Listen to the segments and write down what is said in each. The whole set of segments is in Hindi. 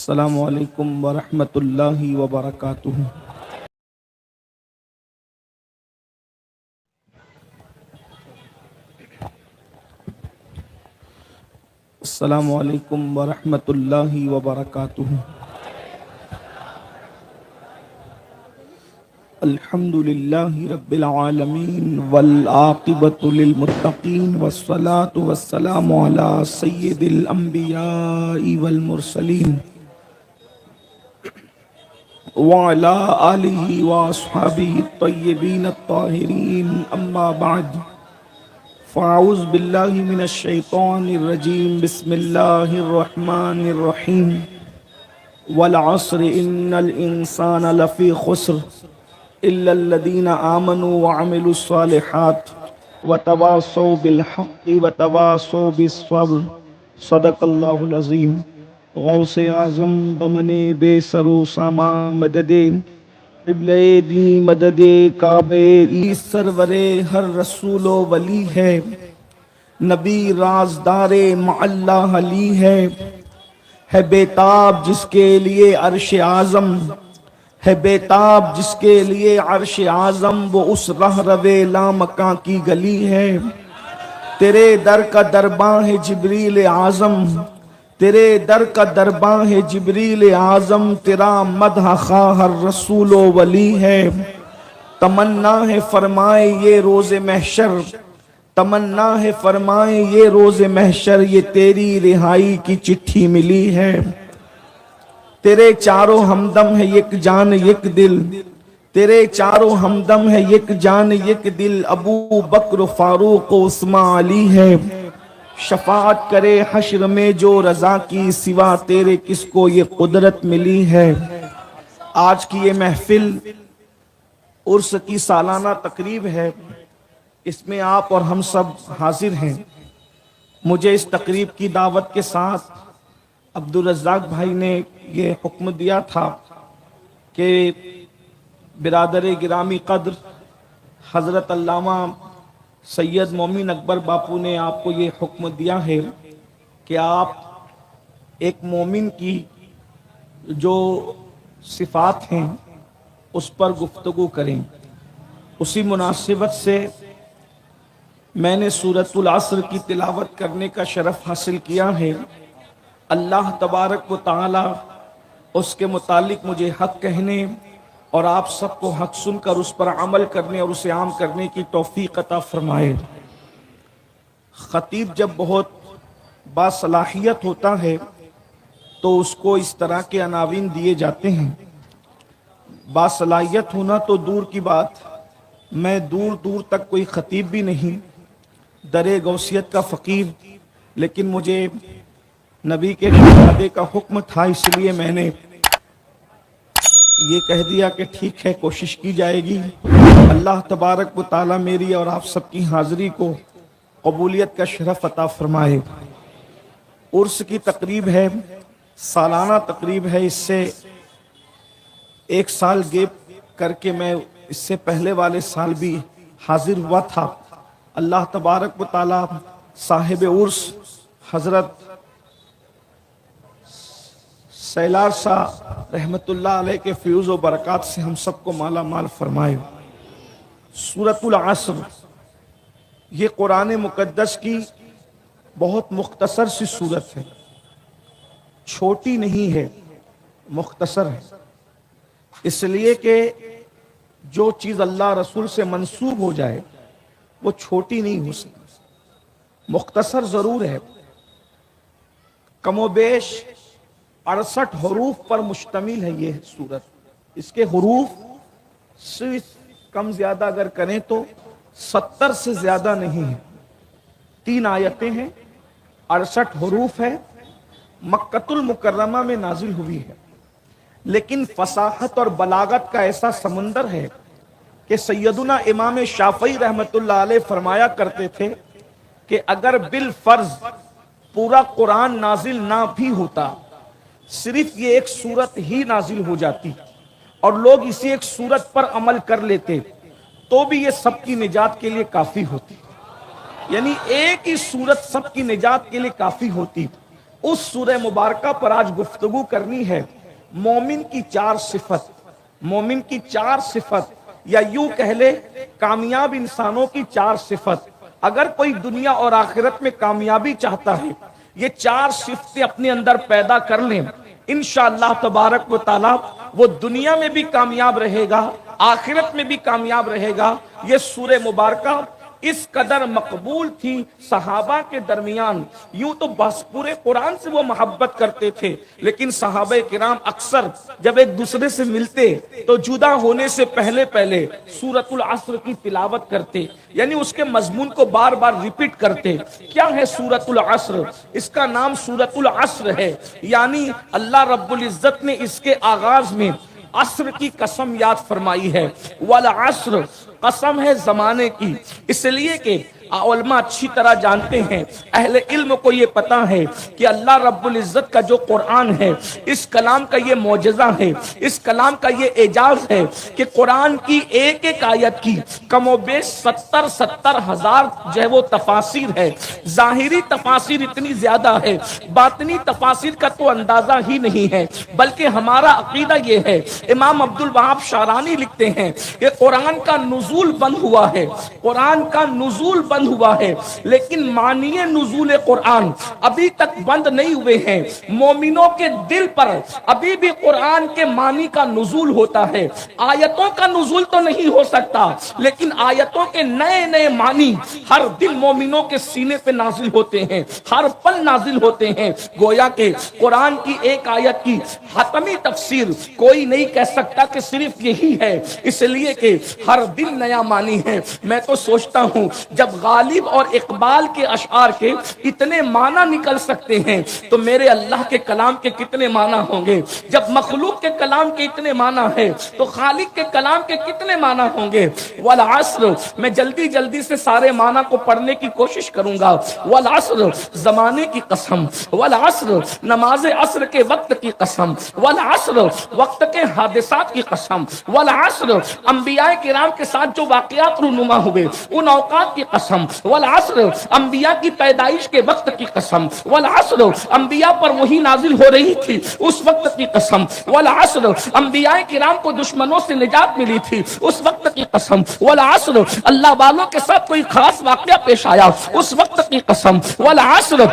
अस्सलामु अलैकुम वरहमतुल्लाहि वबरकातुहू। अस्सलामु अलैकुम वरहमतुल्लाहि वबरकातुहू। अल्हम्दुलिल्लाहि रब्बिल आलमीन वल आक़िबतु लिल मुत्तक़ीन वस्सलातु वस्सलामु अला सय्यिदिल अंबियाइ वल मुरसलीन व अला आलिहि व अस्हाबिहि तय्यबीन अत्ताहिरीन अम्मा बाद फ़अऊज़ु बिल्लाहि मिनश शैतानिर रजीम बिस्मिल्लाहिर रहमानिर रहीम वल अस्र इन्नल इंसाना लफ़ी खुस्र इल्लल्लज़ीना आमनू व अमिलुस सालिहात व तवासौ बिल हक़्क़ि व तवासौ बिस्सब्र सदक़ल्लाहुल अज़ीम। गौसे आज़म बमने बेसरो सामा मददे क़िबले दी मददे काबे ई सरवरे हर रसूलो वली है, नबी राज़दारे मअल्लाह अली है बेताब जिसके लिए अर्श आज़म है, बेताब जिसके लिए अर्श आज़म वो उस रह रवे लामकां की गली है। तेरे दर का दरबां है जिब्रील आज़म, तेरे दर का दरबां है जिब्रील आज़म, तेरा मदह खा हर रसूलो वली है। तमन्ना है फरमाए ये रोज़े महशर, तमन्ना है फरमाए ये रोज़े महशर, ये तेरी रिहाई की चिट्ठी मिली है। तेरे चारों हमदम है एक जान एक दिल, तेरे चारों हमदम है एक जान एक दिल, अबू बकर फारूक उस्मान अली है। शफाअत करे हश्र में जो रजा की, सिवा तेरे किसको ये कुदरत मिली है। आज की ये महफिल उर्स की सालाना तकरीब है, इसमें आप और हम सब हाजिर हैं। मुझे इस तकरीब की दावत के साथ अब्दुल रज़्ज़ाक भाई ने ये हुक्म दिया था कि बिरादर गिरामी कद्र हज़रत अल्लामा सैयद मोमिन अकबर बापू ने आपको ये हुक्म दिया है कि आप एक मोमिन की जो सिफ़ात हैं उस पर गुफ्तगू करें। उसी मुनासिबत से मैंने सूरतुल अस्र की तिलावत करने का शरफ हासिल किया है। अल्लाह तबारक व तआला उसके मुतालिक मुझे हक कहने और आप सबको हक सुनकर उस पर अमल करने और उसे आम करने की तौफीक अता फरमाए। खतीब जब बहुत बासलाहियत होता है तो उसको इस तरह के अनावीन दिए जाते हैं। बासलाहियत होना तो दूर की बात, मैं दूर दूर तक कोई खतीब भी नहीं, दरे गौसियत का फ़कीर, लेकिन मुझे नबी के शहजादे का हुक्म था, इसलिए मैंने ये कह दिया कि ठीक है, कोशिश की जाएगी। अल्लाह तबारक व तआला मेरी और आप सबकी हाज़िरी को कबूलियत का शरफ अता फरमाए। उर्स की तकरीब है, सालाना तकरीब है। इससे एक साल गैप करके मैं इससे पहले वाले साल भी हाजिर हुआ था। अल्लाह तबारक व तआला साहिब उर्स हज़रत सैलार शाह रहमतुल्लाह अलैह के फ्यूज़ व बरक़ात से हम सबको माला माल फरमाए। सूरतुल अस्र ये कुरान मुक़द्दस की बहुत मुख्तसर सी सूरत है, छोटी नहीं है, मुख्तसर है। इसलिए कि जो चीज़ अल्लाह रसूल से मंसूब हो जाए वो छोटी नहीं हो सकती, मुख्तसर ज़रूर है। कमोबेश 68 हरूफ पर मुश्तमिल है ये सूरत। इसके हरूफ सिर्फ कम ज्यादा अगर करें तो 70 से ज्यादा नहीं है। 3 आयतें हैं, 68 हरूफ है, मक्कतुल मुकर्रमा में नाजिल हुई है। लेकिन फसाहत और बलागत का ऐसा समुंदर है कि सैयदुना इमाम शाफई रहमतुल्लाह अलैह फरमाया करते थे कि अगर बिल फर्ज पूरा कुरान नाजिल ना भी होता, सिर्फ ये एक सूरत ही नाजिल हो जाती और लोग इसी एक सूरत पर अमल कर लेते, तो भी ये सबकी निजात के लिए काफी होती। यानी एक ही सूरत सबकी निजात के लिए काफी होती। उस सूरह मुबारका पर आज गुफ्तगू करनी है। मोमिन की चार सिफत, मोमिन की चार सिफत, या यूं कह ले कामयाब इंसानों की चार सिफत। अगर कोई दुनिया और आखिरत में कामयाबी चाहता है, ये चार सिफतें अपने अंदर पैदा कर लें, इंशाअल्लाह तबारक व ताला वो दुनिया में भी कामयाब रहेगा, आखिरत में भी कामयाब रहेगा। ये सूरह मुबारका इस कदर मकबूल थी सहाबा के दरमियान। यूं तो बस पूरे कुरान से वो मोहब्बत करते थे, लेकिन सहाबा किराम अक्सर जब एक दूसरे से मिलते तो जुदा होने से पहले पहले सूरतुल अस्र की तिलावत करते, यानी उसके मजमून को बार बार रिपीट करते। क्या है सूरतुल अस्र? इसका नाम सूरतुल अस्र है, यानी अल्लाह रब्बुल इज्जत ने इसके आगाज में अस्र की कसम याद फरमाई है। वल अस्र, कसम है जमाने की, इसलिए कि उलमा अच्छी तरह जानते हैं, अहले इल्म को ये पता है कि अल्लाह रब्बुल इज्जत का जो कुरान है, इस कलाम का ये मौजज़ा है, इस कलाम का ये एजाज है कि कुरान की एक एक आयत की कमोबेश 70 हजार जो है वो तफासिर है। जाहिरी तफासिर इतनी ज्यादा है, बातनी तफासिर का तो अंदाजा ही नहीं है। बल्कि हमारा अकीदा ये है, इमाम अब्दुल वहाब शारानी लिखते हैं कि कुरान का नुज़ूल बंद हुआ है, कुरान का नुज़ूल बंद हुआ है, लेकिन मानिए नुज़ूल कुरान अभी तक बंद नहीं हुए हैं। मोमिनों के दिल पर अभी भी कुरान के मानी का नुज़ूल होता है। आयतों का नुज़ूल तो नहीं हो सकता, लेकिन आयतों के नए नए मानी हर दिन मोमिनों के सीने पे नाजिल होते हैं, हर पल नाजिल होते हैं। गोया के कुरान की एक आयत की हतमी तफसीर कोई नहीं कह सकता कि सिर्फ यही है, इसलिए कि हर दिन नया मानी है। मैं तो सोचता हूं जब गालिब और इकबाल के अशआर के इतने माना निकल सकते हैं तो मेरे अल्लाह के कलाम के कितने माना होंगे। जब मखलूक के कलाम के इतने माना है तो खालिक के कलाम के कितने माना होंगे। वल अस्र, मैं जल्दी जल्दी से सारे माना को पढ़ने की कोशिश करूंगा। वल अस्र, जमाने की कसम। वल अस्र, नमाज अस्र के वक्त की कसम। वल अस्र, वक्त के हादिसात की कसम। वल अस्र, अंबिया किराम के साथ जो वाकयात रूनुमा हुए उन औकात की कसम। वल अस्र, अंबिया की पैदाइश के वक्त की कसम। वल अस्र, अंबिया पर वही नाजिल हो रही थी उस वक्त की कसम। वल अस्र, अंबिया किराम को दुश्मनों से निजात मिली थी उस वक्त की कसम। वल अस्र, अल्लाह वालों के साथ कोई खास वाकया पेश आया उस वक्त की कसम। वल अस्र,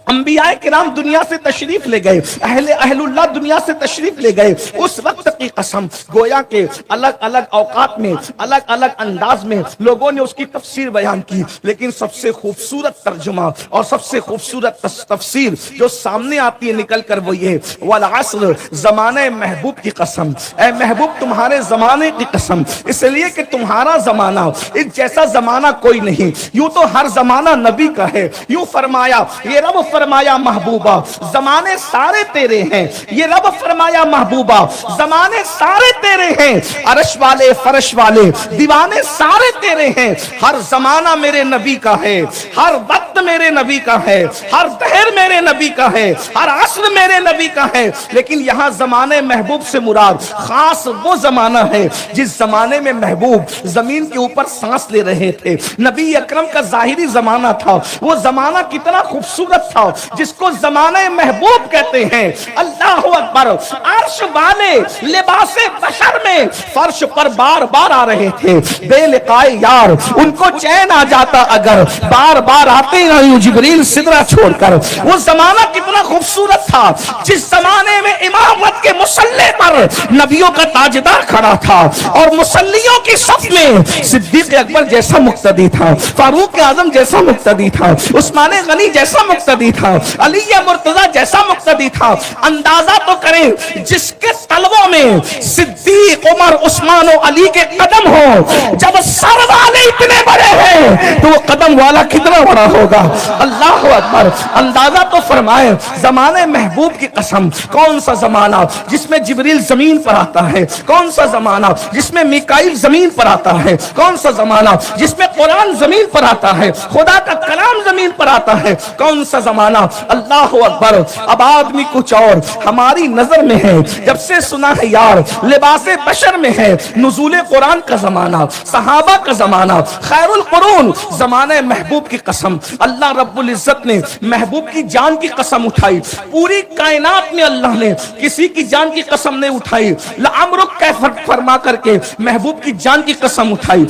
अंबिया किराम दुनिया से तशरीफ ले गए, अहलुल्लाह दुनिया से तशरीफ ले गए उस वक्त की कसम। गोया के अलग अलग औकात में अलग अलग अंदाज में लोगों ने उसकी तफसीर बयान की, लेकिन सबसे खूबसूरत तर्जुमा और सबसे खूबसूरत तफसीर जो सामने आती है निकल कर वो ये, वल अस्र, जमाने महबूब की कसम। ऐ महबूब तुम्हारे जमाने की कसम, इसलिए कि तुम्हारा जमाना इस जैसा जमाना कोई नहीं। यूं तो हर जमाना नबी का है, यूं फरमाया ये रब फरमाया महबूबा जमाने सारे तेरे हैं। ये रब फरमाया महबूबा जमाने सारे तेरे हैं। अरश वाले फरश वाले दीवाने सारे तेरे हैं। हर जमाना मेरे नबी का है, हर वक्त मेरे नबी का है, हर दहर मेरे नबी का है, हर असर मेरे नबी का है। लेकिन यहाँ जमाने महबूब से मुराद खास वो जमाना है जिस जमाने में महबूब जमीन के ऊपर सांस ले रहे थे। नबी अकरम का जाहिरी जमाना था, वो जमाना कितना खूबसूरत था जिसको जमाने महबूब कहते हैं। अल्लाह अकबर, अर्श वाले लिबासे बशर में फर्श पर बार बार आ रहे थे। बेलिकाए यार उनको चैन आ जाता अगर बार बार आते ना यूं जिब्रील सिदरा छोड़कर। वो जमाना कितना खूबसूरत था जिस जमाने में इमामत के मुसल्ले पर नबियों का ताजदार खड़ा था और मुसल्लियों की सफ में सिद्दीक अकबर जैसा मुक्तदी था, फारूक आजम जैसा मुक्तदी था, उस्मान गनी जैसा मुक्तदी था, अली मुर्तजा जैसा मुक्तदी था। अंदाजा तो करें जिसके तलवों में सिद्दीक उमर उस्मान और अली के कदम हो, जब सर वाले इतने बड़े हैं तो वो कदम वाला कितना बड़ा होगा। अल्लाह अकबर। अंदाजा तो फरमाए जमाने महबूब की कसम। कौन सा जमाना जिसमें जिब्रील जमीन पर आता है, कौन सा जमाना जिसमें मिकाईल जमीन पर आता है, कौन सा जमाना जिसमें कुरान जमीन पर आता है, खुदा का कलाम जमीन पर आता है, कौन सा जमाना जमाना। अल्लाह अकबर। अब आदमी कुछ और हमारी नजर में है, जब से सुना है यार लिबासे बशर में है, नुज़ूले कुरान का जमाना, सहाबा का जमाना, खैरुल कुरून जमाने महबूब की कसम। अल्लाह रब्बुल इज्जत ने महबूब की जान की कसम उठाई। पूरी कायनात में अल्लाह ने किसी की जान की कसम नहीं उठाई। लामरुक कैफर फरमा करके महबूब की जान की कसम उठाई।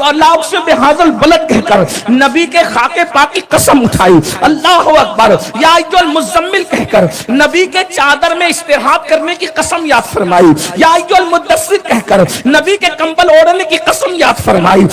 अल्लाह से बेहाजल बलद कहकर नबी के खाके पाक की कसम उठाई। अल्लाह अकबर। या अय्युल मुज़म्मिल कहकर नबी के चादर में इस्तिराहत करने की कसम याद फरमाई। या अय्युल मुद्दस्सिर कहकर नबी के कंबल ओढ़ने की कसम याद फरमाई।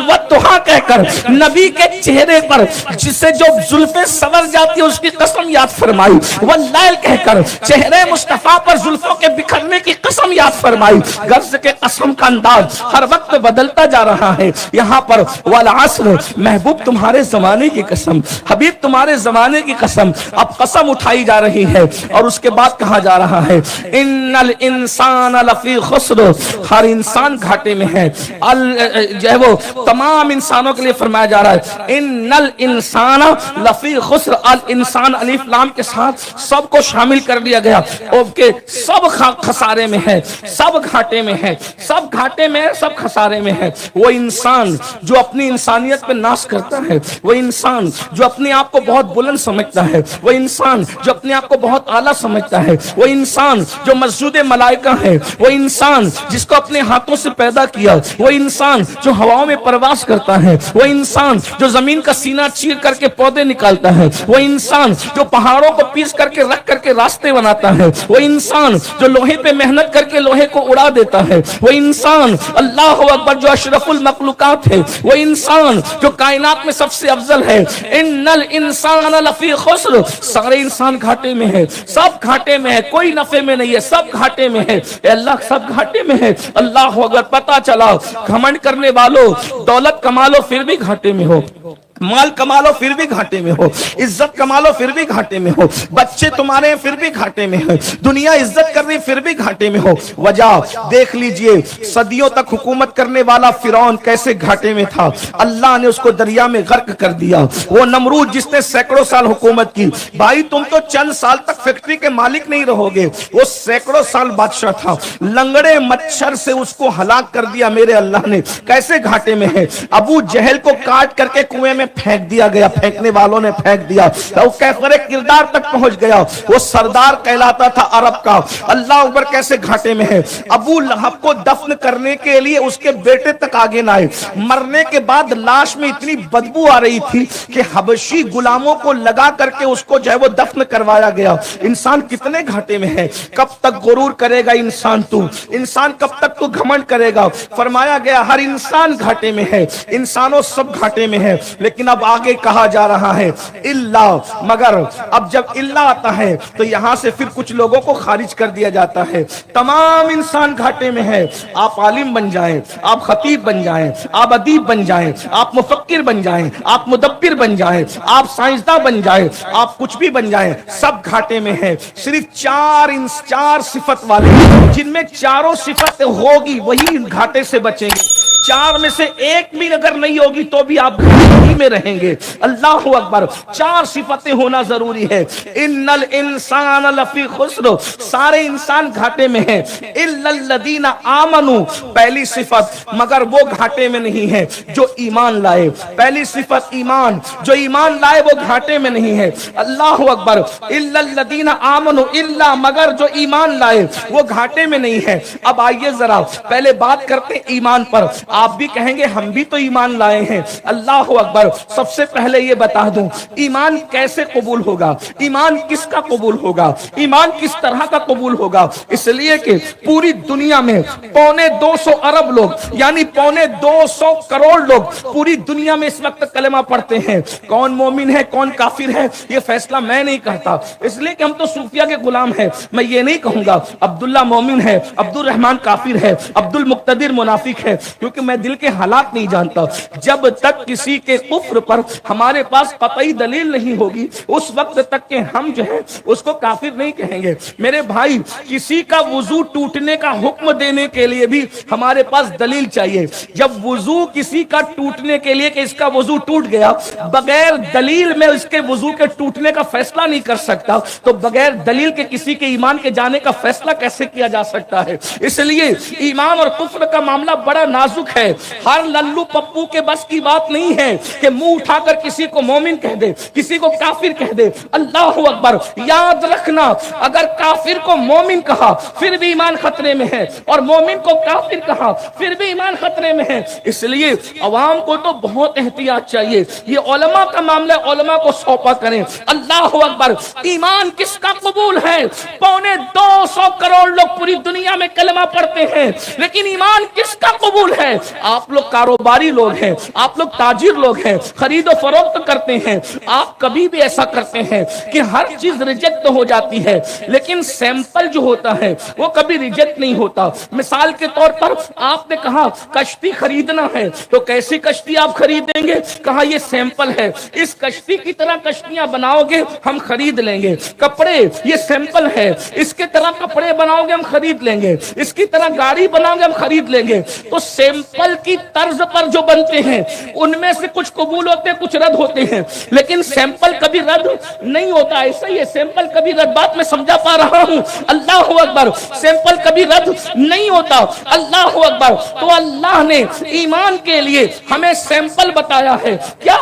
वत्तुहा कहकर नबी के चेहरे पर जिससे जो जुल्फे सवर जाती है उसकी कसम याद फरमाई। वल्लैल कहकर चेहरे मुस्तफा पर जुल्फों के बिखरने की कसम याद फरमाई। गर्ज के कसम का अंदाज हर वक्त बदलता जा रहा है। यहाँ पर वल अस्र महबूब तुम्हारे जमाने की कसम, हबीब तुम्हारे जमाने की कसम। अब कसम उठाई जा रही है और उसके बाद कहा जा रहा है इन्नल इंसान लफी खुस्र, हर इंसान घाटे में है। जो है वो तमाम इंसानों के लिए फरमाया जा रहा है इन्नल इंसान लफी खुस्र। अल इंसान अलिफ लाम के साथ सबको शामिल कर लिया गया। ओके, सब खसारे में है, सब घाटे में है, सब घाटे में है, सब खसारे में है। वो इंसान जो अपनी इंसानियत पे नाश करता है, वो इंसान जो अपने आप को बहुत बुलंद समझता है, वो इंसान जो अपने आप को बहुत आला समझता है, वो इंसान जो मस्जूद मलाइका है, वो इंसान जिसको अपने हाथों से पैदा किया, वो इंसान जो हवाओं में परवास करता है, वो इंसान जो जमीन का सीना चीर करके पौधे निकालता है, वो इंसान जो पहाड़ों को पीस करके रख करके रास्ते बनाता है, वो इंसान जो लोहे पे मेहनत करके लोहे को उड़ा देता है, वो इंसान अल्लाह अकबर जो अशरफुल मखलूकात है, वो इंसान जो कायनात में सबसे अफजल है। इन्नल इंसान लफी खुस्र, सारे इंसान घाटे में है, सब घाटे में है, कोई नफे में नहीं है, सब घाटे में है। अल्लाह सब घाटे में है। अल्लाह अगर पता चला घमंड करने वालों दौलत कमा लो फिर भी घाटे में हो, माल कमा लो फिर भी घाटे में हो, इज्जत कमा लो फिर भी घाटे में हो, बच्चे तुम्हारे हैं फिर भी घाटे में है, दुनिया इज्जत कर रही फिर भी घाटे में हो। वजह देख लीजिए, सदियों तक हुकूमत करने वाला फिरौन कैसे घाटे में था। अल्लाह ने उसको दरिया में गर्क कर दिया। वो नमरूद जिसने सैकड़ों साल हुकूमत की, भाई तुम तो चंद साल तक फैक्ट्री के मालिक नहीं रहोगे, वो सैकड़ों साल बादशाह था। लंगड़े मच्छर से उसको हलाक कर दिया मेरे अल्लाह ने। कैसे घाटे में है। अबू जहल को काट करके कुएं में फेंक दिया गया, फेंकने वालों ने फेंक दिया, वो कैफरे किरदार तक पहुंच गया, वो सरदार कहलाता था अरब का। अल्लाह अकबर कैसे घाटे में है। अबू लहब को दफन करने के लिए उसके बेटे तक आगे ना आए। मरने के बाद लाश में इतनी बदबू आ रही थी कि हबशी गुलामों को लगा करके उसको जो है वो दफन करवाया गया। इंसान कितने घाटे में है। कब तक गुरूर करेगा इंसान तू, इंसान कब तक तू घमंड करेगा। फरमाया गया हर इंसान घाटे में है, इंसानों सब घाटे में है। लेकिन अब आगे कहा जा रहा है इल्ला, मगर। अब जब इल्ला आता है तो यहां से फिर कुछ लोगों को खारिज कर दिया जाता है। तमाम इंसान घाटे में है। आप आलिम बन जाएं, आप खतीब बन जाएं, आप अदीब बन जाएं, आप मुफक्किर बन जाएं, आप मुदब्बिर बन जाएं, आप साइंसदान बन जाएं, आप कुछ भी बन जाएं, सब घाटे में है। सिर्फ चार सिफत वाले, जिनमें चारों सिफत होगी वही घाटे से बचेंगे। चार में से एक भी अगर नहीं होगी तो भी आप घाटे में रहेंगे। अल्लाह अकबर। चार सिफतें होना जरूरी है। इन्नल इंसान लफी खुस्र, सारे इंसान घाटे में है। इल्लल लदीना आमनू, पहली सिफत, मगर वो घाटे में नहीं है जो ईमान लाए। पहली सिफत ईमान, जो ईमान लाए वो घाटे में नहीं है। अल्लाह अकबर। इल्लल लदीना आमनू, इल्ला, मगर जो ईमान लाए वो घाटे में नहीं है। अब आइए जरा पहले बात करते ईमान पर। आप भी कहेंगे हम भी तो ईमान लाए हैं। अल्लाह अकबर। सबसे पहले ये बता दूं ईमान कैसे कबूल होगा, ईमान किसका कबूल होगा, ईमान किस तरह का कबूल होगा। इसलिए कि पूरी दुनिया में 250 अरब लोग, यानी 250 करोड़ लोग पूरी दुनिया में इस वक्त कलेमा पढ़ते हैं। कौन मोमिन है कौन काफिर है ये फैसला मैं नहीं करता, इसलिए कि हम तो सूफिया के गुलाम हैं। मैं ये नहीं कहूंगा अब्दुल्ला मोमिन है, अब्दुल रहमान काफिर है, अब्दुल मुक्तदिर मुनाफिक है, क्योंकि मैं दिल के हालात नहीं जानता। जब तक किसी के कुफ्र पर हमारे पास कतई दलील नहीं होगी उस वक्त तक के हम जो है उसको काफिर नहीं कहेंगे। मेरे भाई, किसी का वुजू टूटने का हुक्म देने के लिए भी हमारे पास दलील चाहिए। जब वुजू किसी का टूटने के लिए कि इसका वुजू टूट गया, बगैर दलील में इसके वुजू के टूटने का फैसला नहीं कर सकता, तो बगैर दलील के किसी के ईमान के जाने का फैसला कैसे किया जा सकता है। इसलिए ईमान और कुफ्र का मामला बड़ा नाजुक है। हर लल्लू पप्पू के बस की बात नहीं है कि मुंह उठाकर किसी को मोमिन कह दे, किसी को काफिर कह दे। अल्लाहु अकबर। याद रखना, अगर काफिर को मोमिन कहा फिर भी ईमान खतरे में है, और मोमिन को काफिर कहा फिर भी ईमान खतरे में है। इसलिए अवाम को तो बहुत एहतियात चाहिए। ये उलमा का मामला, उलमा को सौंपा करें। अल्लाहु अकबर। ईमान किसका कबूल है? 250 करोड़ लोग पूरी दुनिया में कलमा पढ़ते हैं, लेकिन ईमान किसका कबूल है? आप लोग कारोबारी लोग हैं, आप लोग ताजिर लोग हैं, खरीदो फरोख्त करते हैं। आप कभी भी ऐसा करते हैं कि हर चीज रिजेक्ट हो जाती है, लेकिन सैंपल जो होता है वो कभी रिजेक्ट नहीं होता। मिसाल के तौर पर आपने कहा कश्ती खरीदना है, तो कैसी कश्ती आप खरीदेंगे? कहा ये सैंपल है, इस कश्ती की तरह कश्तियां बनाओगे हम खरीद लेंगे। कपड़े, ये सैंपल है, इसके तरह कपड़े बनाओगे हम खरीद लेंगे, इसकी तरह गाड़ी बनाओगे हम खरीद लेंगे। तो सैंपल की तर्ज पर जो बनते हैं उनमें से कुछ कबूल होते हैं, कुछ रद्द होते हैं, लेकिन सैंपल कभी रद्द नहीं होता। ऐसा ही है, सैंपल कभी रद्द, बात मैं समझा पा रहा हूं? अल्लाहु अकबर। सैंपल कभी रद्द नहीं होता। अल्लाहु अकबर। तो अल्लाह ने ईमान के लिए हमें सैंपल बताया है। क्या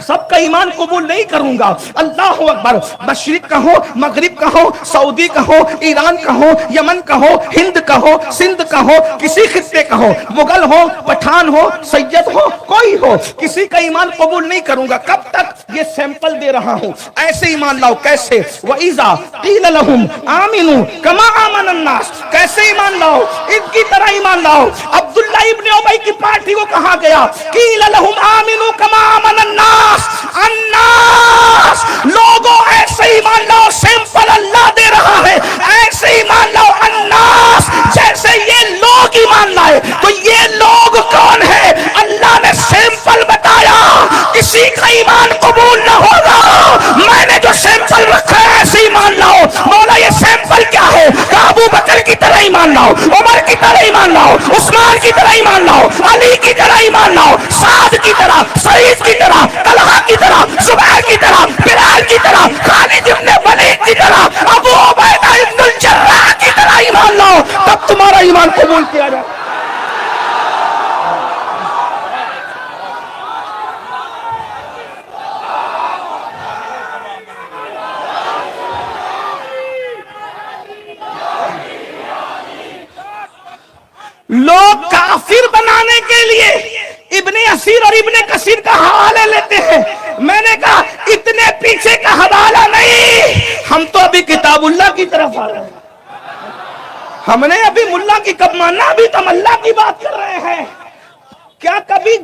सबका ईमान कबूल नहीं करूंगा? अल्लाहु अकबर। मशरिक का हो, मगरिब का हो, सऊदी का हो, ईरान का हो, यमन का हो, हिंद का हो, सिंध का हो, किसी खित्ते का हो, मुगल हो, पठान हो, सैयद हो, कोई हो, किसी का ईमान कबूल नहीं करूंगा। कब तक? ये सैंपल दे रहा हूं। ऐसे ईमान लाओ। कैसे? वइज़ा क़ील लहुम आमिनू कमा आमनन नास। कैसे ईमान लाओ? इनकी तरह ईमान लाओ। अब्दुल्लाह इब्न उबई की पार्टी को कहा गया क़ील लहुम आमिनू कमा आमनन नास। अन्नास, लोगों ऐसे ईमान लाओ। सैंपल अल्लाह दे रहा है, ऐसे ईमान लाओ। अन्नास, जैसे ये लोग ईमान लाए। तो ये लोग कौन है? अल्लाह ने सैंपल बताया। किसी का ईमान कबूल न होगा। मैंने जो सैंपल रखा है ऐसे ईमान लाओ। मौला ये सैंपल क्या है? अबू बकर की तरह ईमान लाओ, उमर की तरह ईमान लाओ, उस्मान की तरह ईमान लाओ, अली की तरह ईमान लाओ, साद की तरह, सईद की तरह, तलहा की तरह, जुबैर की तरह, बिलाल की तरह, खालिद इब्न वलीद की तरह, अबू उबैदा इब्नुल जर्राह की तरह ईमान लाओ, तब तुम्हारा ईमान कबूल किया जाए। लोग काफिर बनाने के लिए इब्ने असीर और इब्ने कसीर का हवाला लेते हैं। मैंने कहा इतने पीछे का हवाला नहीं, हम तो अभी किताबुल्लाह की तरफ आ रहे हैं। हमने अभी मुल्ला की कब माना, अभी तो हम अल्लाह की बात कर रहे हैं। क्या कभी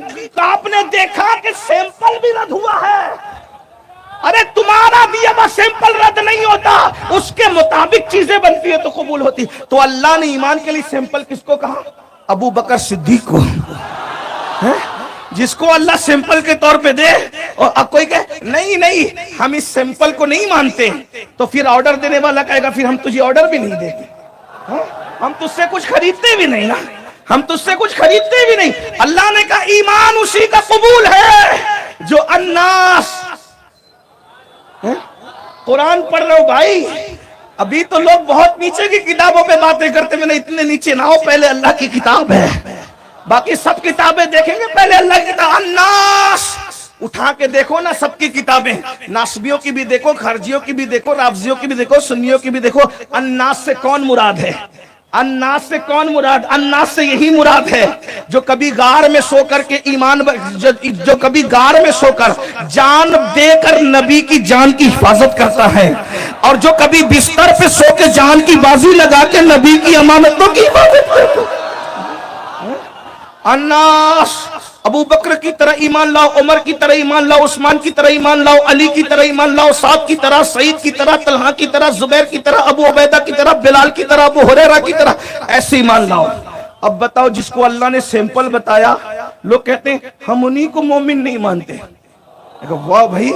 आपने देखा कि सैंपल भी रद्द हुआ है? अरे तुम्हारा दिया हुआ सैंपल रद्द नहीं होता, उसके मुताबिक चीजें बनती है तो कबूल होती। तो अल्लाह ने ईमान के लिए सैंपल किसको कहा? अबू बकर सिद्दीक को, है? जिसको अल्लाह सैंपल के तौर पे दे। और अब कोई कहे नहीं नहीं हम इस सैंपल को नहीं मानते, तो फिर ऑर्डर देने वाला कहेगा फिर हम तुझे ऑर्डर भी नहीं देते, हम तुझसे कुछ खरीदते भी नहीं ना, हम तुझसे कुछ खरीदते भी नहीं। अल्लाह ने कहा ईमान उसी का कबूल है जो अन्नास। कुरान पढ़ रहे हो भाई? अभी तो लोग बहुत नीचे की किताबों पे बातें करते हैं। इतने नीचे ना हो, पहले अल्लाह की किताब है, बाकी सब किताबें देखेंगे, पहले अल्लाह की किताब। अन्नास उठा के देखो ना, सबकी किताबें, नासबियों की भी देखो, खर्जियों की भी देखो, राफजियों की भी देखो, सुन्नियों की भी देखो। अन्नास से कौन मुराद है? अन्नास से कौन मुराद? अन्नास से यही मुराद है जो कभी गार में सो कर के ईमान, जो कभी गार में सोकर जान देकर नबी की जान की हिफाजत करता है, और जो कभी बिस्तर पे सो के जान की बाजी लगा के नबी की अमानतों की हिफाजत करता है। अन्नास, अबू बकर की तरह ईमान लाओ, उमर की तरह ईमान लाओ, उस्मान की तरह ईमान लाओ, अली की तरह ईमान लाओ, साद की तरह, सईद की तरह, तलहा की तरह, जुबैर की तरह, अबू उबैदा की तरह, बिलाल की तरह, अबू हुरैरा की तरह, ऐसे ईमान लाओ। अब बताओ, जिसको अल्लाह ने सैंपल बताया, लोग कहते हैं हम उन्हीं को मोमिन नहीं मानते। वाह भाई,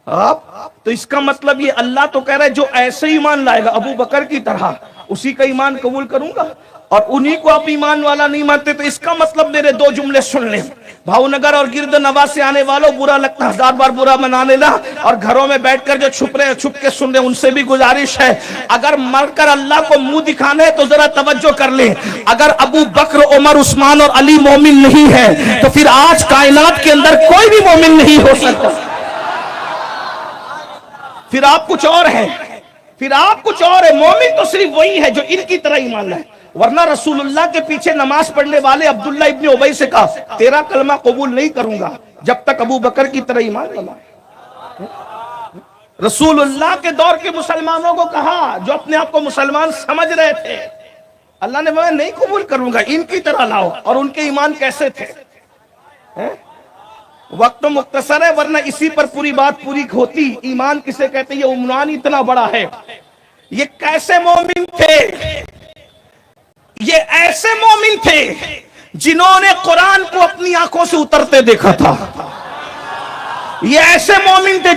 आप तो इसका मतलब ये अल्लाह तो कह रहा है जो ऐसे ईमान लाएगा अबू बकर की तरह, उसी का ईमान कबूल करूंगा, और उन्हीं को आप ईमान वाला नहीं मानते। तो इसका मतलब मेरे दो जुमले सुन लें, भावनगर और गिरद नवाज से आने वालों, बुरा लगता 1000 बार बुरा मना लेना, और घरों में बैठकर जो छुप रहे छुप के सुन रहे उनसे भी गुजारिश है, अगर मरकर अल्लाह को मुंह दिखाना है तो जरा तवज्जो कर ले। अगर अबू बकर, उमर, उस्मान और अली मोमिन नहीं है तो फिर आज कायनात के अंदर कोई भी मोमिन नहीं हो सकता। फिर आप कुछ और है, फिर आप कुछ और है। मोमिन तो सिर्फ वही है जो इनकी तरह ईमान लाए। वरना रसूलुल्लाह के पीछे नमाज पढ़ने वाले अब्दुल्ला इब्ने उबई से कहा तेरा कलमा कबूल नहीं करूंगा जब तक अबू बकर की तरह ईमान न लाए। रसूलुल्लाह के दौर के मुसलमानों को कहा जो अपने आप को मुसलमान समझ रहे थे, अल्लाह ने मैं नहीं कबूल करूंगा, इनकी तरह लाओ। और उनके ईमान कैसे थे? वक्त तो मुख्तसर है, वरना इसी पर पूरी बात पूरी होती। ईमान किसे कहते हैं, ये उम्रान इतना बड़ा है। ये कैसे मोमिन थे? ये ऐसे मोमिन थे जिन्होंने कुरान को अपनी आंखों से उतरते देखा था। ये ऐसे मोमिन थे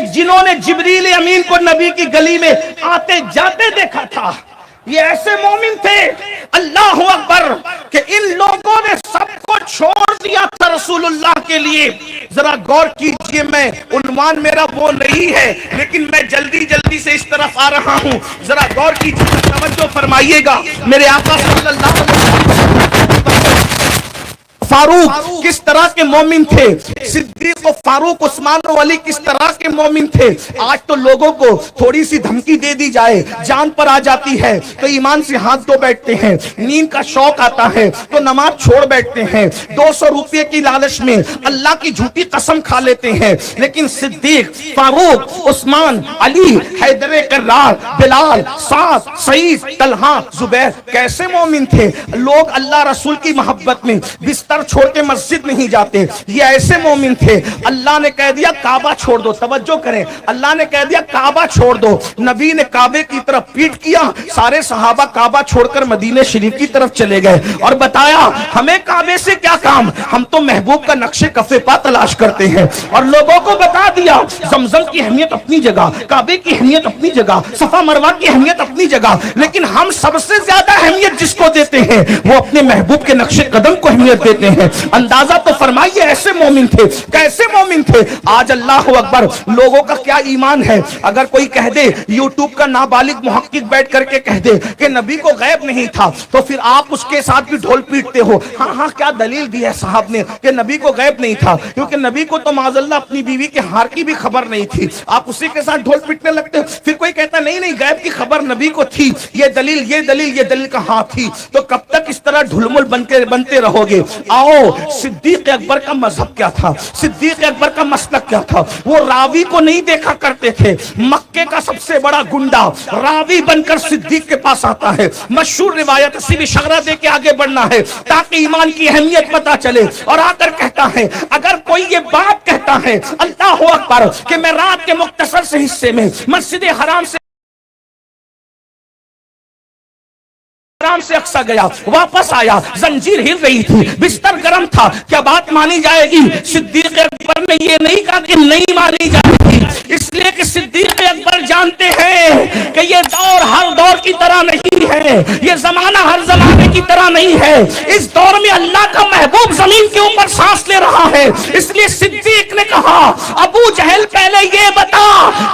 जिन्होंने जिब्रील अमीन को नबी की गली में आते जाते देखा था। ये ऐसे मोमिन थे, अल्लाह अकबर, कि इन लोगों ने सबको छोड़ दिया था रसूलुल्लाह के लिए। जरा गौर कीजिए, मैं उन्वान मेरा वो नहीं है, लेकिन मैं जल्दी जल्दी से इस तरफ आ रहा हूं। जरा गौर कीजिए, तवज्जो फरमाइएगा। मेरे आका सल्लल्लाहु अलैहि वसल्लम फारूक किस तरह के मोमिन थे, सिद्दीक और फारूक, उस्मान और अली किस तरह के मोमिन थे। आज तो लोगों को थोड़ी सी धमकी दे दी जाए, जान पर आ जाती है तो ईमान से हाथ धो बैठते हैं, नींद का शौक आता है तो नमाज छोड़ बैठते हैं, 200 रुपये की लालच में अल्लाह की झूठी कसम खा लेते हैं। लेकिन सिद्दीक, फारूक, उस्मान, अली, हैदर कर्रार, बिलाल, साद, सईद, तलहा, जुबैर कैसे मोमिन थे। लोग अल्लाह रसूल की मोहब्बत में बिस्तर छोड़ के मस्जिद नहीं जाते, ये ऐसे मोमिन थे। अल्लाह ने कह दिया काबा छोड़ दो, तवज्जो करें, अल्लाह ने कह दिया काबा छोड़ दो, नबी ने काबे की तरफ पीठ किया, सारे सहाबा काबा छोड़कर मदीने शरीफ की तरफ चले गए और बताया हमें काबे से क्या काम, हम तो महबूब का नक्शे कफे पा तलाश करते हैं। और लोगों को बता दिया जमजम की अहमियत अपनी जगह, काबे की अहमियत अपनी जगह, सफा मरवा की अहमियत अपनी जगह, लेकिन हम सबसे ज्यादा अहमियत जिसको देते हैं वो अपने महबूब के नक्शे कदम को अहमियत देते हैं। अंदाजा तो फरमाइए ऐसे मोमिन थे, कैसे मोमिन थे। आज अल्लाह अकबर, लोगों का क्या ईमान है। अगर कोई कह दे, यूट्यूब का नाबालिग मुहक्किक बैठ करके कह दे कि नबी को गैब नहीं था, तो फिर आप उसके साथ भी ढोल पीटते हो। हाँ हाँ, क्या दलील दी है साहब ने कि नबी को गैब नहीं था, क्योंकि नबी को तो माज़अल्लाह अपनी बीवी के हार की भी खबर नहीं थी, आप उसी के साथ ढोल पीटने लगते हो। फिर कोई कहता नहीं नहीं, गैब की खबर नबी को थी, ये दलील ये दलील ये दलील कहाँ थी। तो कब तक इस तरह ढुलमुल बनते रहोगे। आओ, सिद्दीक अकबर का मजहब क्या था, सिद्दीक अकबर का मसलक क्या था। वो रावी को नहीं देखा करते थे। मक्के का सबसे बड़ा गुंडा रावी बनकर सिद्दीक के पास आता है। मशहूर रिवायत, सिर्फ इशारा दे के आगे बढ़ना है ताकि ईमान की अहमियत पता चले। और आकर कहता है, अगर कोई ये बात कहता है अल्लाह अकबर कि मैं रात के मुख्तसर से हिस्से में मस्जिद हराम से अक्सा गया, वापस आया, जंजीर हिल रही थी, बिस्तर गर्म था, क्या बात मानी जाएगी? सिद्दीक अकबर ने ये नहीं कहा कि नहीं मानी जाएगी, इसलिए कि सिद्दीक अकबर जानते हैं कि ये दौर हर दौर की तरह नहीं है, ये जमाना हर जमाने की तरह नहीं है। इस दौर में अल्लाह का महबूब जमीन के ऊपर सांस ले रहा है। इसलिए सिद्दीक ने कहा, अबू जहल पहले ये बता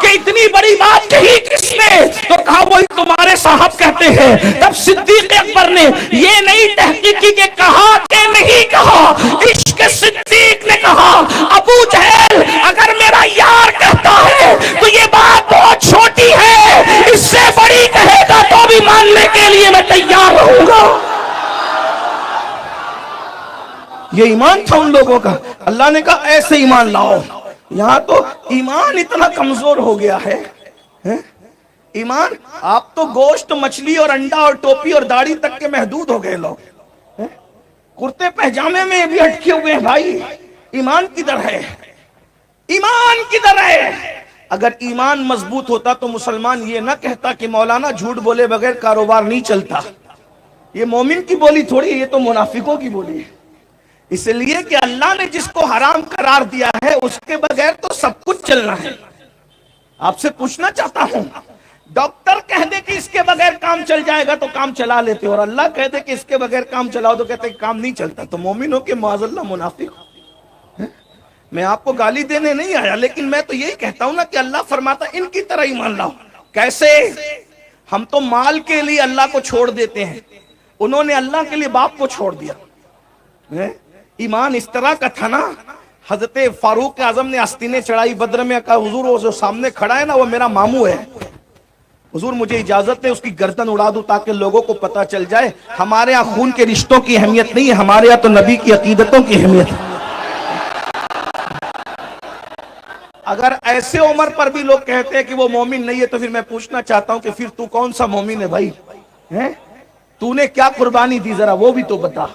कि इतनी बड़ी बात कही किसने? तो कहा वही तुम्हारे साहब कहते हैं। तब सिद्दीक अकबर ने ये नहीं तहकीकी के कहा कि नहीं कहा, इश्क सिद्दीक ने कहा, अबू जहल अगर मेरा यार कहता है तो ये बात बहुत छोटी है, इससे बड़ी कहेगा तो भी मानने के लिए मैं तैयार रहूंगा। ये ईमान था उन लोगों का। अल्लाह ने कहा ऐसे ईमान लाओ। यहां तो ईमान इतना कमजोर हो गया है। ईमान, आप तो गोश्त, मछली और अंडा और टोपी और दाढ़ी तक के महदूद हो गए लोग। कुर्ते पैजामे में भी अटके हुए हैं भाई। ईमान किधर है? ईमान किधर है? अगर ईमान मजबूत होता तो मुसलमान ये ना कहता कि मौलाना झूठ बोले बगैर कारोबार नहीं चलता। ये मोमिन की बोली थोड़ी, ये तो मुनाफिकों की बोली है। इसलिए कि अल्लाह ने जिसको हराम करार दिया है उसके बगैर तो सब कुछ चलना है। आपसे पूछना चाहता हूं, डॉक्टर कह दे कि इसके बगैर काम चल जाएगा तो काम चला लेते, और अल्लाह कह दे कि इसके बगैर काम चलाओ तो कहते काम नहीं चलता। तो मोमिन हो के माज़अल्लाह मुनाफिक हो। मैं आपको गाली देने नहीं आया, लेकिन मैं तो यही कहता हूं ना कि अल्लाह फरमाता इनकी तरह ईमान लाओ। कैसे? हम तो माल के लिए अल्लाह को छोड़ देते हैं, उन्होंने अल्लाह के लिए बाप को छोड़ दिया। ईमान इस तरह का था ना, हजरत फारूक आजम ने आस्तीने चढ़ाई बद्र में, कहा हुजूर वो जो सामने खड़ा है ना वो मेरा मामू है, हुजूर मुझे इजाजत है उसकी गर्दन उड़ा दूं ताकि लोगों को पता चल जाए हमारे यहाँ खून के रिश्तों की अहमियत नहीं है, हमारे यहाँ तो नबी की अकीदतों की अहमियत है। अगर ऐसे उमर पर भी लोग कहते हैं कि वो मोमिन नहीं है, तो फिर मैं पूछना चाहता हूं कि फिर तू कौन सा मोमिन है भाई? हैं? तूने क्या कुर्बानी दी, जरा वो भी तो बता।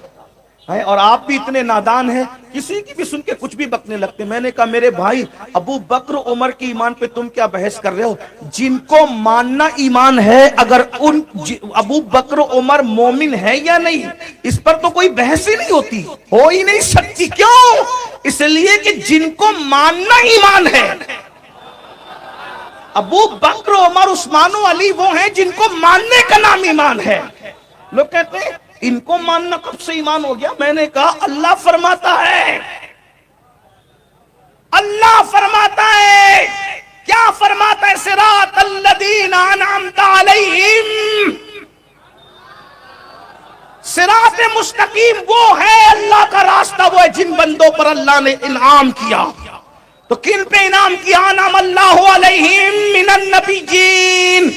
है? और आप भी इतने नादान हैं, किसी की भी सुन के कुछ भी बकने लगते। मैंने कहा मेरे भाई, अबू बकर उमर के ईमान पे तुम क्या बहस कर रहे हो? जिनको मानना ईमान है, अगर उन अबू बकर उमर मोमिन है या नहीं, इस पर तो कोई बहस ही नहीं होती, हो ही नहीं सकती। क्यों? इसलिए कि जिनको मानना ईमान है, अबू बकर उमर उस्मान अली वो हैं जिनको मानने का नाम ईमान है। लोग कहते हैं इनको मानना कब से ईमान हो गया? मैंने कहा अल्लाह फरमाता है, अल्लाह फरमाता है। क्या फरमाता है? सिरातल लदीना अनअमता अलैहिम, सिरात मुस्तकीम वो है अल्लाह का रास्ता, वो है जिन बंदों पर अल्लाह ने इनाम किया। तो किन पे इनाम किया? अनअम अल्लाहु अलैहिम मिनन नबिय्यीन,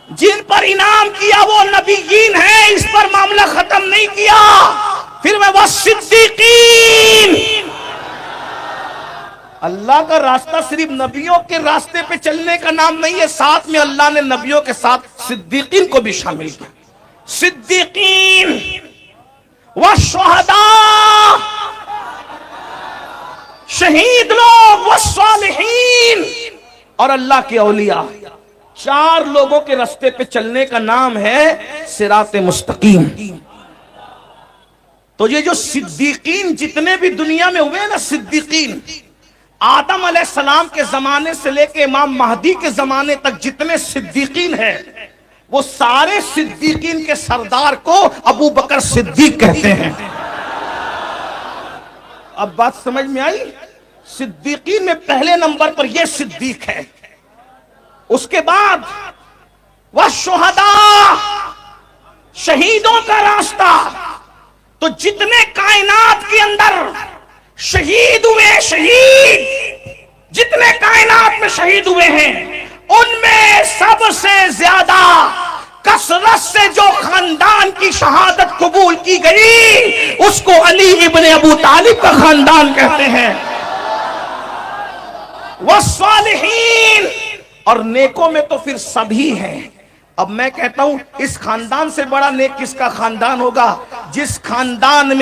जिन पर इनाम किया वो नबीयीन है। इस पर मामला खत्म नहीं किया, फिर मैं वो सिद्दीकीन। अल्लाह का रास्ता सिर्फ नबियों के रास्ते पे चलने का नाम नहीं है, साथ में अल्लाह ने नबियों के साथ सिद्दीकीन को भी शामिल किया। सिद्दीकीन व शुहदा, शहीद लोग, व सालिहीन, और अल्लाह के औलिया। चार लोगों के रास्ते पे चलने का नाम है सिरात मुस्तकीम। तो ये जो सिद्दीकीन जितने भी दुनिया में हुए ना सिद्दीकीन, आदम अलैहिस्सलाम के जमाने से लेके इमाम महदी के जमाने तक जितने सिद्दीकीन हैं, वो सारे सिद्दीकीन के सरदार को अबू बकर सिद्दीक कहते हैं। अब बात समझ में आई? सिद्दीकीन में पहले नंबर पर ये सिद्दीक है, उसके बाद वह शुहदा, शहीदों का रास्ता। तो जितने कायनात के अंदर शहीद हुए, शहीद जितने कायनात में शहीद हुए हैं, उनमें सबसे ज्यादा कसरत से जो खानदान की शहादत कबूल की गई उसको अली इब्ने अबू तालिब का खानदान कहते हैं। वह सालिहीन, और नेकों में तो फिर सभी हैं। अब मैं कहता हूं इस खानदान से बड़ा नेक किसका खानदान होगा? जिस खानदान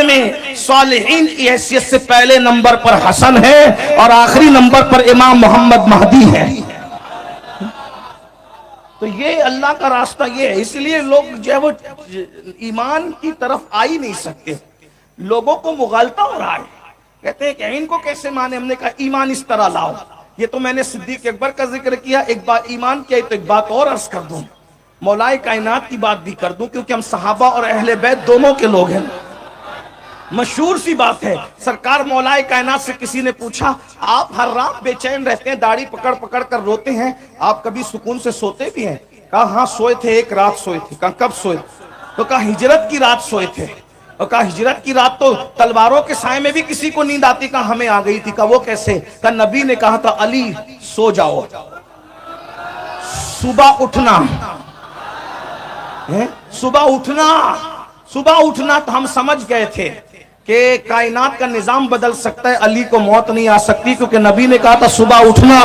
में सालिहीन की हैसियत से पहले नंबर पर हसन है और आखिरी नंबर पर इमाम मोहम्मद महदी है। तो ये अल्लाह का रास्ता ये है। इसलिए लोग जो है वो ईमान की तरफ आ ही नहीं सकते, लोगों को मुगालता हो रहा है। कहते हैं कि इनको कैसे माने? हमने कहा ईमान इस तरह लाओ। ये तो मैंने सिद्दीक अकबर का जिक्र किया, एक बात ईमान किया, तो एक बात और अर्ज कर दूं, मौलाए कायनात की बात भी कर दूं, क्योंकि हम सहाबा और अहले बैत दोनों के लोग हैं। मशहूर सी बात है, सरकार मौलाए कायनात से किसी ने पूछा, आप हर रात बेचैन रहते हैं, दाढ़ी पकड़ पकड़ कर रोते हैं, आप कभी सुकून से सोते भी हैं? कहा हाँ सोए थे, एक रात सोए थे। कहा कब सोए? तो कहा हिजरत की रात सोए थे। और कहा हिजरत की रात तो तलवारों के साए में भी किसी को नींद आती, कहा हमें आ गई थी। कहा वो कैसे? कहा नबी ने कहा था अली सो जाओ, सुबह उठना है, सुबह उठना, सुबह उठना। तो हम समझ गए थे कि कायनात का निजाम बदल सकता है, अली को मौत नहीं आ सकती, क्योंकि नबी ने कहा था सुबह उठना।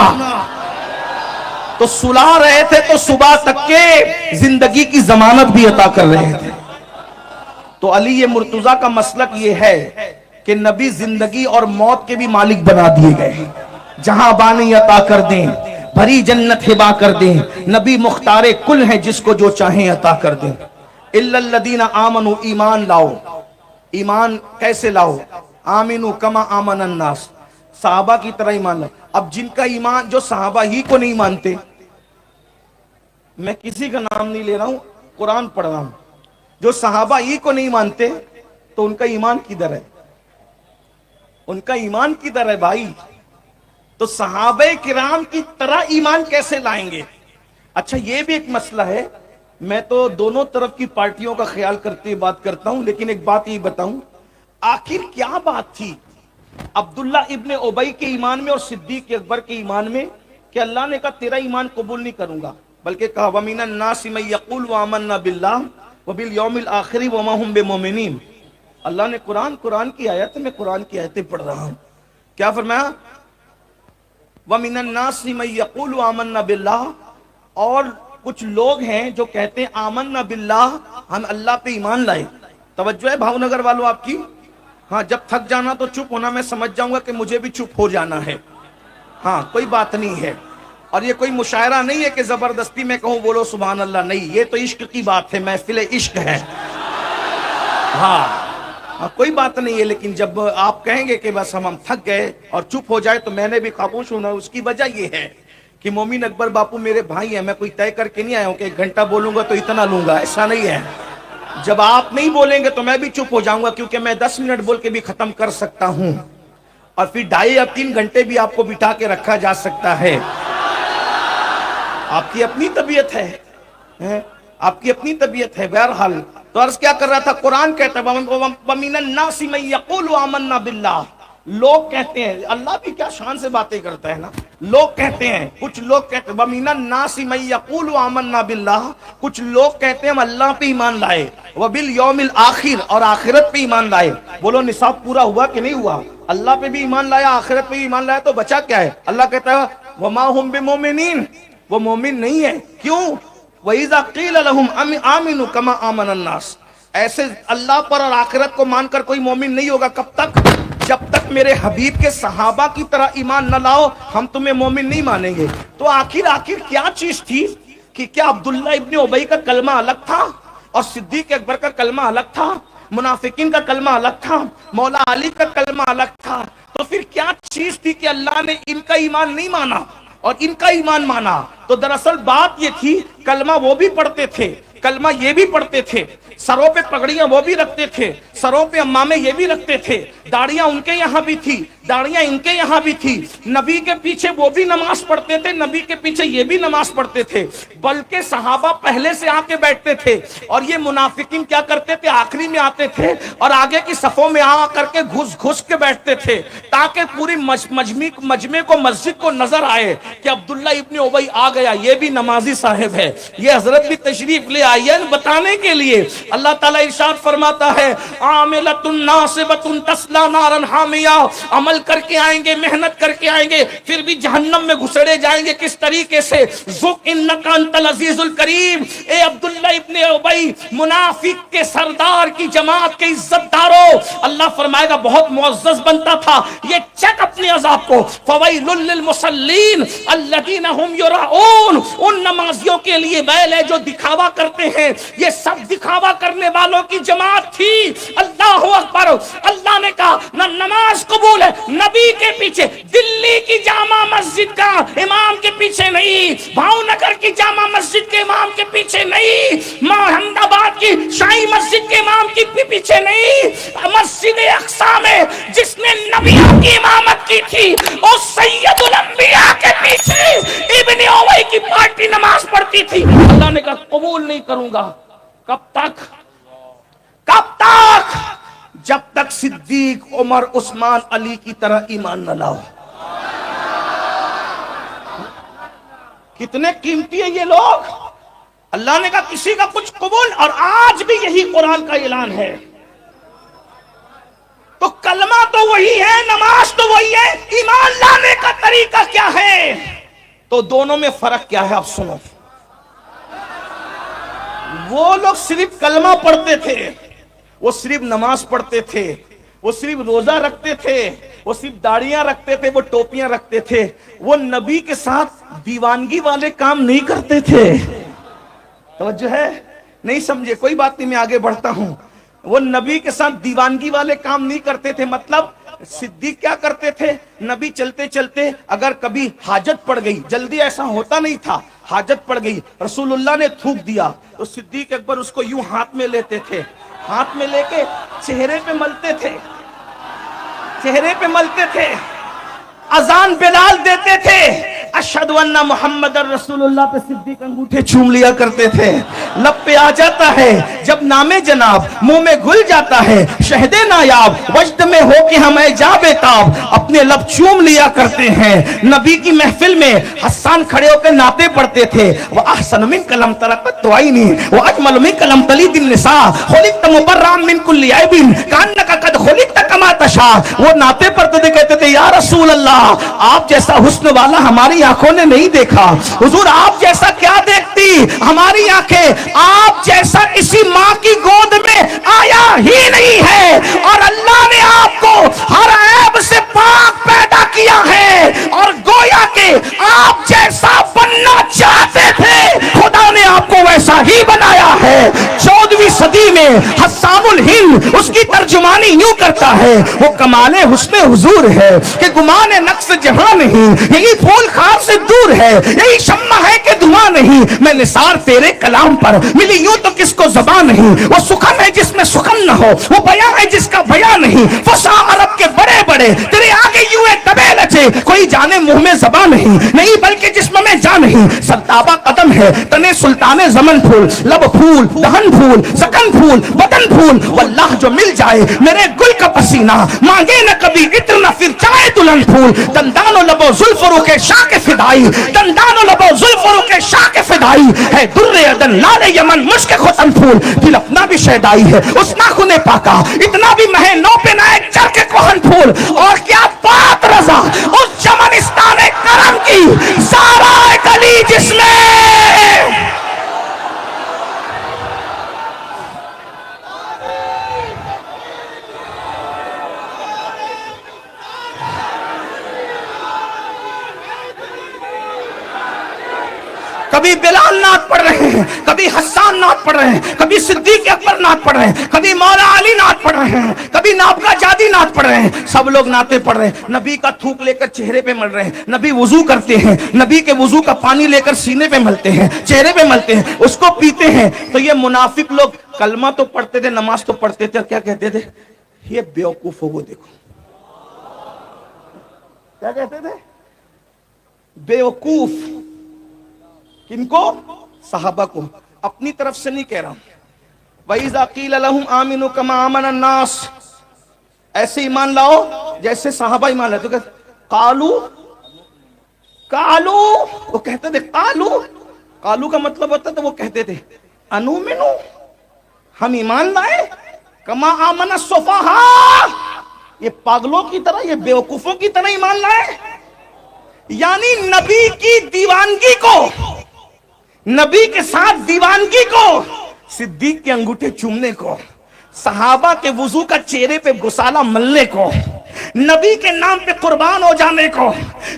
तो सुला रहे थे तो सुबह तक के जिंदगी की जमानत भी अता कर रहे थे। तो अली ये मुर्तजा का मसलक ये है कि नबी जिंदगी और मौत के भी मालिक बना दिए गए, जहां बानी अता कर दें, भरी जन्नत हिबा कर दें। नबी मुख्तारे कुल हैं, जिसको जो चाहें अता कर दें। इल्लल्लदीना आमनु, ईमान लाओ। ईमान कैसे लाओ? आमिनु कमा आमन अन्नास, सहाबा की तरह ईमान लाओ। अब जिनका ईमान, जो सहाबा ही को नहीं मानते, मैं किसी का नाम नहीं ले रहा हूं, कुरान पढ़ रहा हूं, जो सहाबा ही को नहीं मानते, तो उनका ईमान किधर है? उनका ईमान किधर है भाई? तो सहाबे किराम की तरह ईमान कैसे लाएंगे? अच्छा, ये भी एक मसला है। मैं तो दोनों तरफ की पार्टियों का ख्याल करते हुए बात करता हूं, लेकिन एक बात ये बताऊं, आखिर क्या बात थी अब्दुल्ला इब्ने उबई के ईमान में और सिद्दीक अकबर के ईमान में कि अल्लाह ने कहा तेरा ईमान कबूल नहीं करूंगा, बल्कि कहा वमिनन नासि मन यक़ूल व आमन्ना बिल्लाह व बिल यौमिल आखिर व मा हुम बिमुमिनीन। अल्लाह ने कुरान की आयत में कुरान की आयतें पढ़ रहा हूं, क्या फरमाया? वमिनन नासि मन यक़ूल व आमन्ना बिल्लाह, और कुछ लोग हैं जो कहते हैं आमन्ना बिल्लाह, हम अल्लाह पे ईमान लाए। तवज्जो है भावनगर वालों आपकी? हाँ, जब थक जाना तो चुप होना, मैं समझ जाऊंगा कि मुझे भी चुप हो जाना है। हाँ, कोई बात नहीं है। और ये कोई मुशायरा नहीं है कि जबरदस्ती में कहूं बोलो सुभान अल्लाह, नहीं, ये तो इश्क की बात है, महफिल इश्क है। हाँ, कोई बात नहीं है। लेकिन जब आप कहेंगे कि बस हम थक गए और चुप हो जाए, तो मैंने भी खामोश होना, उसकी वजह ये है कि मोमिन अकबर बापू मेरे भाई हैं। मैं कोई तय करके नहीं आया हूं कि 1 घंटा बोलूंगा तो इतना लूंगा, ऐसा नहीं है। जब आप नहीं बोलेंगे तो मैं भी चुप हो जाऊंगा, क्योंकि मैं 10 मिनट बोल के भी खत्म कर सकता हूं, और फिर 2.5 या 3 घंटे भी आपको बिठा के रखा जा सकता है। आपकी अपनी तबीयत है, आपकी अपनी तबीयत है। बहरहाल, तो अर्ज क्या कर रहा था, कुरान कहता है वमिनन नासि मन यक़ूलु आमन्ना बिल्लाह। लोग कहते हैं, अल्लाह भी क्या शान से बातें करता है ना। लोग कहते हैं, कुछ लोग कहते हैं वमिनन नासि मन यक़ूलु आमन्ना बिल्लाह, कुछ लोग कहते हैं हम अल्लाह पे ईमान लाए, व बिल यौमिल आखिर, और आखिरत पे ईमान लाए। बोलो निसाब पूरा हुआ कि नहीं हुआ? अल्लाह पे भी ईमान लाया, आखिरत पे भी ईमान लाया, तो बचा क्या है? अल्लाह कहता है वमा हुम बिमुमिनीन, वो मोमिन नहीं है। क्यों? वइज़ा क़ील लहुम आमिनु कमा आमन अन्नास। ऐसे अल्लाह पर और आखिरत को मानकर कोई मोमिन नहीं होगा। कब तक? जब तक मेरे हबीब के सहाबा की तरह ईमान न लाओ, हम तुम्हें मोमिन नहीं मानेंगे। तो आखिर क्या चीज थी कि क्या अब्दुल्ला इब्ने उबई का कलमा अलग था और सिद्दीक अकबर का कलमा अलग था, मुनाफिकीन का कलमा अलग था, मौला अली का कलमा अलग था? तो फिर क्या चीज थी कि अल्लाह ने इनका ईमान नहीं माना और इनका ईमान माना? तो दरअसल बात ये थी, कलमा वो भी पढ़ते थे, कलमा ये भी पढ़ते थे, सरों पे पगड़ियां वो भी रखते थे, सरों पे अम्मामे ये भी रखते थे, दाढ़ियां उनके यहाँ भी थी, दाढ़ियां इनके यहाँ भी थी। नबी के पीछे वो भी नमाज पढ़ते थे, नबी के पीछे ये भी नमाज पढ़ते थे, बल्कि सहाबा पहले से आके बैठते थे। और ये मुनाफिकीन क्या करते थे? आखिरी में आते थे और आगे की सफों में आ करके घुस घुस के बैठते थे, ताकि पूरी मजमे को, मस्जिद को नजर आए कि अब्दुल्ला इब्ने उबई आ गया, ये भी नमाजी साहिब है, ये हजरत भी तशरीफ ले आई है, बताने के लिए। अल्लाह ताला इरशाद फरमाता है आमिलतुन नासिबतुन तस्ला नारन हामिया, अमल करके आएंगे, मेहनत करके आएंगे, फिर भी जहन्नम में घुसड़े जाएंगे। किस तरीके से? ज़ुक इन्नका अंतल अज़ीज़ुल करीम। ए अब्दुल्ला इब्ने उबई, मुनाफिक के सरदार की जमात के इज्जतदारों, अल्लाह फरमाएगा बहुत मुअज़्ज़ज़ बनता था। ये चेक अपने अज़ाब को। फ़वैलुल लिल मुसल्लीन अल्लज़ीना हुम युराऊन, उन नमाजियों के लिए बैल है जो दिखावा करते हैं। ये सब दिखावा करने वालों की जमात थी। अल्लाह अकबर। अल्लाह ने कहा ना नमाज कबूल है नबी के पीछे, दिल्ली की जामा मस्जिद का इमाम के पीछे नहीं, भावनगर की जामा मस्जिद के इमाम के पीछे नहीं, अहमदाबाद की शाही मस्जिद के इमाम के पीछे नहीं, मस्जिद अक्सा में जिसने नबियों की इमामत की थी और सैयदुल अंबिया के पीछे इब्ने उबई की पार्टी नमाज पढ़ती थी। अल्लाह ने कहा कबूल नहीं करूंगा। कब तक? कब तक? जब तक सिद्दीक, उमर, उस्मान, अली की तरह ईमान न लाओ। कितने कीमती है ये लोग। अल्लाह ने कहा किसी का कुछ कबूल, और आज भी यही कुरान का ऐलान है। तो कलमा तो वही है, नमाज तो वही है, ईमान लाने का तरीका क्या है? तो दोनों में फर्क क्या है? आप सुनो। वो लोग सिर्फ कलमा पढ़ते थे, वो सिर्फ नमाज पढ़ते थे, वो सिर्फ रोजा रखते थे, वो सिर्फ दाढ़ियां रखते थे, वो टोपियां रखते थे, वो नबी के साथ दीवानगी वाले काम नहीं करते थे। तवज्जो है, नहीं समझे? कोई बात नहीं, मैं आगे बढ़ता हूं। वो नबी के साथ दीवानगी वाले काम नहीं करते थे। मतलब सिद्दीक क्या करते थे, नबी चलते चलते अगर कभी हाजत पड़ गई, जल्दी ऐसा होता नहीं था, हाजत पड़ गई, रसूलुल्लाह ने थूक दिया, तो सिद्दीक अकबर उसको यूं हाथ में लेते थे, हाथ में लेके चेहरे पे मलते थे, चेहरे पे मलते थे। अजान बिलाल देते थे, अशहदु अन्ना मुहम्मदर रसूलुल्लाह पे सिद्दीक अंगूठे चूम लिया करते थे। लब पे आ जाता है जब नामे जनाब, मुंह में घुल जाता है शहदे नायाब, वजद में हो कि हमें जा बेताब, अपने लब चूम लिया करते हैं। नबी की महफिल में हस्सान खड़े होकर नाते पढ़ते थे, वह अहसन मिन कलम तरकत तुआइनी व अजमल मिन कलम तलीदिन निसा खुलिक़त मुबर्रअम मिन कुल्ली ऐबिन कान्नका कद खुलिक़त कमा तशा। वो नाते पढ़ते थे, कहते थे या रसूल अल्लाह, आप जैसा हुस्न वाला हमारी आंखों ने नहीं देखा। हुजूर आप जैसा क्या देखती हमारी आंखें, आप जैसा इसी माँ की गोद में आया ही नहीं है। और अल्लाह ने आपको हर ऐब से पाक पैदा किया है, और गोया के आप जैसा बनना चाहते थे, खुदा ने आपको वैसा ही बनाया है। 14वीं सदी में हस्सानुल हिंद उसकी तर्जुमानी यूं करता है, वो कमाले हुस्न हुजूर है कि गुमाने नक्श जहां नहीं, यही फूल खार से दूर है, यही शम्मा है कि धुआं नहीं। मैं निसार तेरे कलाम पर मिली यूं तो किसको ज़बान नहीं। वो सुखन है जिसमें सुखन न हो, वो बयां है जिसका बयां नहीं। फसा अरब के बड़े बड़े तेरे आगे यूं दबे लचे, कोई जाने मुंह में ज़बान नहीं बल्कि जिस्म में जान नहीं। सत्ताबा कदम है तने सुल्ताने जमन फूल, लब फूल दहन फूल सकन फूल बदन फूल, वल्लाह जो मिल जाए मेरे गुल का पसीना, मांगे न कभी इत्र न फिर चाहे दुल्हन फूल। दंदानो लबो जुल्फरू के शाह के फिदाई, दंदानो लबो जुल्फरू के शाह के फिदाई है। दुर्रे अदन लाले यमन मुश्क खुतन फूल, दिल अपना भी शहदाई है उस नाखुने पाका, इतना भी महे नौ पे नाए चर के कोहन फूल। और क्या बात रजा उस चमनिस्तान करम की, सारा गली जिसमें कभी बिलाल नात पढ़ रहे हैं, कभी हस्सान नात पढ़ रहे हैं, कभी सिद्दीक अकबर नात पढ़ रहे हैं, कभी मौला अली नात पढ़ रहे हैं, कभी नाबका जादी नात पढ़ रहे हैं। सब लोग नाते पढ़ रहे हैं, नबी का थूक लेकर चेहरे पे मल रहे हैं। नबी वुजू करते हैं, नबी के वुजू का पानी लेकर सीने पे मलते हैं, चेहरे पे मलते हैं, उसको पीते हैं। तो ये मुनाफिक लोग कलमा तो पढ़ते थे, नमाज तो पढ़ते थे, और क्या कहते थे, ये बेवकूफ हो। वो देखो क्या कहते थे, बेवकूफ। किनको? सहाबा को। अपनी तरफ से नहीं कह रहा हूं। वइज़ा क़ील लहुम आमिनू कमा आमन अन्नास, ऐसे ईमान लाओ जैसे सहाबा ईमान लाते। तो कालू कालू, वो कहते थे कालू, कालू का मतलब होता था वो कहते थे अनुमिनु, हम ईमान लाए, कमा आमन सुफहा, ये पागलों की तरह, ये बेवकूफों की तरह ईमान लाए। यानी नबी की दीवानगी को, नबी के साथ दीवानगी को, सिद्दीक के अंगूठे चूमने को, सहाबा के वुजू का चेहरे पे गुसाला मलने को, नबी के नाम पे कुर्बान हो जाने को,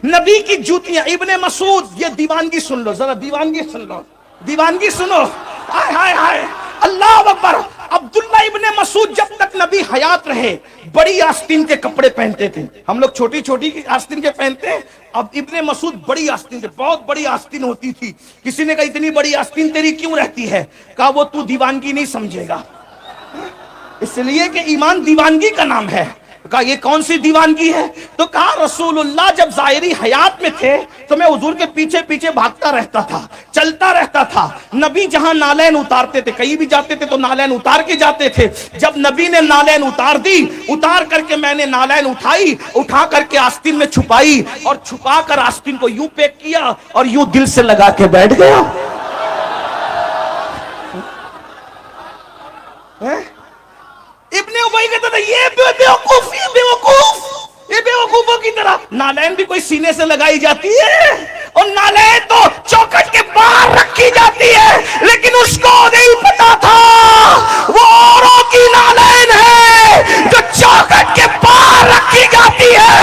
नबी की जूतियां। इब्ने मसूद, ये दीवानगी सुन लो जरा, दीवानगी सुन लो, दीवानगी सुनो। हाय हाय हाय, अल्लाह अकबर। अब्दुल्ला इब्ने मसूद जब तक नबी हयात रहे बड़ी आस्तीन के कपड़े पहनते थे। हम लोग छोटी छोटी आस्तीन के पहनते हैं, अब इब्ने मसूद बड़ी आस्तीन थे, बहुत बड़ी आस्तीन होती थी। किसी ने कहा इतनी बड़ी आस्तीन तेरी क्यों रहती है? कहा वो तू दीवानगी नहीं समझेगा, इसलिए कि ईमान दीवानगी का नाम है। कहा ये कौन सी दीवानगी है? तो कहा रसूलुल्लाह जब ज़ाहिरी हयात में थे तो मैं हुजूर के पीछे पीछे भागता रहता था, चलता रहता था। नबी जहां नालैन उतारते थे, कहीं भी जाते थे तो नालैन उतार के जाते थे। जब नबी ने नालैन उतार दी, उतार करके मैंने नालैन उठाई, उठा करके आस्तीन में छुपाई, और छुपा कर आस्तीन को यूं पैक किया और यूं दिल से लगा के बैठ गया। इब्ने उबई कहता था ये बेवकूफ, ये बेवकूफ, ये बेवकूफों की तरह। नालैन भी कोई सीने से लगाई जाती है, और नालैन तो चौखट के बाहर रखी जाती है, लेकिन उसको नहीं पता था वो औरों की नालैन है जो चौखट के बाहर रखी जाती है।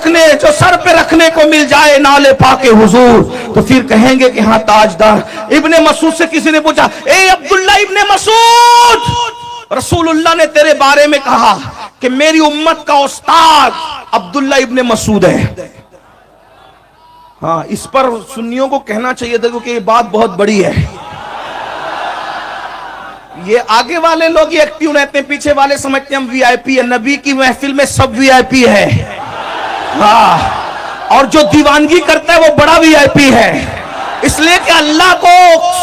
रखने, जो सर पे रखने को मिल जाए नाले पाके हुजूर, तो फिर कहेंगे कि हाँ ताजदार। इब्ने मसूद से किसी ने पूछा, ए अब्दुल्ला इब्ने मसूद, रसूलुल्लाह ने तेरे बारे में कहा कि मेरी उम्मत का उस्ताद अब्दुल्ला इब्ने मसूद है। हाँ, इस पर सुन्नियों को कहना चाहिए था क्योंकि ये बात बहुत बड़ी है। ये आगे वाले लोग ही एक्टिव रहते हैं, पीछे वाले समझते हैं हम वीआईपी है। नबी की महफिल में सब वीआईपी है। हाँ, और जो दीवानगी करता है वो बड़ा वीआईपी है। इसलिए कि अल्लाह को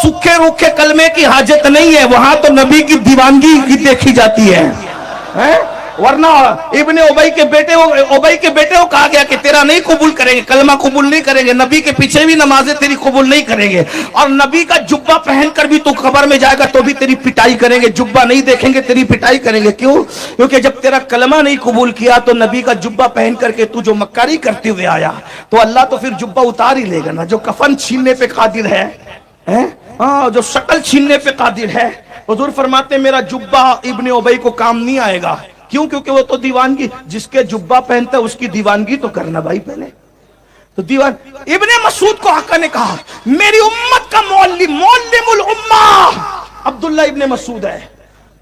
सूखे रूखे कलमे की हाजत नहीं है, वहां तो नबी की दीवानगी की देखी जाती है? वरना इब्ने उबई के बेटे को कहा गया कि तेरा नहीं कबूल करेंगे, कलमा कबूल नहीं करेंगे, नबी के पीछे भी नमाजें तेरी कबूल नहीं करेंगे, और नबी का जुब्बा पहनकर भी तू कब्र में जाएगा तो भी तेरी पिटाई करेंगे, जुब्बा नहीं देखेंगे तेरी पिटाई करेंगे। क्यों? क्योंकि जब तेरा कलमा नहीं कबूल किया तो नबी का जुब्बा पहन करके तू जो मक्कारी करते हुए आया, तो अल्लाह तो फिर जुब्बा उतार ही लेगा ना। जो कफन छीनने पे कादिर है, हाँ, जो शक्ल छीनने पे कादिर है, हुजूर फरमाते मेरा जुब्बा इब्ने उबई को काम नहीं आएगा। क्यों? क्योंकि वो तो दीवानगी, जिसके जुब्बा पहनता है उसकी दीवानगी तो करना भाई पहले। तो दीवान इब्ने मसूद को आका ने कहा मेरी उम्मत का मौल्लिमुल उम्मा अब्दुल्ला इब्ने मसूद है।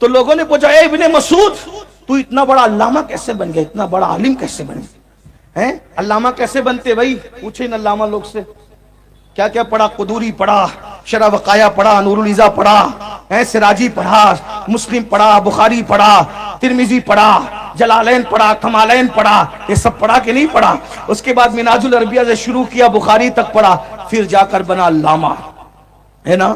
तो लोगों ने पूछा, ए इब्ने मसूद, तू इतना बड़ा अल्लामा कैसे बन गया, इतना बड़ा आलिम कैसे बन गया? हैं, अल्लामा कैसे बनते भाई? पूछे इन अल्लामा लोग से क्या क्या पढ़ा। कुदूरी पढ़ा, शरह वकाया पढ़ा, नूरुल इज़ा पढ़ा, सिराजी पढ़ा, मुस्लिम पढ़ा, बुखारी पढ़ा, तिरमिजी पढ़ा, जलालैन पढ़ा, कमालैन पढ़ा, ये सब पढ़ा कि नहीं पढ़ा? उसके बाद मिनाजुल अरबिया से शुरू किया, बुखारी तक पढ़ा, फिर जाकर बना अल्लामा, है ना?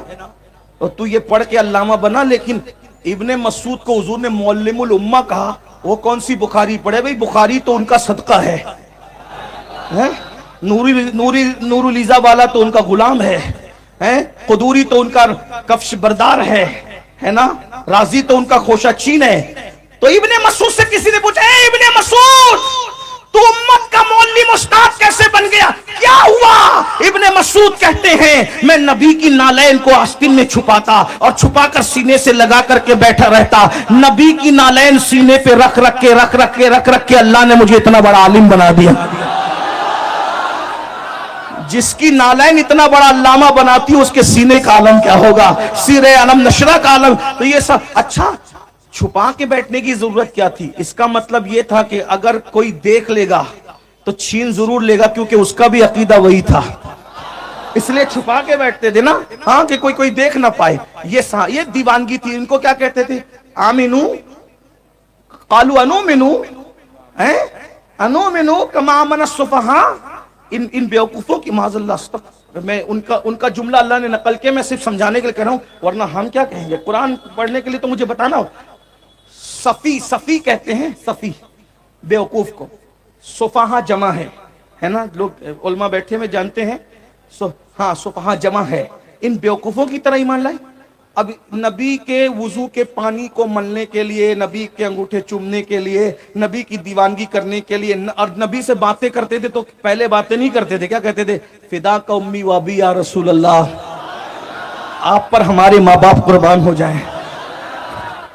तो तू ये पढ़ के अल्लामा बना। लेकिन इब्ने मसूद को हुजूर ने मौल्लिमुल उम्मा कहा, वो कौन सी बुखारी पढ़े भाई? बुखारी तो उनका सदका है, नूरुल इज़ा वाला तो उनका गुलाम है, कुदूरी तो उनका कफ्श बरदार है ना? राजी तो उनका खोशा चीन है। तो इब्ने मसूद से किसी ने पूछा, ए इब्ने मसूद, तू उम्मत का मौल्लिम उस्ताद कैसे बन गया, क्या हुआ? इब्ने मसूद कहते हैं मैं नबी की नालैन को आस्तीन में छुपाता और छुपाकर सीने से लगा करके बैठा रहता। नबी की नालैन सीने पे रख रख के अल्लाह ने मुझे इतना बड़ा आलिम बना दिया। जिसकी नालैन इतना बड़ा अल्लामा बनाती है उसके सीने का आलम क्या होगा, सीरे आलम नशरा का आलम। तो ये सब अच्छा, छुपा के बैठने की जरूरत क्या थी? इसका मतलब ये था कि अगर कोई देख लेगा तो छीन जरूर लेगा, क्योंकि उसका भी अकीदा वही था, इसलिए छुपा के बैठते थे ना। हाँ, कि कोई देख ना पाए। ये दीवानगी थी। इनको क्या कहते थे? आमिनू कालू अनुमिनू, अनुमिनू कमा आमन सुफहा। इन बेवकूफों की माज़अल्लाह, मैं उनका जुमला अल्लाह ने नकल किया, मैं सिर्फ समझाने के लिए कह रहा हूं, वरना हम क्या कहेंगे? कुरान पढ़ने के लिए तो मुझे बताना हो। सफी कहते हैं, सफी बेवकूफ को, सुफहा जमा है ना? लोग उलमा बैठे में जानते हैं। हाँ, सुफहा जमा है। इन बेवकूफों की तरह ईमान लाए। अब नबी के वुजू के पानी को मलने के लिए, नबी के अंगूठे चूमने के लिए, नबी की दीवानगी करने के लिए, और नबी से बातें करते थे तो पहले बातें नहीं करते थे, क्या कहते थे? फिदा का उम्मी वाबी या रसूल अल्लाह, आप पर हमारे माँ बाप कुर्बान हो जाएं।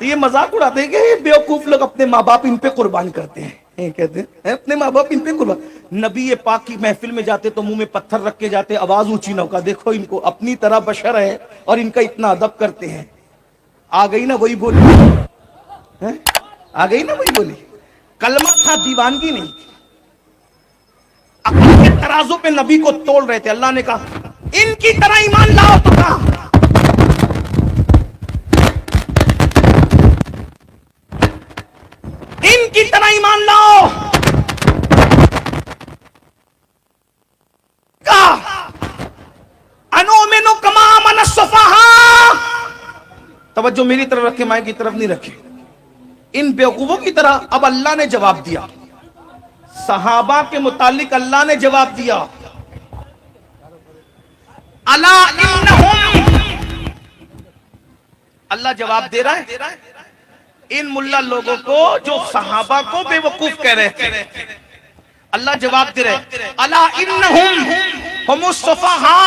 तो ये मजाक उड़ाते हैं कि ये बेवकूफ लोग अपने माँ बाप इन पे कुर्बान करते हैं, कहते हैं अपने माँ बाप इन पे कुर्बान। नबी ये पाक की महफिल में जाते तो मुंह में पत्थर रख के जाते, आवाज ऊंची ना होगा, देखो इनको अपनी तरह बशर है और इनका इतना अदब करते हैं। आ गई ना वही बोली, आ गई ना वही बोली। कलमा था, दीवानगी नहीं। अक्ल के तराजू पे नबी को तोड़ रहे थे। अल्लाह ने कहा इनकी तरह ईमान लाओ, तो कहा इनकी तरह ईमान लाओ। अनुमिनु कमा आमन सुफहा। तवज्जो मेरी तरफ रखे, माए की तरफ नहीं रखे। इन बेवकूफों की तरह। अब अल्लाह ने जवाब दिया, सहाबा के मुतालिक अल्लाह ने जवाब दिया, अला इन्नहुम। अल्लाह जवाब दे रहा है इन मुल्ला लोगों को जो सहाबा को बेवकूफ कह रहे थे। अल्लाह जवाब दे रहे, अला इन्नहुम हुमुस सुफहा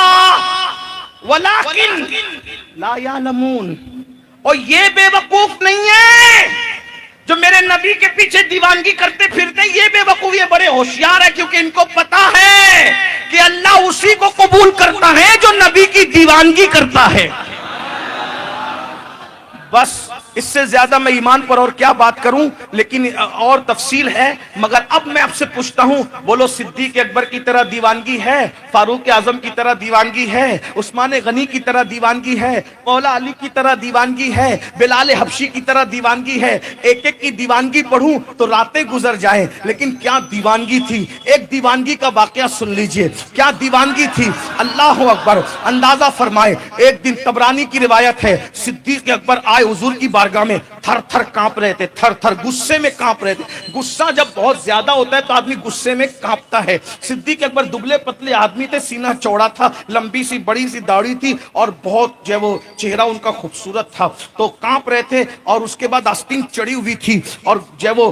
वलाकिन ला यालमून। और ये बेवकूफ नहीं है, जो मेरे नबी के पीछे दीवानगी करते फिरते, ये बेवकूफ, ये बड़े होशियार है, क्योंकि इनको पता है कि अल्लाह उसी को कबूल करता है जो नबी की दीवानगी करता है। बस इससे ज्यादा मैं ईमान पर और क्या बात करूं, लेकिन और तफसील है। मगर अब मैं आपसे पूछता हूं, बोलो सिद्दीक अकबर की तरह दीवानगी है, फारूक आजम की तरह दीवानगी है, उस्मान गनी की तरह दीवानगी है, मौला अली की तरह दीवानगी है, बिलाल हबशी की तरह दीवानगी है। एक एक की दीवानगी पढ़ूं तो रातें गुजर जाए, लेकिन क्या दीवानगी थी। एक दीवानगी का वाकया सुन लीजिए, क्या दीवानगी थी। अल्लाह अकबर, अंदाजा फरमाए। एक दिन तबरानी की रिवायत है, सिद्दीक अकबर आए हुजूर की बारगाह में, थर थर कांप रहे थे, थर थर गुस्से में कांप रहे थे। गुस्सा जब बहुत ज्यादा होता है तो आदमी गुस्से में कांपता है। सिद्दीक अकबर दुबले पतले आदमी थे, सीना चौड़ा था, लंबी सी बड़ी सी दाढ़ी थी और बहुत जो वो चेहरा उनका खूबसूरत था, तो कांप रहे थे। और उसके बाद आस्तीन चढ़ी हुई थी और जो वो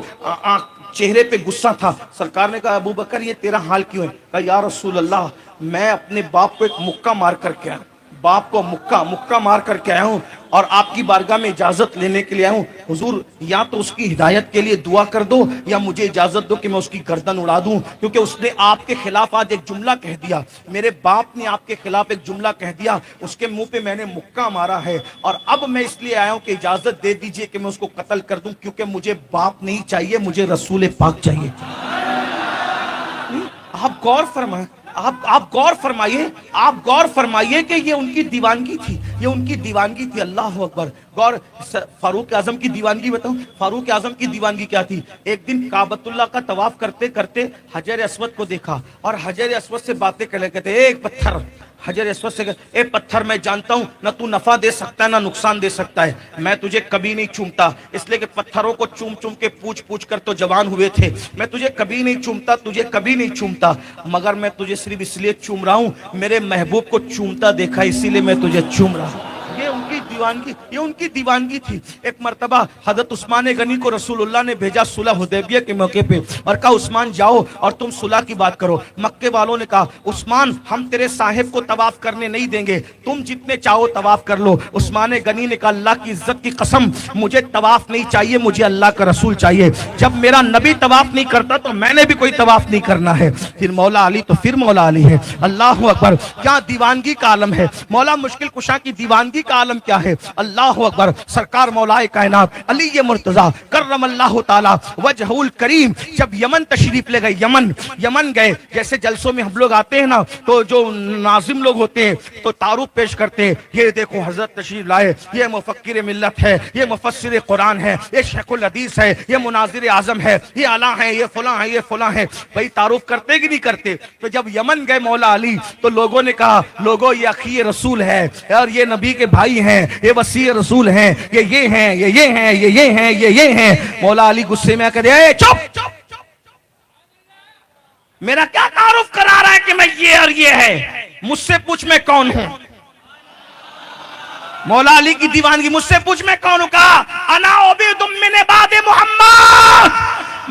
चेहरे पे गुस्सा था। सरकार ने कहा, अबू बकर ये तेरा हाल क्यों है? कहा, या रसूल अल्लाह, मैं अपने बाप को एक मुक्का मार करके आया, बाप को मुक्का मार करके आया हूँ और आपकी बारगाह में इजाजत लेने के लिए आया हूँ। हुजूर, या तो उसकी हिदायत के लिए दुआ कर दो या मुझे इजाजत दो कि मैं उसकी गर्दन उड़ा दूं, क्योंकि उसने आपके खिलाफ आज एक जुमला कह दिया। मेरे बाप ने आपके खिलाफ एक जुमला कह दिया, उसके मुंह पे मैंने मुक्का मारा है और अब मैं इसलिए आया हूं कि इजाजत दे दीजिए कि मैं उसको कत्ल कर दूं, क्योंकि मुझे बाप नहीं चाहिए, मुझे रसूल पाक चाहिए। आप गौर फरमाएं, आप गौर फरमाइए, आप गौर फरमाइए कि ये उनकी दीवानगी थी, ये उनकी दीवानगी थी। अल्लाह अकबर। गौर, फारूक आजम की दीवानगी बताऊं, फारूक आजम की दीवानगी क्या थी। एक दिन काबतुल्लाह का तवाफ करते करते हजर अस्वद को देखा और हजर अस्वद से बातें करने कहते, एक पत्थर, हजर अस्वद से, ए पत्थर, मैं जानता हूं ना तू नफा दे सकता है ना नुकसान दे सकता है, मैं तुझे कभी नहीं चूमता, इसलिए कि पत्थरों को चूम चूम के पूछ पूछ कर तो जवान हुए थे, मैं तुझे कभी नहीं चूमता, तुझे कभी नहीं चूमता, मगर मैं तुझे सिर्फ इसलिए चूम रहा हूं, मेरे महबूब को चूमता देखा इसीलिए मैं तुझे चूम रहा हूं। ये उनकी दीवानगी, ये उनकी दीवानगी थी। एक मर्तबा हजरत उस्मान गनी को रसूलुल्लाह ने भेजा सुलह हुदैबिया के मौके पे और कहा, उस्मान जाओ और तुम सुलह की बात करो। मक्के वालों ने कहा, उस्मान हम तेरे साहिब को तवाफ करने नहीं देंगे, तुम जितने चाहो तवाफ कर लो। उस्मान गनी ने कहा, अल्लाह की इज्जत की कसम, मुझे तवाफ नहीं चाहिए, मुझे अल्लाह का रसूल चाहिए। जब मेरा नबी तवाफ नहीं करता तो मैंने भी कोई तवाफ नहीं करना है। फिर मौला अली तो फिर मौला अली है। अल्लाह अकबर, क्या दीवानगी का आलम है। मौला मुश्किल कुशा की दीवानगी का आलम क्या है। अल्लाह अकबर। सरकार मौलाए कायनात अली मुर्तजा करमल्लाहु ताला वजहुल करीम जब यमन तशरीफ ले गए, यमन गए, जैसे जलसों में हम लोग आते हैं ना, तो जो नाजिम लोग होते हैं तो तारुफ पेश करते हैं, ये देखो हजरत तशरीफ लाए, ये मुफक्किर मिल्लत है, ये मुफस्सिर कुरान है, ये शेखुल हदीस है, ये मुनाजिर आजम है, ये आला है, ये फुला है, ये फुला है। भाई तारुफ करते कि नहीं करते। तो जब यमन गए मौला अली तो लोगों ने कहा, लोगों ये अखी रसूल है और ये नबी के भाई हैं, ये वसी रसूल हैं, ये हैं, ये हैं, ये हैं, ये हैं। मौला अली गुस्से में आकर, चुप, मेरा क्या तारुफ करा रहा है कि मैं ये और ये है, मुझसे पूछ मैं कौन हूं। मौला अली की दीवानगी, मुझसे पूछ मैं कौन हूं। कहा, अना उबैदुम मिन इबादि मोहम्मद,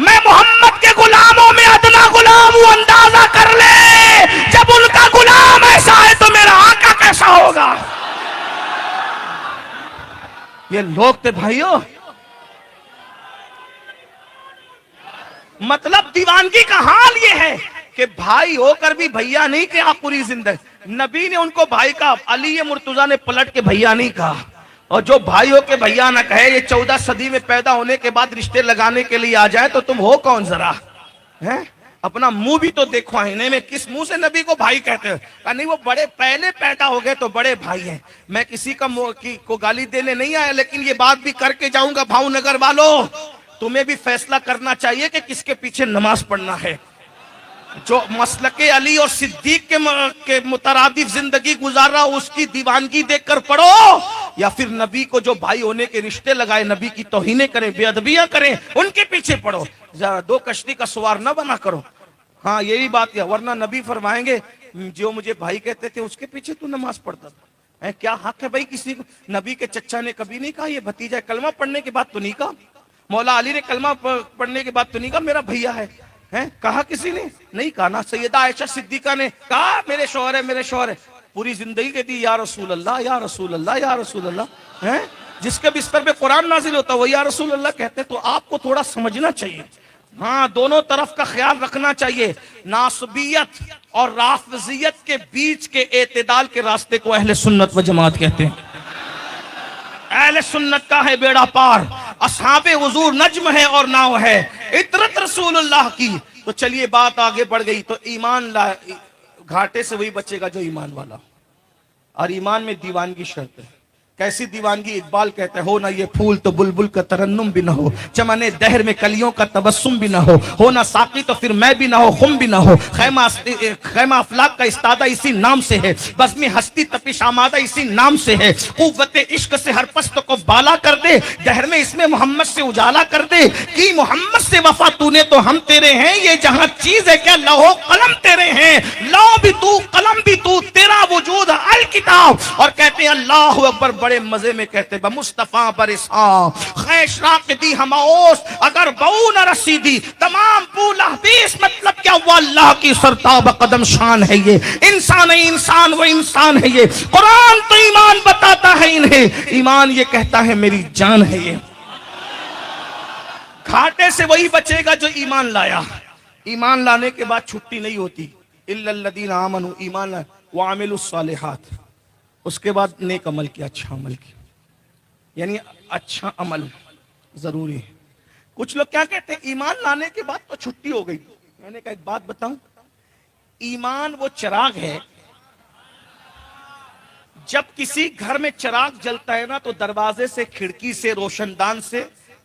मैं मोहम्मद के गुलामों में अदना गुलाम हूं। अंदाजा कर ले, जब उनका गुलाम ऐसा है तो मेरा आका कैसा होगा। ये लोग थे भाइयों, मतलब दीवानगी का हाल ये है कि भाई होकर भी भैया नहीं कहा पूरी जिंदगी। नबी ने उनको भाई कहा, अली मुर्तजा ने पलट के भैया नहीं कहा। और जो भाई हो के भैया ना कहे, ये 14 सदी में पैदा होने के बाद रिश्ते लगाने के लिए आ जाए तो तुम हो कौन जरा है। अपना मुंह भी तो देखो आईने में, किस मुंह से नबी को भाई कहते हैं। नहीं, वो बड़े पहले पैदा हो गए तो बड़े भाई हैं। मैं किसी का को गाली देने नहीं आया, लेकिन ये बात भी करके जाऊंगा, भावनगर वालों तुम्हें भी फैसला करना चाहिए कि किसके पीछे नमाज पढ़ना है। जो मसलके अली और सिद्दीक के मुतरादिफ जिंदगी गुजार रहा, उसकी दीवानगी देखकर पढ़ो, या फिर नबी को जो भाई होने के रिश्ते लगाए, नबी की तौहीनें करें, बेअदबियां करें, उनके पीछे पढ़ो। जरा दो कश्ती का सवार न बना करो। हाँ, यही बात है, वरना नबी फरमाएंगे, जो मुझे भाई कहते थे उसके पीछे तू नमाज पढ़ता था। क्या हक है भाई किसी को। नबी के चच्चा ने कभी नहीं कहा ये भतीजा, कलमा पढ़ने के बाद तो नहीं कहा। मौला अली ने कलमा पढ़ने के बाद तो नहीं कहा मेरा भैया है, कहा किसी ने नहीं कहा ना। सैयदा आयशा सिद्दीका ने कहा मेरे शौहर है, मेरे शौहर है। पूरी जिंदगी कहती या रसूल अल्लाह, या रसूल अल्लाह, या रसूल अल्लाह। जिसके बिस्तर पे कुरान नाजिल होता है वो या रसूल अल्लाह कहते हैं। तो आपको थोड़ा समझना चाहिए, हाँ दोनों तरफ का ख्याल रखना चाहिए। नासबियत और राफजियत के बीच के एतदाल के रास्ते को अहले सुन्नत व जमात कहते हैं। अहले सुन्नत का है बेड़ा पार, असहाबे हुजूर नज्म है और नाव है, इतरत रसूलुल्लाह की। तो चलिए बात आगे बढ़ गई। तो ईमान घाटे से वही बचेगा जो ईमान वाला, और ईमान में दीवानगी शर्त है। कैसी दीवानगी? इकबाल कहते हैं, हो ना ये फूल तो बुलबुल का तरन्नुम भी ना हो, चमने दहर में कलियों का तबस्सुम भी ना हो ना साकी तो फिर मैं भी ना हो, खुम भी ना हो, खैमा अफलाक का इस्तादा इसी नाम से है, बज़्म हस्ती तपिश आमादा इसी नाम से है, कुव्वत इश्क से हर पस्त को बाला कर दे, दहर में इसमें मोहम्मद से उजाला कर दे, कि मोहम्मद से वफा तूने तो हम तेरे हैं, ये जहां चीज है क्या लौह कलम तेरे हैं, लौ भी तू कलम भी तू, तेरा वजूद अल किताब। और कहते हैं अल्लाहु अकबर, बड़े मजे में कहते हैं, मुस्तफा बरिसा खैश राक़दी हमओस अगर बऊ न रसीदी तमाम पूला बीस। मतलब क्या हुआ? अल्लाह की सरताब कदम शान है ये, इंसान है इंसान, वो इंसान है ये। कुरान तो ईमान बताता है इन्हें, ईमान ये कहता है मेरी जान है ये। घाटे से वही बचेगा जो ईमान लाया। ईमान लाने के बाद छुट्टी नहीं होती, इल्लल्लज़ीना आमनू, ईमान व अमिलुस सालिहात, उसके बाद नेक अमल किया, अच्छा अमल किया, यानी अच्छा अमल जरूरी है। कुछ लोग क्या कहते हैं, ईमान लाने के बाद तो छुट्टी हो गई। मैंने कहा एक बात बताऊं, ईमान वो चिराग है, जब किसी घर में चिराग जलता है ना तो दरवाजे से, खिड़की से, रोशनदान से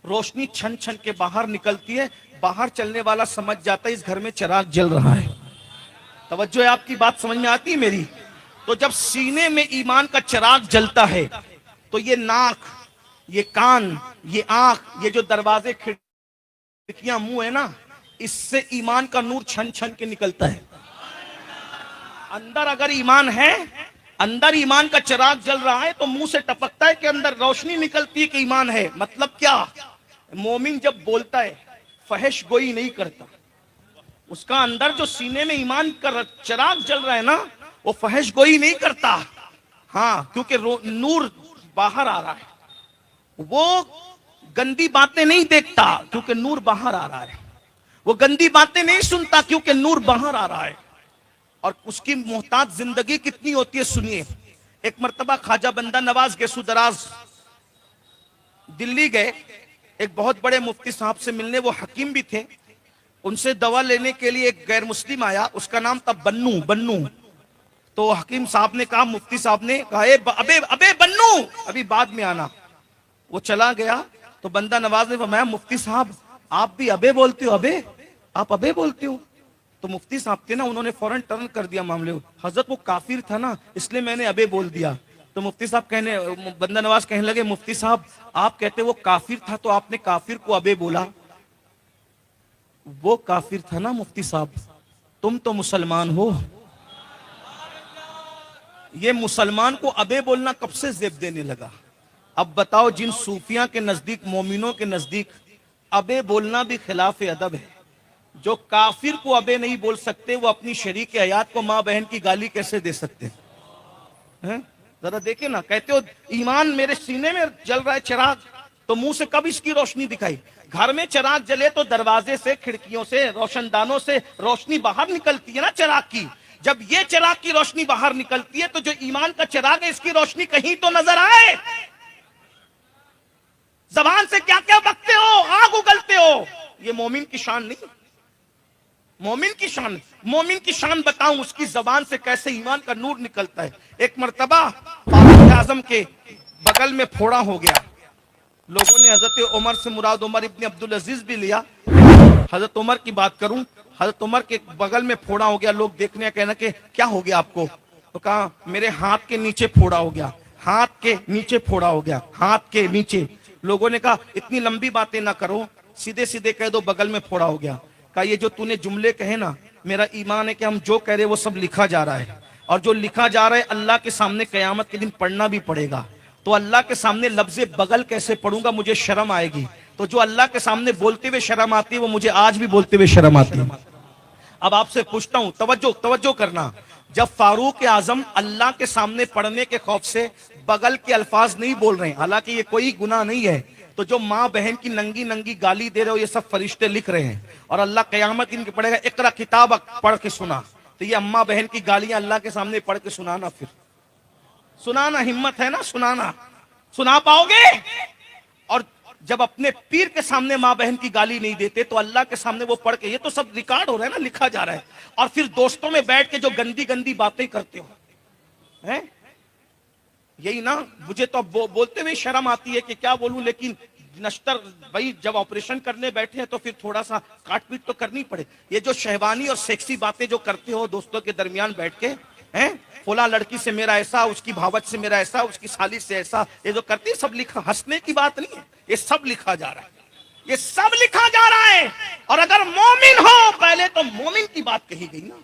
रोशनी छन छन के बाहर निकलती है। बाहर चलने वाला समझ जाता है इस घर में चिराग जल रहा है। तवज्जो है आपकी बात समझ में आती है मेरी? तो जब सीने में ईमान का चिराग जलता है तो ये नाक, ये कान, ये आंख, ये जो दरवाजे खिड़कियां मुंह है ना, इससे ईमान का नूर छन छन के निकलता है। अंदर अगर ईमान है, अंदर ईमान का चिराग जल रहा है तो मुंह से टपकता है कि अंदर रोशनी निकलती है कि ईमान है। मतलब क्या? मोमिन जब बोलता है फहश गोई नहीं करता, उसका अंदर जो सीने में ईमान का चिराग जल रहा है ना, वो फहश गोई नहीं करता। हाँ, क्योंकि नूर बाहर आ रहा है। वो गंदी बातें नहीं देखता क्योंकि नूर बाहर आ रहा है। वो गंदी बातें नहीं सुनता क्योंकि नूर बाहर आ रहा है। और उसकी मोहताज जिंदगी कितनी होती है सुनिए। एक मर्तबा ख्वाजा बंदा नवाज गेसुदराज दिल्ली गए, एक बहुत बड़े मुफ्ती साहब से मिलने। वो हकीम भी थे। उनसे दवा लेने के लिए एक गैर मुस्लिम आया, उसका नाम था बन्नू। तो हकीम साहब ने कहा, मुफ्ती साहब ने कहा, अबे अबे बन्नू, अभी बाद में आना। वो चला गया तो बंदा नवाज ने फरमाया, मुफ्ती साहब आप भी अबे बोलते हो? अबे आप अबे बोलते हो? तो मुफ्ती साहब थे ना, उन्होंने फौरन टर्न कर दिया मामले को, हजरत वो काफिर था ना इसलिए मैंने अबे बोल दिया। तो मुफ्ती साहब बंदा नवाज कहने लगे, मुफ्ती साहब आप कहते वो काफिर था तो आपने काफिर को अबे बोला। वो काफिर था ना मुफ्ती साहब, तुम तो मुसलमान हो। ये मुसलमान को अबे बोलना कब से जेब देने लगा? अब बताओ, जिन सूफिया के नजदीक, मोमिनों के नजदीक अबे बोलना भी खिलाफ अदब है। जो काफिर को अबे नहीं बोल सकते, वो अपनी शरीक हयात को माँ बहन की गाली कैसे दे सकते हैं? जरा देखे ना। कहते हो ईमान मेरे सीने में जल रहा है चिराग, तो मुंह से कब इसकी रोशनी दिखाई? घर में चिराग जले तो दरवाजे से, खिड़कियों से, रोशनदानों से रोशनी बाहर निकलती है ना चिराग की। जब ये चिराग की रोशनी बाहर निकलती है तो जो ईमान का चिराग है इसकी रोशनी कहीं तो नजर आए। जबान से क्या क्या बकते हो, आग उगलते हो, ये मोमिन की शान नहीं। मोमिन की शान बताऊं, उसकी जबान से कैसे ईमान का नूर निकलता है। एक मर्तबा फारूक आजम के बगल में फोड़ा हो गया। लोगों ने हजरत उमर से मुराद उमर इब्न अब्दुल अजीज भी लिया। हजरत उमर की बात करूं, हजरत उमर के बगल में फोड़ा हो गया। लोग देखने कहना कि क्या हो गया आपको? तो कहा मेरे हाथ के नीचे फोड़ा हो गया, हाथ के नीचे फोड़ा हो गया, हाथ के नीचे। लोगों ने कहा इतनी लंबी बातें ना करो, सीधे सीधे कह दो बगल में फोड़ा हो गया। कहा ये जो तूने जुमले कहे ना, मेरा ईमान है कि हम जो कह रहे वो सब लिखा जा रहा है, और जो लिखा जा रहा है अल्लाह के सामने कयामत के दिन पढ़ना भी पड़ेगा। तो अल्लाह के सामने लफ्ज़े बगल कैसे पढ़ूंगा, मुझे शर्म आएगी। तो जो अल्लाह के सामने बोलते हुए शर्म आती है वो मुझे आज भी बोलते हुए शर्म आती है। अब आपसे पूछता हूं, तवज्जो करना। जब फारूक आजम अल्लाह के सामने पढ़ने के खौफ से बगल के अल्फाज नहीं बोल रहे हैं, हालांकि ये कोई गुनाह नहीं है। तो जो माँ बहन की नंगी नंगी गाली दे रहे हो, ये सब फरिश्ते लिख रहे हैं, और अल्लाह क़यामत इनके पढ़ेगा, इकरा किताब पढ़ के सुना। तो ये अम्मा बहन की गालियां अल्लाह के सामने पढ़ के सुनाना, फिर सुनाना, हिम्मत है ना सुनाना, सुना पाओगे? और जब अपने पीर के सामने माँ बहन की गाली नहीं देते तो अल्लाह के सामने वो पढ़ के, ये तो सब रिकॉर्ड हो रहा है ना, लिखा जा रहा है। और फिर दोस्तों में बैठ के जो गंदी गंदी बातें करते हो, हैं? यही ना, मुझे तो बोलते हुए शर्म आती है कि क्या बोलूं, लेकिन नश्तर भाई जब ऑपरेशन करने बैठे हैं तो फिर थोड़ा सा काट पीट तो करनी पड़े। ये जो शहवानी और सेक्सी बातें जो करते हो दोस्तों के दरमियान बैठ के, हैं? फला लड़की से मेरा ऐसा, उसकी भावच से मेरा ऐसा, उसकी साली से ऐसा, ये जो करती है सब लिखा, हंसने की बात नहीं है, ये सब लिखा जा रहा है, ये सब लिखा जा रहा है। और अगर मोमिन हो, पहले तो मोमिन की बात कही गई ना,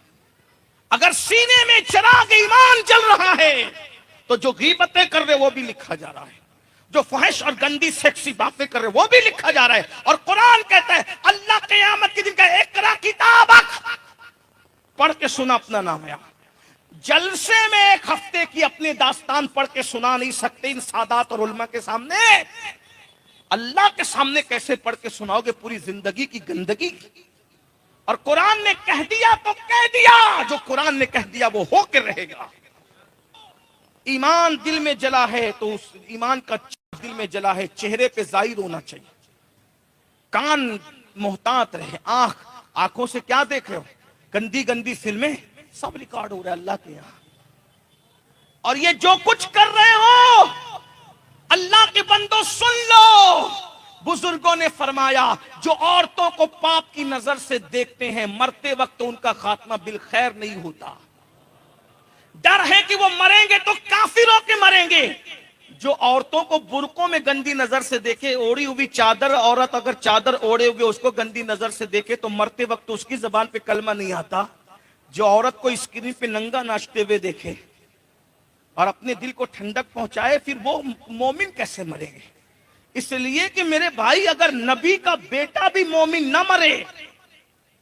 अगर सीने में चिराग ईमान जल रहा है तो जो गीबतें कर रहे वो भी लिखा जा रहा है, जो फहश और गंदी सेक्सी बातें कर रहे वो भी लिखा जा रहा है। और कुरान कहता है अल्लाह क़यामत के दिन का इक़रा किताबक पढ़ के सुना, अपना नाम है। जलसे में एक हफ्ते की अपने दास्तान पढ़ के सुना नहीं सकते इन सादात और उलमा के सामने, अल्लाह के सामने कैसे पढ़ के सुनाओगे पूरी जिंदगी की गंदगी? और कुरान ने कह दिया तो कह दिया, जो कुरान ने कह दिया वो हो के रहेगा। ईमान दिल में जला है तो उस ईमान का दिल में जला है, चेहरे पे जाहिर होना चाहिए। कान मोहतात रहे, आंखों से क्या देख रहे हो? गंदी गंदी फिल्में, सब रिकॉर्ड हो रहा है अल्लाह के यहाँ। और ये जो कुछ कर रहे हो, अल्लाह के बंदो सुन लो, बुजुर्गों ने फरमाया जो औरतों को पाप की नजर से देखते हैं, मरते वक्त उनका खात्मा बिल खैर नहीं होता। डर है कि वो मरेंगे तो काफिरों के मरेंगे। जो औरतों को बुरकों में गंदी नजर से देखे, ओढ़ी हुई चादर, औरत अगर चादर ओढ़े हुए उसको गंदी नजर से देखे तो मरते वक्त तो उसकी जबान पे कलमा नहीं आता। जो औरत को स्क्रीन पे नंगा नाचते हुए देखे और अपने दिल को ठंडक पहुंचाए, फिर वो मोमिन कैसे मरेंगे? इसलिए कि मेरे भाई, अगर नबी का बेटा भी मोमिन न मरे,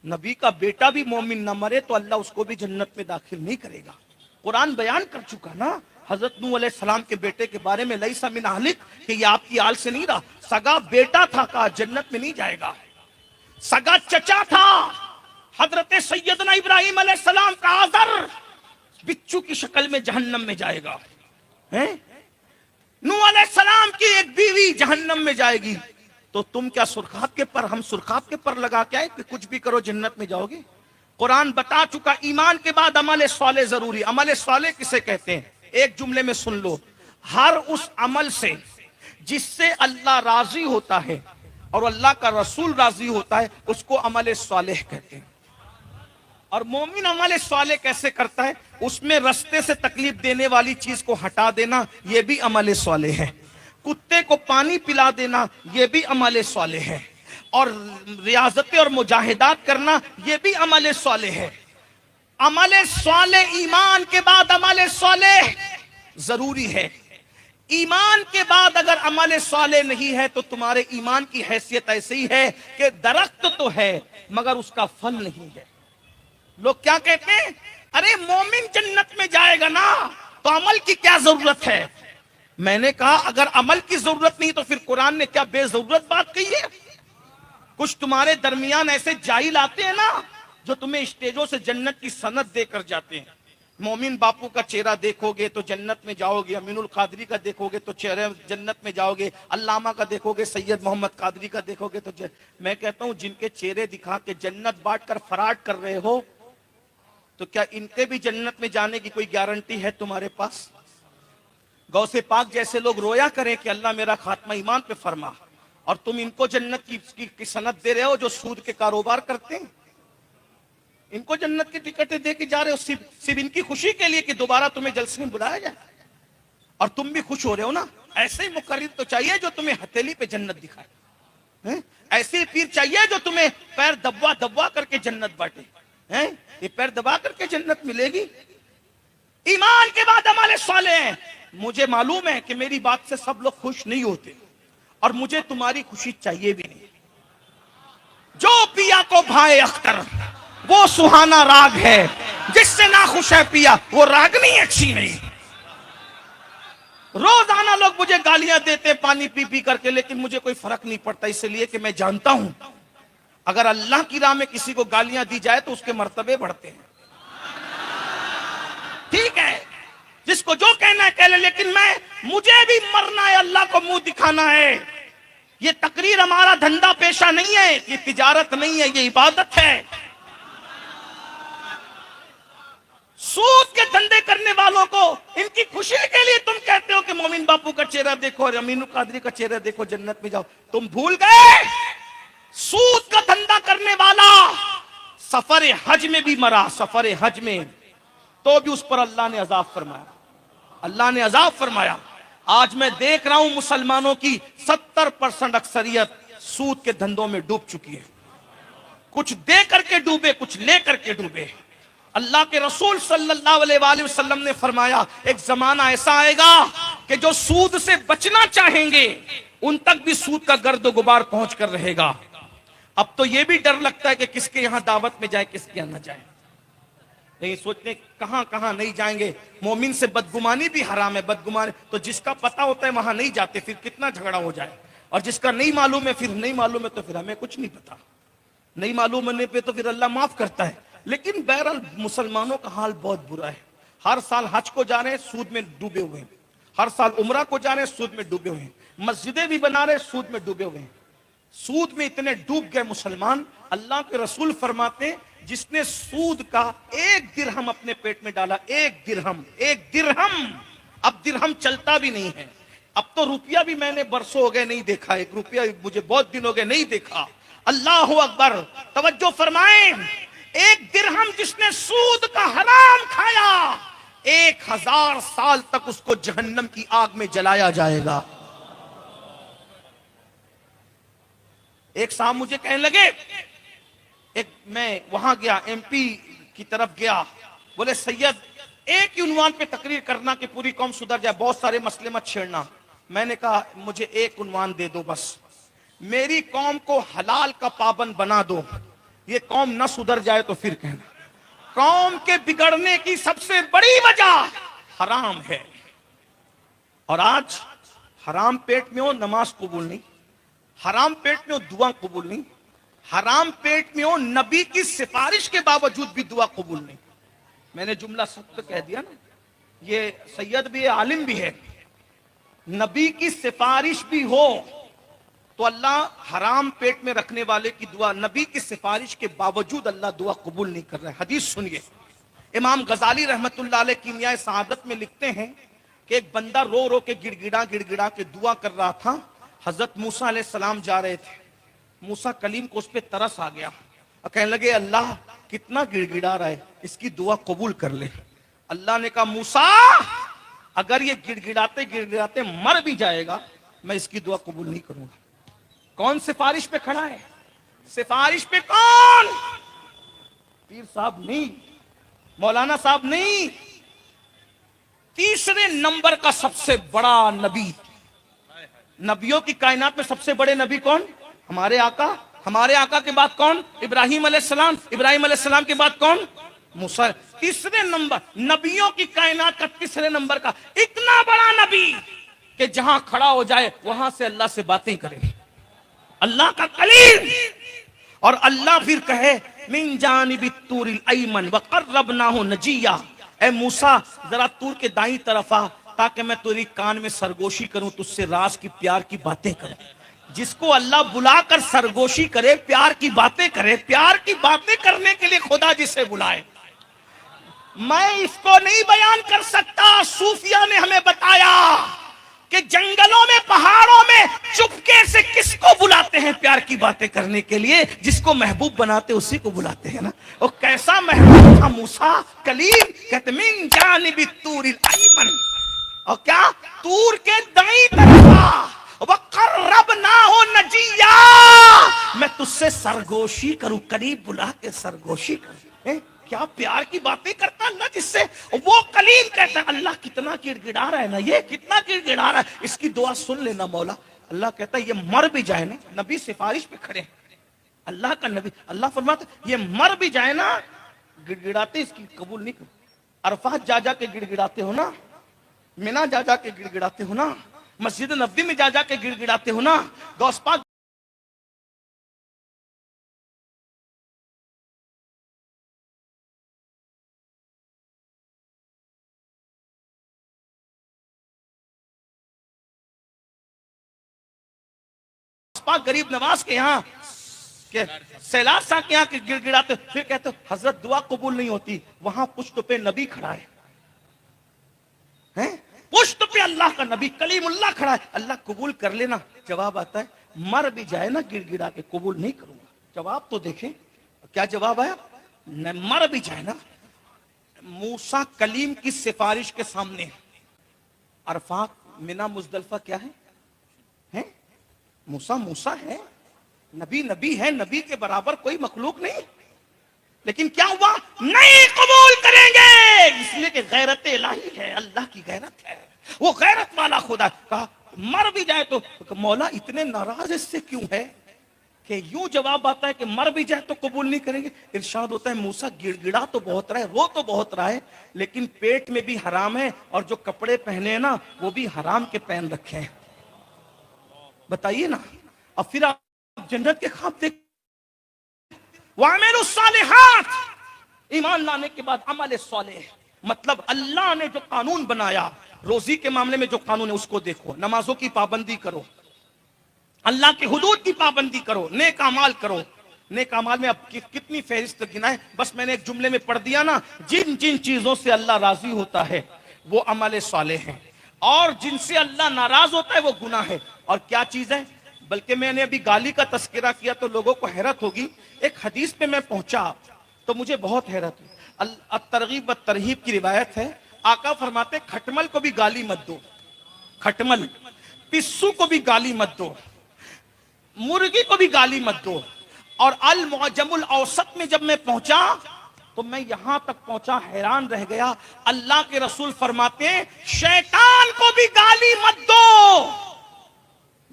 नबी का बेटा भी मोमिन न मरे तो अल्लाह उसको भी जन्नत में दाखिल नहीं करेगा। कुरान बयान कर चुका ना हजरत नूह अलैहिस्सलाम के बेटे के बारे में, लैसा मिन अहलिक, कि ये आपकी आल से नहीं रहा, सगा बेटा था, कहा जन्नत में नहीं जाएगा। सगा चचा था हजरत सैयदना इब्राहिम अलैहिस्सलाम का आज़र, बिच्छू की शक्ल में जहन्नम में जाएगा। हैं? नूह अलैहिस्सलाम की एक बीवी जहन्नम में जाएगी, तो तुम क्या सुरखात के पर, हम सुरखात के पर लगा के आए कि कुछ भी करो जन्नत में जाओगे? कुरान बता चुका, ईमान के बाद अमल साले जरूरी। अमल साले किसे कहते हैं? एक जुमले में सुन लो, हर उस अमल से जिससे अल्लाह राजी होता है और अल्लाह का रसूल राजी होता है, उसको अमल सालेह कहते हैं। और मोमिन अमल सालेह कैसे करता है? उसमें रास्ते से तकलीफ देने वाली चीज को हटा देना, यह भी अमल सालेह है। कुत्ते को पानी पिला देना, यह भी अमल सालेह है। और रियाजतें और मुजाहिदात करना, यह भी अमल सालेह है। अमल सालेह, ईमान के बाद अमल सालेह जरूरी है। ईमान के बाद अगर अमल सालेह नहीं है तो तुम्हारे ईमान की हैसियत ऐसी ही है कि दरख्त तो है मगर उसका फल नहीं है। लोग क्या कहते हैं, अरे मोमिन जन्नत में जाएगा ना तो अमल की क्या जरूरत है? मैंने कहा अगर अमल की जरूरत नहीं तो फिर कुरान ने क्या बेजरूरत बात कही है? कुछ तुम्हारे दरमियान ऐसे जाहिल आते हैं ना जो तुम्हें स्टेजों से जन्नत की सनद देकर जाते हैं। मोमिन बापू का चेहरा देखोगे तो जन्नत में जाओगे, अमीनुल कादरी का देखोगे तो चेहरे जन्नत में जाओगे, अल्लामा का देखोगे, सैयद मोहम्मद कादरी का देखोगे तो मैं कहता हूं जिनके चेहरे दिखा के जन्नत बांट कर फराड कर रहे हो, तो क्या इनके भी जन्नत में जाने की कोई गारंटी है तुम्हारे पास? गौसे पाक जैसे लोग रोया करें कि अल्लाह मेरा खात्मा ईमान पे फरमा, और तुम इनको जन्नत की सनद दे रहे हो जो सूद के कारोबार करते हैं। इनको जन्नत की टिकटें दे के जा रहे हो सिर्फ इनकी खुशी के लिए कि दोबारा तुम्हें जलसे में बुलाया जाए, और तुम भी खुश हो रहे हो ना। ऐसे ही मुकर्रिर तो चाहिए जो तुम्हें हथेली पे जन्नत दिखाए। ऐसे पीर चाहिए जो तुम्हें पैर दबवा दबवा करके जन्नत बांटे। हैं? ये पैर दबा करके जन्नत मिलेगी? ईमान के बाद अमल सालेह। मुझे मालूम है कि मेरी बात से सब लोग खुश नहीं होते, और मुझे तुम्हारी खुशी चाहिए भी नहीं। जो पिया को भाए अख्तर वो सुहाना राग है, जिससे ना खुश है पिया वो रागनी अच्छी नहीं। रोजाना लोग मुझे गालियां देते पानी पी पी करके, लेकिन मुझे कोई फर्क नहीं पड़ता, इसलिए कि मैं जानता हूं अगर अल्लाह की राह में किसी को गालियां दी जाए तो उसके मर्तबे बढ़ते हैं। ठीक है, जिसको जो कहना है कह ले, लेकिन मुझे भी मरना है, अल्लाह को मुंह दिखाना है। ये तकरीर हमारा धंधा पेशा नहीं है, ये तिजारत नहीं है, ये इबादत है। सूद के धंधे करने वालों को इनकी खुशी के लिए तुम कहते हो कि मोमिन बापू का चेहरा देखो और अमीनुल कादरी का चेहरा देखो, जन्नत में जाओ। तुम भूल गए सूद का धंधा करने वाला सफर हज में भी मरा, सफर हज में, तो भी उस पर अल्लाह ने अजाब फरमाया, अल्लाह ने अजाब फरमाया। आज मैं देख रहा हूं मुसलमानों की 70% अक्सरियत सूद के धंधों में डूब चुकी है। कुछ दे करके डूबे, कुछ ले करके डूबे। अल्लाह के रसूल सल्लल्लाहु अलैहि वसल्लम ने फरमाया एक जमाना ऐसा आएगा कि जो सूद से बचना चाहेंगे उन तक भी सूद का गर्द गुबार पहुंच कर रहेगा। अब तो यह भी डर लगता है कि किसके यहां दावत में जाए, किसके यहां न जाए। नहीं सोचते कहां कहां नहीं जाएंगे। मोमिन से बदगुमानी भी हराम है, बदगुमानी तो जिसका पता होता है वहां नहीं जाते, फिर कितना झगड़ा हो जाए। और जिसका नहीं मालूम है, फिर नहीं मालूम है तो फिर हमें कुछ नहीं पता, नहीं मालूम होने पे तो फिर अल्लाह माफ करता है। लेकिन बहरहाल मुसलमानों का हाल बहुत बुरा है। हर साल हज को जा रहे हैं, सूद में डूबे हुए हैं। हर साल उम्रा को जा रहे हैं, सूद में डूबे हुए हैं। मस्जिदें भी बना रहे हैं, सूद में डूबे हुए हैं। सूद में इतने डूब गए मुसलमान, अल्लाह के रसूल फरमाते हैं जिसने सूद का 1 दिरहम अपने पेट में डाला, 1 दिरहम, 1 दिरहम, अब दिरहम चलता भी नहीं है। अब तो रुपया भी मैंने बरसों हो गए नहीं देखा, 1 रुपया मुझे बहुत दिन हो गए नहीं देखा। अल्लाह अकबर, तवज्जो फरमाएं, 1 दिरहम जिसने सूद का हराम खाया 1000 साल तक उसको जहन्नम की आग में जलाया जाएगा। एक साहब मुझे कहने लगे, मैं वहां गया, एमपी की तरफ गया, बोले सैयद एक ही उन्वान पे तकरीर करना कि पूरी कौम सुधर जाए, बहुत सारे मसले मत छेड़ना। मैंने कहा मुझे एक उन्वान दे दो बस, मेरी कौम को हलाल का पाबंद बना दो, ये कौम न सुधर जाए तो फिर कहना। कौम के बिगड़ने की सबसे बड़ी वजह हराम है। और आज हराम पेट में हो नमाज कबूल नहीं, हराम पेट में हो दुआ कबूल नहीं, हराम पेट में हो नबी की सिफारिश के बावजूद भी दुआ कबूल नहीं। मैंने जुमला सख्त कह दिया ना, ये सैयद भी है, आलिम भी है। नबी की सिफारिश भी हो तो अल्लाह हराम पेट में रखने वाले की दुआ, नबी की सिफारिश के बावजूद अल्लाह दुआ कबूल नहीं कर रहा है। हदीस सुनिए, इमाम गजाली रहमतुल्लाह अलैह कीमिया सआदत में लिखते हैं कि एक बंदा रो रो के गिड़गिड़ा के दुआ कर रहा था। हजरत मूसा अलैहिस्सलाम जा रहे थे, मूसा कलीम को उस पर तरस आ गया और कहने लगे अल्लाह कितना गिड़गिड़ा रहा है, इसकी दुआ कबूल कर ले। अल्लाह ने कहा मूसा अगर ये गिड़गिड़ाते गिड़गिड़ाते मर भी जाएगा मैं इसकी दुआ कबूल नहीं करूंगा। कौन सिफारिश पे खड़ा है? सिफारिश पे कौन? पीर साहब नहीं, मौलाना साहब नहीं, तीसरे नंबर का सबसे बड़ा नबी। नबियों की कायनात में सबसे बड़े नबी कौन? हमारे आका। हमारे आका के बाद कौन? इब्राहिम अलैहिस्सलाम। इब्राहिम अलैहिस्सलाम के बाद कौन? मूसा। तीसरे नंबर, नबियों की कायनात का तीसरे नंबर का इतना बड़ा नबी कि जहां खड़ा हो जाए वहां से अल्लाह से बातें करे, अल्लाह का कलीम। और अल्लाह फिर कहे मिन जानिबि तूरिल अयमन व क़र्रबनाहु नजिया, ए मूसा जरा तूर के दाईं तरफ आ ताकि मैं तेरी कान में सरगोशी करूं, तुझसे राज की प्यार की बातें करूं। जिसको अल्लाह बुलाकर सरगोशी करे, प्यार की बातें करे, प्यार की बातें करने के लिए खुदा जिसे बुलाए, मैं इसको नहीं बयान कर सकता। सूफिया ने हमें बताया कि जंगलों में पहाड़ों में चुपके से किसको बुलाते हैं प्यार की बातें करने के लिए? जिसको महबूब बनाते उसी को बुलाते हैं ना। और कैसा महबूब था मूसा कलीम, कहते मिन जानिबि तूरिल अयमन, और क्या तूर के दाईं तरफ, वक़र्रबनाहु नजिया, मैं तुझसे सरगोशी करूं, करीब बुला के सरगोशी करूं। क्या प्यार की बातें करता अल्लाह जिससे। वो कलीम कहता है अल्लाह कितना गिड़गिड़ा रहा है ना, ये कितना गिड़गिड़ा रहा है, इसकी दुआ सुन लेना मौला। अल्लाह कहता है ये मर भी जाए ना, नबी सिफारिश पे खड़े, अल्लाह का नबी, अल्लाह फरमाता ये मर भी जाए ना, गिड़गिड़ाते इसकी कबूल नहीं करो। अरफात जा जा के गिड़गिड़ाते हो ना, मिना जा जा के गिड़गिड़ाते हो ना, मस्जिद नबी में जा जा के गिड़गिड़ाते हो ना, गौस पाक गरीब नवाज के यहाँ के सैलाब शाह के यहाँ के गिड़गिड़ाते, फिर कहते हजरत दुआ कबूल नहीं होती, वहां पुष्ट पे नबी खड़ा है, हैं? पुष्ट पे अल्लाह का नबी कलीमुल्लाह खड़ा है, अल्लाह कबूल कर लेना। जवाब आता है मर भी जाए ना गिड़गिड़ा के कबूल नहीं करूंगा। जवाब तो देखें क्या जवाब आया, मर भी जाए ना। मूसा कलीम की सिफारिश के सामने अरफात मिना मुजदलफा क्या है, हैं? मूसा मूसा है, नबी नबी है, नबी के बराबर कोई मखलूक नहीं, लेकिन क्या हुआ, नहीं कबूल करेंगे, इसलिए कि गैरत इलाही है, अल्लाह की गैरत है, वो गैरत वाला खुदा। कहा मर भी जाए तो मौला इतने नाराज इससे क्यों है कि यूं जवाब आता है कि मर भी जाए तो कबूल नहीं करेंगे। इरशाद होता है मूसा गिड़गिड़ा तो बहुत रहा है, रो तो बहुत रहा है, लेकिन पेट में भी हराम है और जो कपड़े पहने हैं ना वो भी हराम के पहन रखे हैं। बताइए ना, अब फिर आप जन्नत के ख्वाब देख, वामिलुस सालिहात, ईमान लाने के बाद अमल सालेह, मतलब अल्लाह ने जो कानून बनाया, रोजी के मामले में जो कानून है उसको देखो, नमाजों की पाबंदी करो, अल्लाह के हुदूद की पाबंदी करो, नेक अमाल करो। नेक अमाल में अब कितनी फहरिस्त गिनाए, बस मैंने एक जुमले में पढ़ दिया ना, जिन जिन चीजों से अल्लाह राजी होता है वो अमल सालेह है, और जिनसे अल्लाह नाराज होता है वो गुनाह है। और क्या चीज है, बल्कि मैंने अभी गाली का तस्करा किया तो लोगों को हैरत होगी, एक हदीस पे मैं पहुंचा तो मुझे बहुत हैरत हुई। तरगीब व तरहीब की रिवायत है, आका फरमाते खटमल को भी गाली मत दो, खटमल, पिस्सू को भी गाली मत दो, मुर्गी को भी गाली मत दो। और अल मुअज्जमुल औसत में जब मैं पहुंचा तो मैं यहां तक पहुंचा, हैरान रह गया, अल्लाह के रसूल फरमाते हैं शैतान को भी गाली मत दो।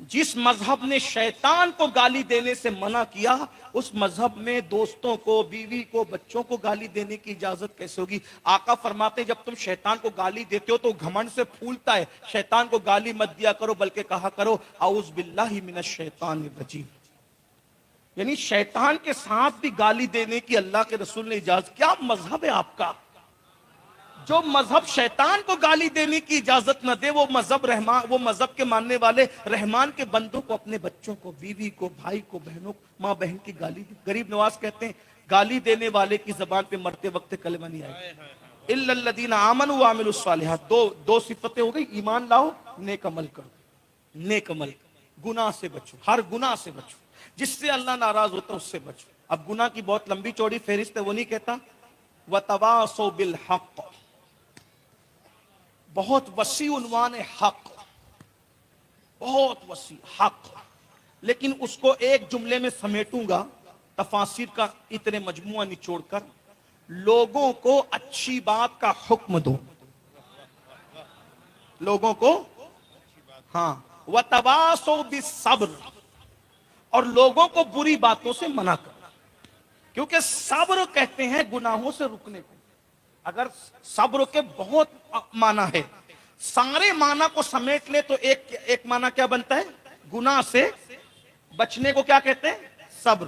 जिस मजहब ने शैतान को गाली देने से मना किया, उस मजहब में दोस्तों को, बीवी को, बच्चों को गाली देने की इजाजत कैसे होगी। आका फरमाते जब तुम शैतान को गाली देते हो तो घमंड से फूलता है, शैतान को गाली मत दिया करो, बल्कि कहा करो औज़ बिल्लाहि मिनश शैतानिर रजीम। यानी शैतान के साथ भी गाली देने की अल्लाह के रसूल ने इजाजत। क्या मजहब है आपका, जो मजहब शैतान को गाली देने की इजाजत न दे, वो मजहब रहमान, वो मजहब के मानने वाले रहमान के बंदों को, अपने बच्चों को, बीवी को, भाई को, बहनों को, माँ बहन की गाली दे। गरीब नवाज कहते हैं गाली देने वाले की जबान पे मरते वक्त कलमा नहीं आएगा, इल्लल्लज़ीना आमनू व अमिलुस सालिहात। दो सिफतें हो गई, ईमान लाओ, नेक अमल करो, नेक अमल, गुनाह से बचो, हर गुनाह से बचो, जिससे अल्लाह नाराज होता है उससे बचो। अब गुनाह की बहुत लंबी चौड़ी फहरिस्त है, वो नहीं कहता वतवासौ बिल हक़, बहुत वसी उन्वान है हक, बहुत वसी हक, लेकिन उसको एक जुमले में समेटूंगा, तफासिर का इतने मजमुआ निचोड़कर, लोगों को अच्छी बात का हुक्म दो, लोगों को, हाँ, वतवासौ बिस्सब्र, और लोगों को बुरी बातों से मना करना, क्योंकि सब्र कहते हैं गुनाहों से रुकने को। अगर सब्र के बहुत माना है, सारे माना को समेट ले तो एक माना क्या बनता है, गुनाह से बचने को क्या कहते हैं, सब्र।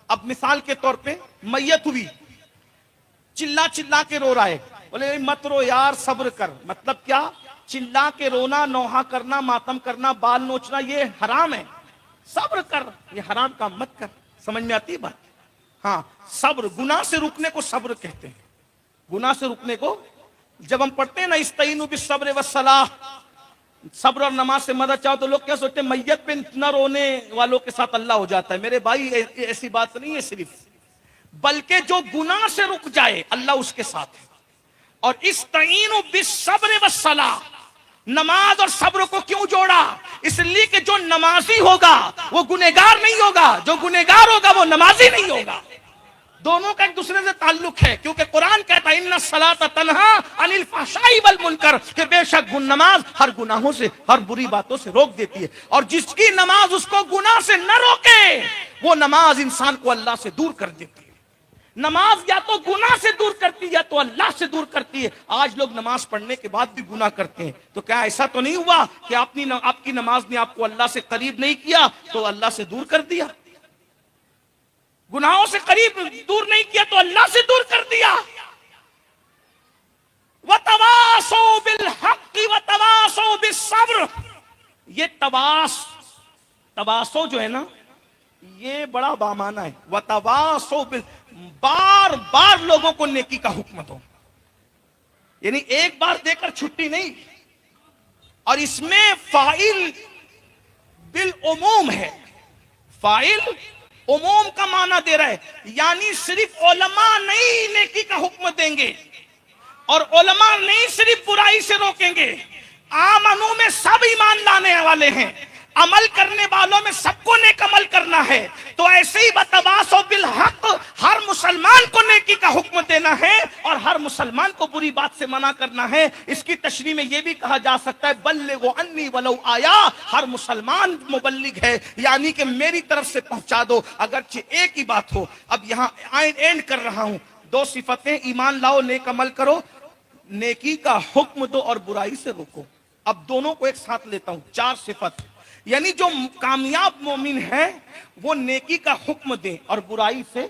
अब मिसाल के तौर पे मैयत हुई, चिल्ला चिल्ला के रो रहा है, बोले मत रो यार, सब्र कर, मतलब क्या, चिल्ला के रोना, नौहा करना, मातम करना, बाल नोचना, ये हराम है, सब्र कर, ये हराम काम मत कर। समझ में आती है बात। हाँ, सब्र, गुनाह से रुकने को सब्र कहते हैं। गुनाह से रुकने को जब हम पढ़ते हैं ना इस्ताईनु बिस्सब्र वस्सलाह, सब्र और नमाज से मदद चाहो, तो लोग क्या सोचते हैं मैयत पे न रोने वालों के साथ अल्लाह हो जाता है। मेरे भाई ऐसी बात नहीं है सिर्फ, बल्कि जो गुनाह से रुक जाए अल्लाह उसके साथ है। और इस्ताईनु बिस्सब्र वस्सलाह, नमाज और सब्र को क्यों जोड़ा, इसलिए कि जो नमाजी होगा वो गुनहगार नहीं होगा, जो गुनहगार होगा वो नमाजी नहीं होगा। दोनों का एक दूसरे से ताल्लुक है, क्योंकि कुरान कहता है इन्ना सलात तन्हा अनिल फहशाई वल मुनकर, कि बेशक नमाज हर गुनाहों से, हर बुरी बातों से रोक देती है। और जिसकी नमाज उसको गुनाह से न रोके, वो नमाज इंसान को अल्लाह से दूर कर देती है। नमाज या तो गुनाह से दूर करती है या तो अल्लाह से दूर करती है। आज लोग नमाज पढ़ने के बाद भी गुनाह करते हैं। तो क्या ऐसा तो नहीं हुआ कि आपकी नमाज ने आपको अल्लाह से करीब नहीं किया तो अल्लाह से दूर कर दिया? गुनाहों से करीब दूर नहीं किया तो अल्लाह से दूर कर दिया। वतवासो बिल हक़ वतवासो बिस सब्र, ये तवासो जो है ना, ये बड़ा बामाना है। वतवासो बिल, बार बार लोगों को नेकी का हुक्म दो, यानी एक बार देकर छुट्टी नहीं। और इसमें फाइल बिल उमूम है। फाइल उमूम का माना दे रहा है, यानी सिर्फ उलमा नहीं नेकी का हुक्म देंगे और उलमा नहीं सिर्फ बुराई से रोकेंगे। आमनू में सब ईमान लाने वाले हैं, अमल करने वालों में सबको नेक अमल करना है। तो ऐसे ही बतवासो बिल हक, हर मुसलमान को नेकी का हुक्म देना है और हर मुसलमान को बुरी बात से मना करना है। इसकी तशरीह में यह भी कहा जा सकता है बल्लिगु अन्नी वलौ आया, हर मुसलमान मुबल्लिग है, यानी कि मेरी तरफ से पहुंचा दो अगरचे एक ही बात हो। अब यहाँ एंड कर रहा हूं। दो सिफतें, ईमान लाओ, नेक अमल करो, नेकी का हुक्म दो और बुराई से रोको। अब दोनों को एक साथ लेता हूं। 4 सिफत, यानी जो कामयाब मोमिन है वो नेकी का हुक्म दे और बुराई से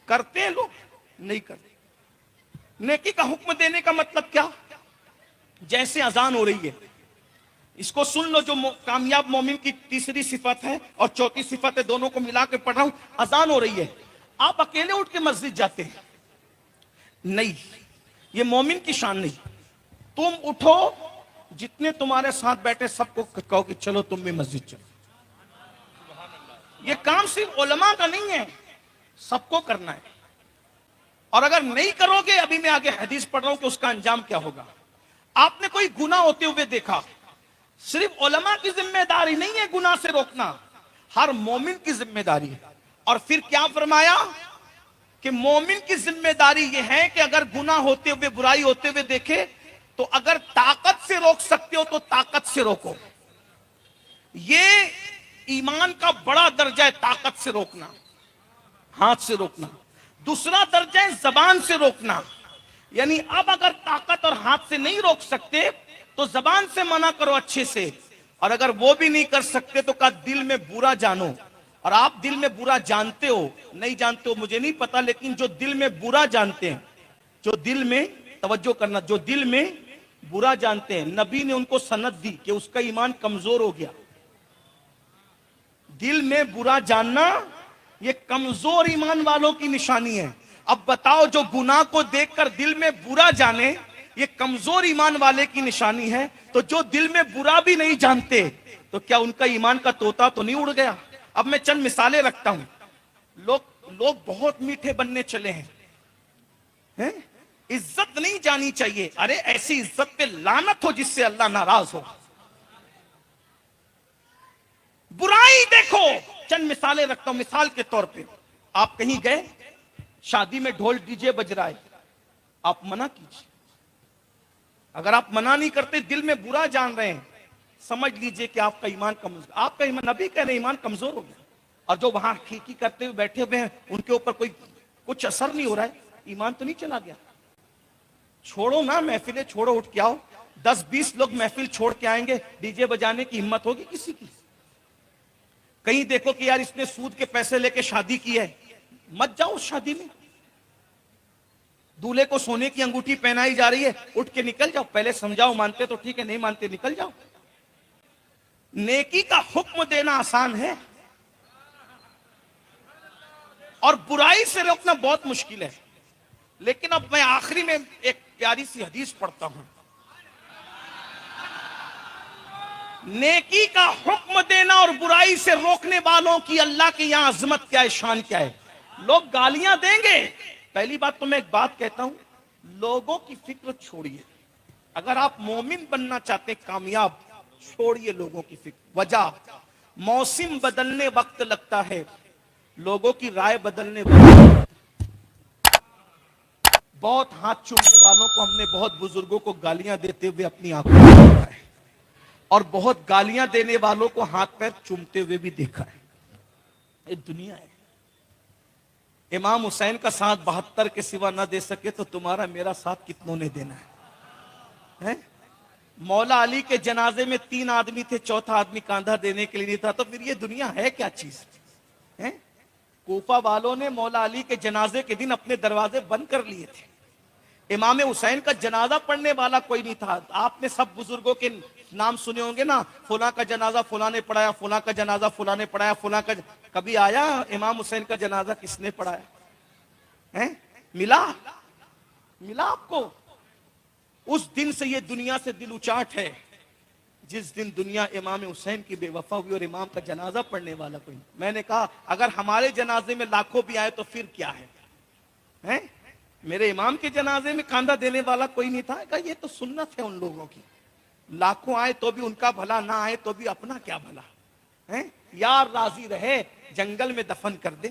करते हैं लोग नहीं करते। नेकी का हुक्म देने का मतलब क्या? जैसे अजान हो रही है, इसको सुन लो, जो कामयाब मोमिन की तीसरी सिफत है और चौथी सिफत है, दोनों को मिला के पढ़ रहा हूं। अजान हो रही है, आप अकेले उठ के मस्जिद जाते हैं नहीं, ये मोमिन की शान नहीं। तुम उठो, जितने तुम्हारे साथ बैठे सबको कहो कि चलो तुम भी मस्जिद चलो। ये काम सिर्फ उलमा का नहीं है, सबको करना है। और अगर नहीं करोगे, अभी मैं आगे हदीस पढ़ रहा हूं कि उसका अंजाम क्या होगा। आपने कोई गुनाह होते हुए देखा, सिर्फ उलमा की जिम्मेदारी नहीं है गुनाह से रोकना, हर मोमिन की जिम्मेदारी है। और फिर क्या फरमाया कि मोमिन की जिम्मेदारी यह है कि अगर गुनाह होते हुए, बुराई होते हुए देखे तो अगर ताकत से रोक सकते हो तो ताकत से रोको। ये ईमान का बड़ा दर्जा है, ताकत से रोकना, हाथ से रोकना। दूसरा दर्जा है जबान से रोकना, यानी अब अगर ताकत और हाथ से नहीं रोक सकते तो जबान से मना करो अच्छे से। और अगर वो भी नहीं कर सकते तो का दिल में बुरा जानो। और आप दिल में बुरा जानते हो नहीं जानते हो मुझे नहीं पता, लेकिन जो दिल में बुरा जानते हैं, जो दिल में, तवज्जो करना, जो दिल में बुरा जानते हैं, नबी ने उनको सनद दी कि उसका ईमान कमजोर हो गया। दिल में बुरा जानना ये कमजोर ईमान वालों की निशानी है। अब बताओ, जो गुनाह को देखकर दिल में बुरा जाने, ये कमजोर ईमान वाले की निशानी है। तो जो दिल में बुरा भी नहीं जानते तो क्या उनका ईमान का तोता तो नहीं उड़ गया? अब मैं चंद मिसालें रखता हूं। लोग बहुत मीठे बनने चले हैं? इज्जत नहीं जानी चाहिए। अरे ऐसी इज्जत पे लानत हो जिससे अल्लाह नाराज हो। बुराई देखो, चंद मिसालें रखता हूं। मिसाल के तौर पे, आप कहीं गए, शादी में ढोल डीजे बज रहा है, आप मना कीजिए। अगर आप मना नहीं करते, दिल में बुरा जान रहे हैं, समझ लीजिए कि आपका ईमान कमजोर, आपका ईमान, नबी कह रहे ईमान कमजोर हो गया। और जो वहां खींची करते हुए बैठे हुए हैं, उनके ऊपर कुछ असर नहीं हो रहा है, ईमान तो नहीं चला गया। छोड़ो ना, महफिलें छोड़ो, उठ के आओ। 10-20 लोग महफिल छोड़ के आएंगे, डीजे बजाने की हिम्मत होगी किसी की? कहीं देखो कि यार इसने सूद के पैसे लेके शादी की है, मत जाओ उस शादी में। दूल्हे को सोने की अंगूठी पहनाई जा रही है, उठ के निकल जाओ। पहले समझाओ, मानते तो ठीक है, नहीं मानते निकल जाओ। नेकी का हुक्म देना आसान है और बुराई से रोकना बहुत मुश्किल है। लेकिन अब मैं आखिरी में एक प्यारी सी हदीस पढ़ता हूं। नेकी का हुक्म देना और बुराई से रोकने वालों की अल्लाह के यहां अजमत क्या है, शान क्या है। लोग गालियां देंगे। पहली बात तो मैं एक बात कहता हूं, लोगों की फिक्र छोड़िए। अगर आप मोमिन बनना चाहते, कामयाब, छोड़िए लोगों की फिक्र। वजह, मौसम बदलने वक्त लगता है, लोगों की राय बदलने वक्त। बहुत हाथ चूमने वालों को हमने, बहुत बुजुर्गों को गालियां देते हुए अपनी आंखों में देखा है, और बहुत गालियां देने वालों को हाथ पैर चूमते हुए भी देखा है। ये दुनिया है। इमाम हुसैन का साथ 72 के सिवा ना दे सके तो तुम्हारा मेरा साथ कितनों ने देना है? मौला अली के जनाजे में 3 आदमी थे, चौथा आदमी कांधा देने के लिए नहीं था, तो फिर ये दुनिया है क्या चीज है? कूफा वालों ने मौला अली के जनाजे के दिन अपने दरवाजे बंद कर लिए थे। इमाम हुसैन का जनाजा पढ़ने वाला कोई नहीं था। आपने सब बुजुर्गों के नाम सुने होंगे ना, फुला का जनाजा फुला ने पढ़ाया, फुला का जनाजा फुला ने पढ़ाया, फुला का। कभी आया इमाम हुसैन का जनाजा किसने पढ़ाया है? मिला आपको? उस दिन से ये दुनिया से दिल उचाट है जिस दिन दुनिया इमाम हुसैन की बेवफा हुई और इमाम का जनाजा पढ़ने वाला कोई। मैंने कहा अगर हमारे जनाजे में लाखों भी आए तो फिर क्या है? मेरे इमाम के जनाजे में कांधा देने वाला कोई नहीं था। कहा ये तो सुन्नत है उन लोगों की, लाखों आए तो भी उनका भला, ना आए तो भी अपना क्या भला है? यार राजी रहे जंगल में दफन कर दे।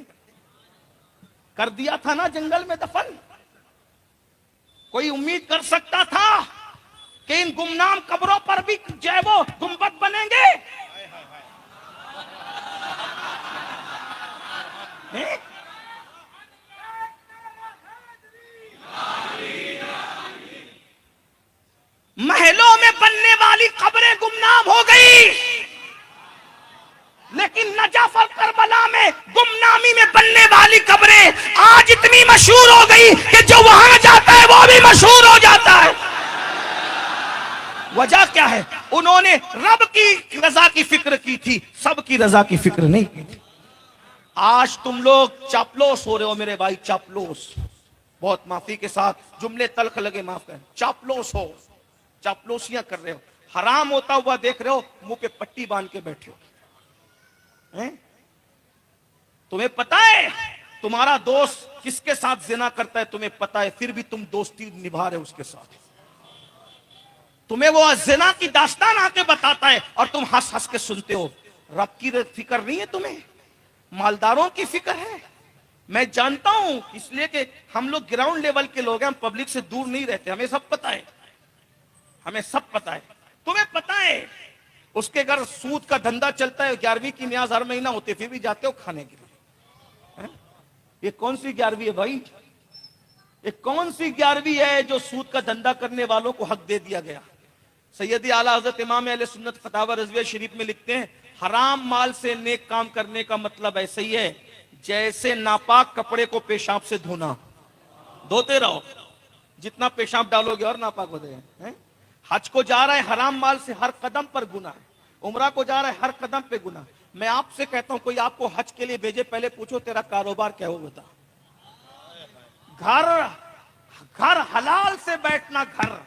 कर दिया था ना जंगल में दफन। कोई उम्मीद कर सकता था कि इन गुमनाम कब्रों पर भी जो है वो गुंबद बनेंगे? महलों में बनने वाली कब्रें गुमनाम हो गई, लेकिन नजफ और करबला में गुमनामी में बनने वाली कब्रें आज इतनी मशहूर हो गई कि जो वहां जाता है वो भी मशहूर हो जाता है। वजह क्या है? उन्होंने रब की रजा की फिक्र की थी, सबकी रजा की फिक्र नहीं की थी। आज तुम लोग चापलोस हो रहे हो मेरे भाई, चापलोस। बहुत माफी के साथ जुमले तल्ख लगे, माफ करें। चापलोस हो, चापलोसियां कर रहे हो, हराम होता हुआ देख रहे हो, मुंह पे पट्टी बांध के बैठे हो। तुम्हें पता है तुम्हारा दोस्त किसके साथ जिना करता है, तुम्हें पता है, फिर भी तुम दोस्ती निभा रहे हो उसके साथ। तुम्हें वो जिना की दास्तान आके बताता है और तुम हंस हंस के सुनते हो। रब की फिक्र नहीं है तुम्हें, मालदारों की फिक्र है। मैं जानता हूं इसलिए कि हम लोग ग्राउंड लेवल के लोग हैं, हम पब्लिक से दूर नहीं रहते, हमें सब पता है, हमें सब पता है। तुम्हें पता है उसके घर सूद का धंधा चलता है, 11वीं की न्याज हर महीना होती है, फिर भी जाते हो खाने के लिए। ये कौन सी 11वीं है भाई? ये कौन सी 11वीं है जो सूद का धंधा करने वालों को हक दे दिया गया? सैयदी आला हजरत इमाम अहले सुन्नत फतावा रज़विया शरीफ में लिखते हैं, हराम माल से नेक काम करने का मतलब ऐसे ही है जैसे नापाक कपड़े को पेशाब से धोना। धोते रहो, जितना पेशाब डालोगे और नापाक हो जाएगा। हज को जा रहा है हराम माल से, हर कदम पर गुनाह है। उम्रा को जा रहा है, हर कदम पे गुनाह। मैं आपसे कहता हूं कोई आपको हज के लिए भेजे, पहले पूछो तेरा कारोबार क्या हो, बता। घर हलाल से बैठना, घर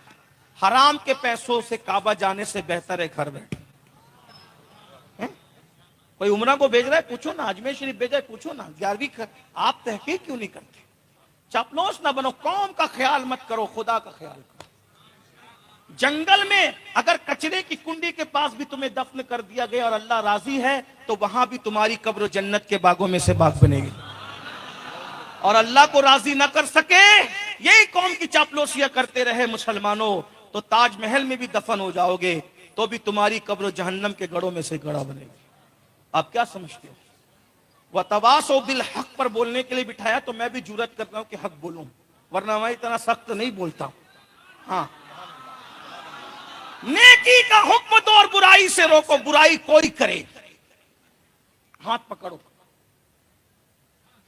हराम के पैसों से काबा जाने से बेहतर है घर बैठ। कोई उम्रा को भेज रहा है, पूछो ना, अजमेर शरीफ भेजा है, पूछो ना। 11वीं आप तहकीक क्यों नहीं करते? चापलूस ना बनो, कौम का ख्याल मत करो, खुदा का ख्याल करो। जंगल में अगर कचरे की कुंडी के पास भी तुम्हें दफन कर दिया गया और अल्लाह राजी है तो वहां भी तुम्हारी कब्र जन्नत के बागों में से बाग बनेगी। और अल्लाह को राजी ना कर सके, यही कौम की चापलूसियां करते रहे मुसलमानों, तो ताजमहल में भी दफन हो जाओगे तो भी तुम्हारी कब्र जहन्नम के गढ़ों में से गड़ा बनेगी। आप क्या समझते हो? वह तवासो बिल हक पर बोलने के लिए बिठाया तो मैं भी जुर्रत करता हूं कि हक बोलूं, वरना मैं इतना सख्त नहीं बोलता। हाँ, नेकी का हुक्म दो और बुराई से रोको, बुराई कोई करे हाथ पकड़ो।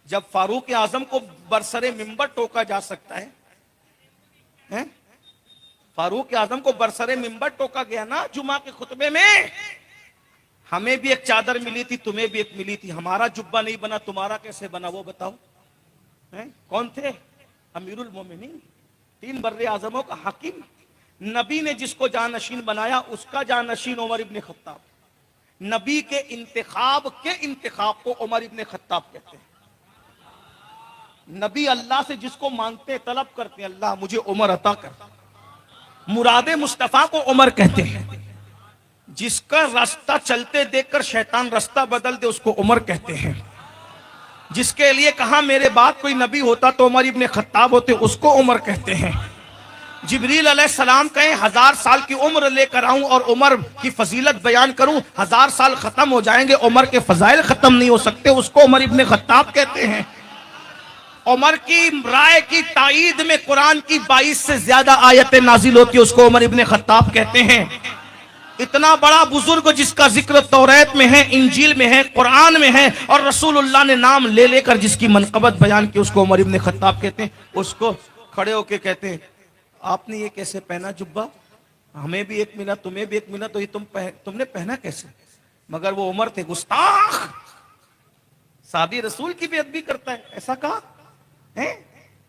जब फारूक आजम को बरसरे मिंबर टोका जा सकता है? फारूक आजम को बरसरे मिंबर टोका गया ना जुमा के खुतबे में। हमें भी एक चादर मिली थी, तुम्हें भी एक मिली थी, हमारा जुब्बा नहीं बना, तुम्हारा कैसे बना वो बताओ। कौन थे? अमीरुल मोमिनीन, 3 बर्रे आजमों का हाकिम। नबी ने जिसको जानशीन बनाया उसका जानशीन उमर इब्ने खत्ताब। नबी के इंतखाब को उमर इब्ने खत्ताब कहते हैं। नबी अल्लाह से जिसको मांगते तलब करते हैं, अल्लाह मुझे उमर अता कर। मुरादे मुस्तफा को उमर कहते हैं। जिसका रास्ता चलते देखकर शैतान रास्ता बदल दे उसको उमर कहते हैं। जिसके लिए कहा मेरे बाद कोई नबी होता तो उमर इब्ने खत्ताब होते, उसको उमर कहते हैं। जिब्रील अलैहिस्सलाम कहें 1000 साल की उम्र लेकर आऊं और उमर की फजीलत बयान करूं, 1000 साल खत्म हो जाएंगे, उमर के फजाइल खत्म नहीं हो सकते, उसको उमर इब्ने खत्ताब कहते हैं। उमर की राय की ताईद में कुरान की 22 से ज्यादा आयतें नाजिल होती है, उसको उमर इब्ने खत्ताब कहते हैं। इतना बड़ा बुजुर्ग जिसका जिक्र तौरात में है, इंजील में है, कुरान में है, और रसूलुल्लाह ने नाम ले लेकर जिसकी मनकबत बयान की, उसको उमर इब्ने खत्ताब कहते हैं। उसको खड़े होके कहते हैं, आपने ये कैसे पहना जुब्बा? हमें भी एक मिला, तुम्हें भी एक मिला, तो ये तुमने पहना कैसे? मगर वो उमर थे गुस्ताख, सादी रसूल की बेअदबी करता है, ऐसा कहा है?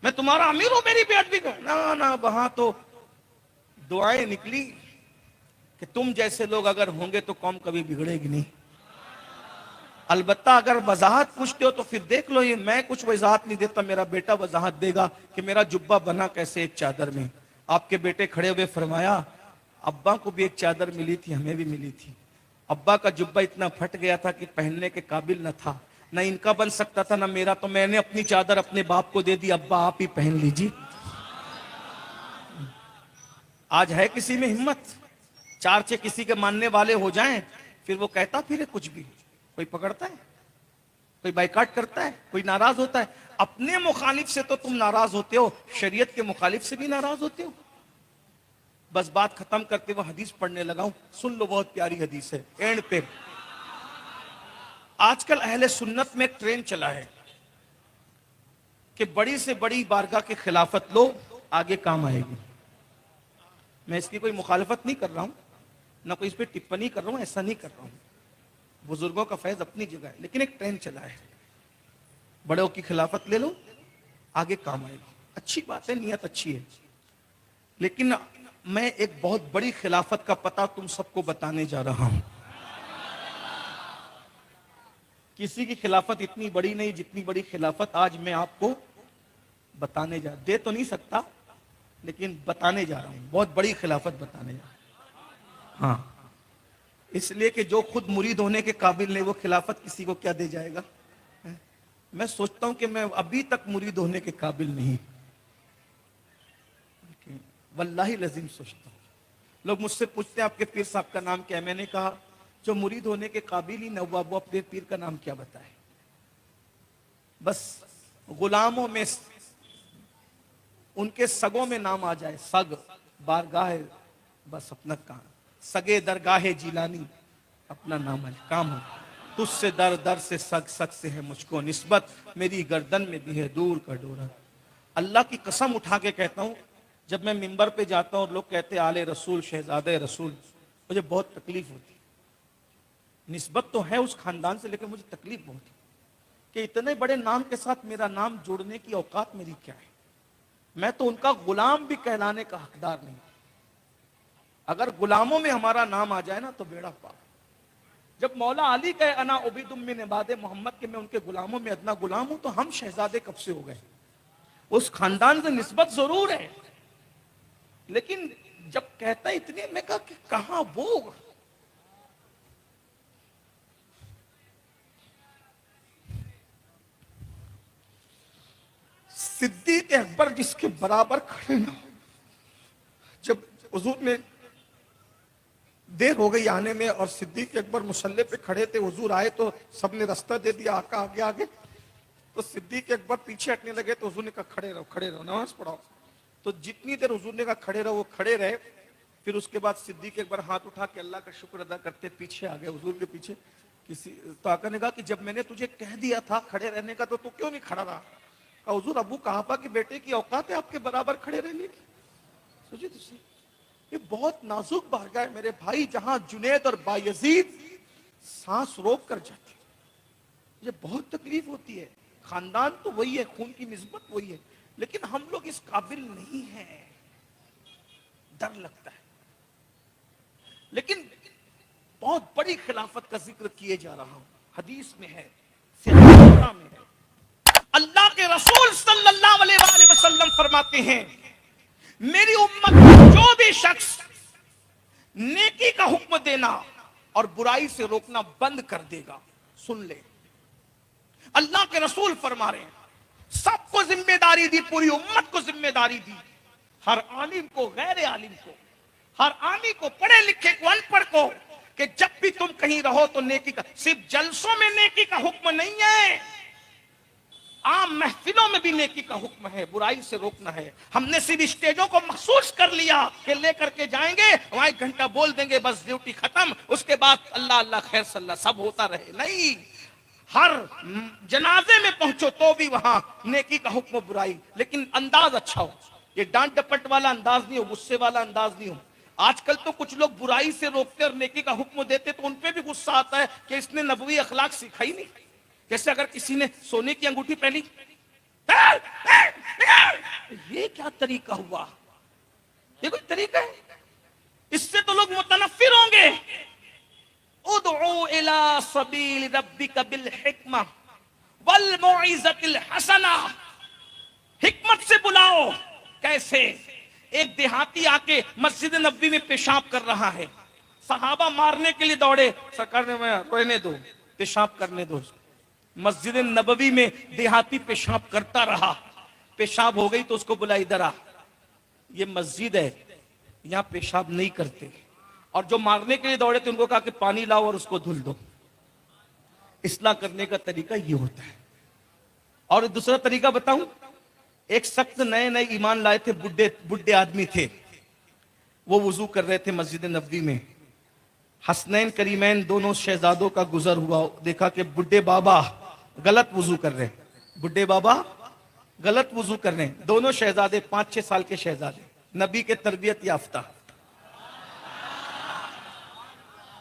मैं तुम्हारा अमीर हूं, मेरी बेअदबी कर? ना ना, वहां तो दुआएं निकली कि तुम जैसे लोग अगर होंगे तो कौम कभी बिगड़ेगी नहीं। अलबत्ता अगर वजाहत पूछते हो तो फिर देख लो, ये मैं कुछ वजाहत नहीं देता, मेरा बेटा वजाहत देगा कि मेरा जुब्बा बना कैसे एक चादर में। आपके बेटे खड़े हुए फरमाया, अब्बा को भी एक चादर मिली थी, हमें भी मिली थी। अब्बा का जुब्बा इतना फट गया था कि पहनने के काबिल न था, न इनका बन सकता था न मेरा, तो मैंने अपनी चादर अपने बाप को दे दी, अब्बा आप ही पहन लीजिए। आज है किसी में हिम्मत? चार चे किसी के मानने वाले हो जाएं, फिर वो कहता फिर कुछ भी, कोई पकड़ता है, कोई बाइकाट करता है, कोई नाराज होता है। अपने मुखालिफ से तो तुम नाराज होते हो, शरीयत के मुखालिफ से भी नाराज होते हो। बस बात खत्म करते हुए हदीस पढ़ने लगा हूं, सुन लो, बहुत प्यारी हदीस है एंड पे। आजकल अहले सुन्नत में एक ट्रेंड चला है कि बड़ी से बड़ी बारगाह की खिलाफत लो, आगे काम आएगी। मैं इसकी कोई मुखालफत नहीं कर रहा हूं, ना कोई इस पर टिप्पणी कर रहा हूं, ऐसा नहीं कर रहा हूं। बुजुर्गों का फैज अपनी जगह है, लेकिन एक ट्रेंड चला है, बड़ों की खिलाफत ले लो, आगे काम आएगी। अच्छी बात है, नियत अच्छी है, लेकिन मैं एक बहुत बड़ी खिलाफत का पता तुम सबको बताने जा रहा हूं। किसी की खिलाफत इतनी बड़ी नहीं जितनी बड़ी खिलाफत आज मैं आपको बताने दे तो नहीं सकता, लेकिन बताने जा रहा हूं। बहुत बड़ी खिलाफत बताने जा रहा हूं। हाँ, इसलिए कि जो खुद मुरीद होने के काबिल नहीं, वो खिलाफत किसी को क्या दे जाएगा? मैं सोचता हूं कि मैं अभी तक मुरीद होने के काबिल नहीं, वल्लाही लजीम सोचता हूं। लोग मुझसे पूछते हैं आपके पीर साहब का नाम क्या है? मैंने कहा जो मुरीद होने के काबिल ही न हुआ, वो अपने पीर का नाम क्या बताए? बस गुलामों में उनके सगों में नाम आ जाए, सग बारगाह, बस अपना काम, सगे दरगाह जिलानी, अपना नाम है, काम हो। तुझसे दर दर से सग, सग से है मुझको निस्बत, मेरी गर्दन में भी है दूर का डोरा। अल्लाह की कसम उठा के कहता हूं, जब मैं मिंबर पे जाता हूं और लोग कहते आले रसूल, शहजादे रसूल, मुझे बहुत तकलीफ होती। निस्बत तो है उस खानदान से, लेकिन मुझे तकलीफ बहुत है कि इतने बड़े नाम के साथ मेरा नाम जोड़ने की औकात मेरी क्या है? मैं तो उनका गुलाम भी कहलाने का हकदार नहीं। अगर गुलामों में हमारा नाम आ जाए ना तो बेड़ा पार। जब मौला अली कहे अना उबैदुम मिन इबादे मोहम्मद के मैं उनके गुलामों में अदना गुलाम हूं, तो हम शहजादे कब से हो गए? उस खानदान से निस्बत जरूर है, लेकिन जब कहता है इतने, मैं कहा कि कहां वो? सिद्दीक अकबर जिसके बराबर खड़े ना। जब हुजूर ने देर हो गई आने में और सिद्दीक अकबर मुसल्ले पे खड़े थे, हुजूर आए तो सबने रास्ता दे दिया, आका आगे आगे, तो सिद्दीक अकबर पीछे हटने लगे, तो हुजूर ने कहा खड़े रहो, खड़े रहो, नमाज पढ़ाओ। तो जितनी देर हुजूर ने कहा खड़े रहो, वो खड़े रहे। फिर उसके बाद सिद्दीक अकबर हाथ उठा के अल्लाह का शुक्र अदा करते पीछे आ गए, हुजूर के पीछे। किसी तो आका ने कहा कि जब मैंने तुझे कह दिया था खड़े रहने का, तो तू क्यों नहीं खड़ा रहा? हुजूर अबू कहाफा के बेटे की औकात है आपके बराबर खड़े रहने की। सोचिए तुझसे, ये बहुत नाजुक बारगाह है मेरे भाई, जहां जुनैद और बायजीद सांस रोक कर जाते, ये बहुत तकलीफ होती है। खानदान तो वही है, खून की निस्बत वही है, लेकिन हम लोग इस काबिल नहीं हैं, डर लगता है। लेकिन बहुत बड़ी खिलाफत का जिक्र किए जा रहा हूं, हदीस में है, सियासत में है। अल्लाह के रसूल सल्लल्लाहु अलैहि वसल्लम फरमाते हैं, मेरी उम्मत जो भी शख्स नेकी का हुक्म देना और बुराई से रोकना बंद कर देगा, सुन ले, अल्लाह के रसूल फरमा रहे हैं, सबको जिम्मेदारी दी, पूरी उम्मत को जिम्मेदारी दी, हर आलिम को, गैर आलिम को, हर आमी को, पढ़े लिखे को, अनपढ़ को, कि जब भी तुम कहीं रहो तो नेकी का, सिर्फ जलसों में नेकी का हुक्म नहीं है, आम महफिलों में भी नेकी का हुक्म है, बुराई से रोकना है। हमने सिर्फ स्टेजों को मखसूस कर लिया कि लेकर के जाएंगे, वहां 1 घंटा बोल देंगे, बस ड्यूटी खत्म, उसके बाद अल्लाह अल्लाह खैर सल्ला सब होता रहे। नहीं, हर जनाजे में पहुंचो तो भी वहां नेकी का हुक्म, बुराई, लेकिन अंदाज अच्छा हो। ये डांट डपट वाला अंदाज नहीं हो, गुस्से वाला अंदाज नहीं हो। आजकल तो कुछ लोग बुराई से रोकते और नेकी का हुक्म देते तो उनपे भी गुस्सा आता है कि इसने नबवी अखलाक सिखाई नहीं। जैसे अगर किसी ने सोने की अंगूठी पहनी, ये क्या तरीका हुआ? ये कोई तरीका है? इससे तो लोग मुतनफ्फिर होंगे। उदउ इला सबील रब्बिका बिल हिकमा वल मौइज़तिल हसना, हिकमत से बुलाओ। कैसे? एक देहाती आके मस्जिद नबवी में पेशाब कर रहा है, सहाबा मारने के लिए दौड़े, सरकार ने मैं रहने दो, पेशाब करने दो। मस्जिद नबवी में देहाती पेशाब करता रहा, पेशाब हो गई तो उसको बुला, इधर आ, ये मस्जिद है, यहां पेशाब नहीं करते। और जो मारने के लिए दौड़े थे उनको कहा कि पानी लाओ और उसको धुल दो। इस्लाह करने का तरीका ये होता है। और दूसरा तरीका बताऊं, एक सख्त नए नए ईमान लाए थे, बुढ़े आदमी थे, वो वुजू कर रहे थे मस्जिद नबवी में। हसनैन करीमैन दोनों शहजादों का गुजर हुआ, देखा कि बुढ़े बाबा गलत वुजू कर रहे हैं, बुढ़े बाबा गलत वुजू कर रहे हैं। दोनों शहजादे 5-6 साल के शहजादे, नबी के तरबियत याफ्ता।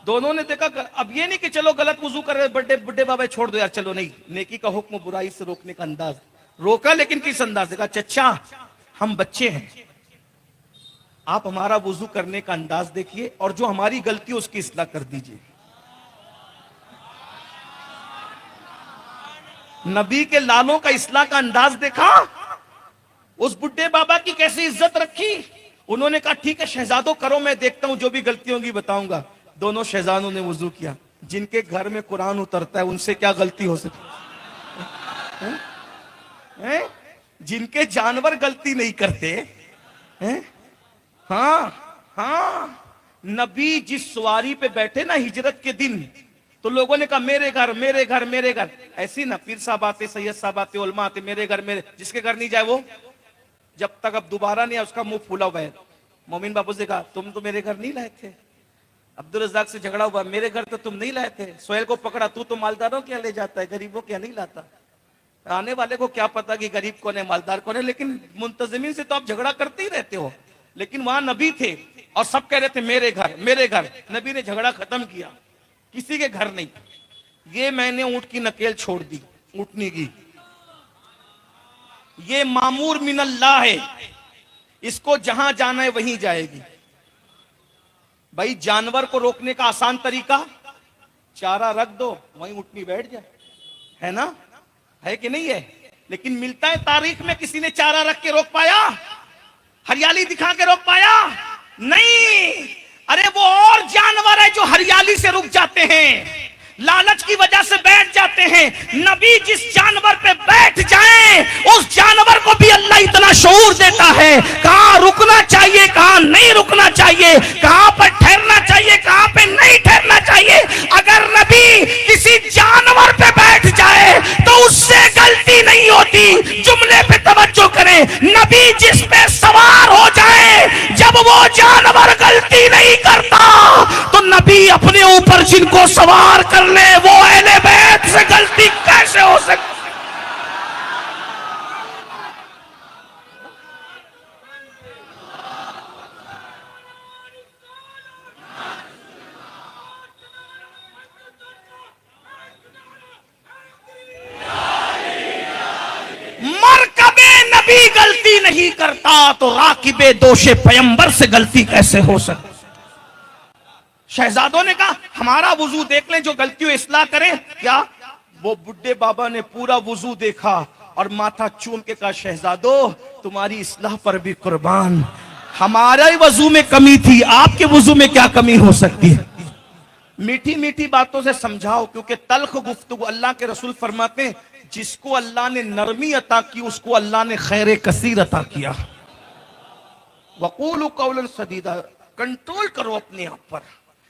दोनों ने देखा, अब ये नहीं कि चलो गलत वुजू कर रहे बड़े बुढ़े बाबा छोड़ दो यार, चलो नहीं, नेकी का हुक्म, बुराई से रोकने का अंदाज। रोका लेकिन किस अंदाज से? कहा चचा हम बच्चे हैं, आप हमारा वुजू करने का अंदाज देखिए और जो हमारी गलती है उसकी इस्लाह कर दीजिए। नबी के लालों का इस्लाह का अंदाज देखा, उस बुढ़े बाबा की कैसी इज्जत रखी। उन्होंने कहा ठीक है शहजादों करो, मैं देखता हूं, जो भी गलती होगी बताऊंगा। दोनों शहजादों ने वुजू किया। जिनके घर में कुरान उतरता है उनसे क्या गलती हो सकती है? जिनके जानवर गलती नहीं करते हैं? हाँ हाँ, नबी जिस सवारी पे बैठे ना हिजरत के दिन, तो लोगों ने कहा मेरे घर मेरे घर मेरे घर। ऐसी ना पीर साहब आते, सैयद साहब आते, उलमा आते, मेरे घर मेरे, जिसके घर नहीं जाए वो जब तक अब दोबारा नहीं आया उसका मुंह फूला हुआ है। मोमिन बाबू से कहा तुम तो मेरे घर नहीं लाए थे। अब्दुल रज़ाक से झगड़ा हुआ, मेरे घर तो तुम नहीं लाए थे। सोहेल को पकड़ा, तू तो मालदारों क्या ले जाता है, गरीबों क्या नहीं लाता। आने वाले को क्या पता कि गरीब कौन है मालदार कौन है, लेकिन मुंतजिमीन से तो आप झगड़ा करते ही रहते हो। लेकिन वहां नबी थे और सब कह रहे थे मेरे घर मेरे घर। नबी ने झगड़ा खत्म किया, किसी के घर नहीं। ये मैंने ऊंट की नकेल छोड़ दी, ऊंटनी की, ये मामूर मिनल्लाह है, इसको जहां जाना है वहीं जाएगी। भाई जानवर को रोकने का आसान तरीका, चारा रख दो वहीं ऊंटनी बैठ जाए, है ना, है कि नहीं है? लेकिन मिलता है तारीख में किसी ने चारा रख के रोक पाया? हरियाली दिखा के रोक पाया? नहीं। अरे वो और जानवर है जो हरियाली से रुक जाते हैं, लालच की वजह से बैठ जाते हैं। नबी जिस जानवर पे बैठ जाए उस जानवर को भी अल्लाह इतना शऊर देता है, कहां रुकना चाहिए कहां नहीं रुकना चाहिए, कहां पर ठहरना चाहिए कहां पे नहीं ठहरना चाहिए। अगर नबी किसी जानवर पे बैठ जाए तो उससे गलती नहीं होती। जुमले पे तवज्जो करें, नबी जिस पे सवार हो जाए, जब वो जानवर गलती नहीं करता तो नबी अपने ऊपर जिनको सवार कर ले वो अहले बैत से गलती कैसे हो सकती? मरकबे नबी गलती नहीं करता तो राकिबे दोषे पैगंबर से गलती कैसे हो सकती? शहजादों ने कहा हमारा वुजू देख लें, जो गलती हो इस्लाह करें। क्या? वो बुढ़े बाबा ने पूरा वुजू देखा और माथा चूम के कहा शहजादो तुम्हारी इस्लाह पर भी कुर्बान, हमारा ही वजू में कमी थी, आपके वजू में क्या कमी हो सकती है? मीठी मीठी बातों से समझाओ, क्योंकि तल्ख गुफ्तगू, अल्लाह के रसूल फरमाते हैं जिसको अल्लाह ने नरमी अता की उसको अल्लाह ने खैर कसीर अता किया। वक़ूलु क़ौलन सदीदा, कंट्रोल करो अपने आप पर।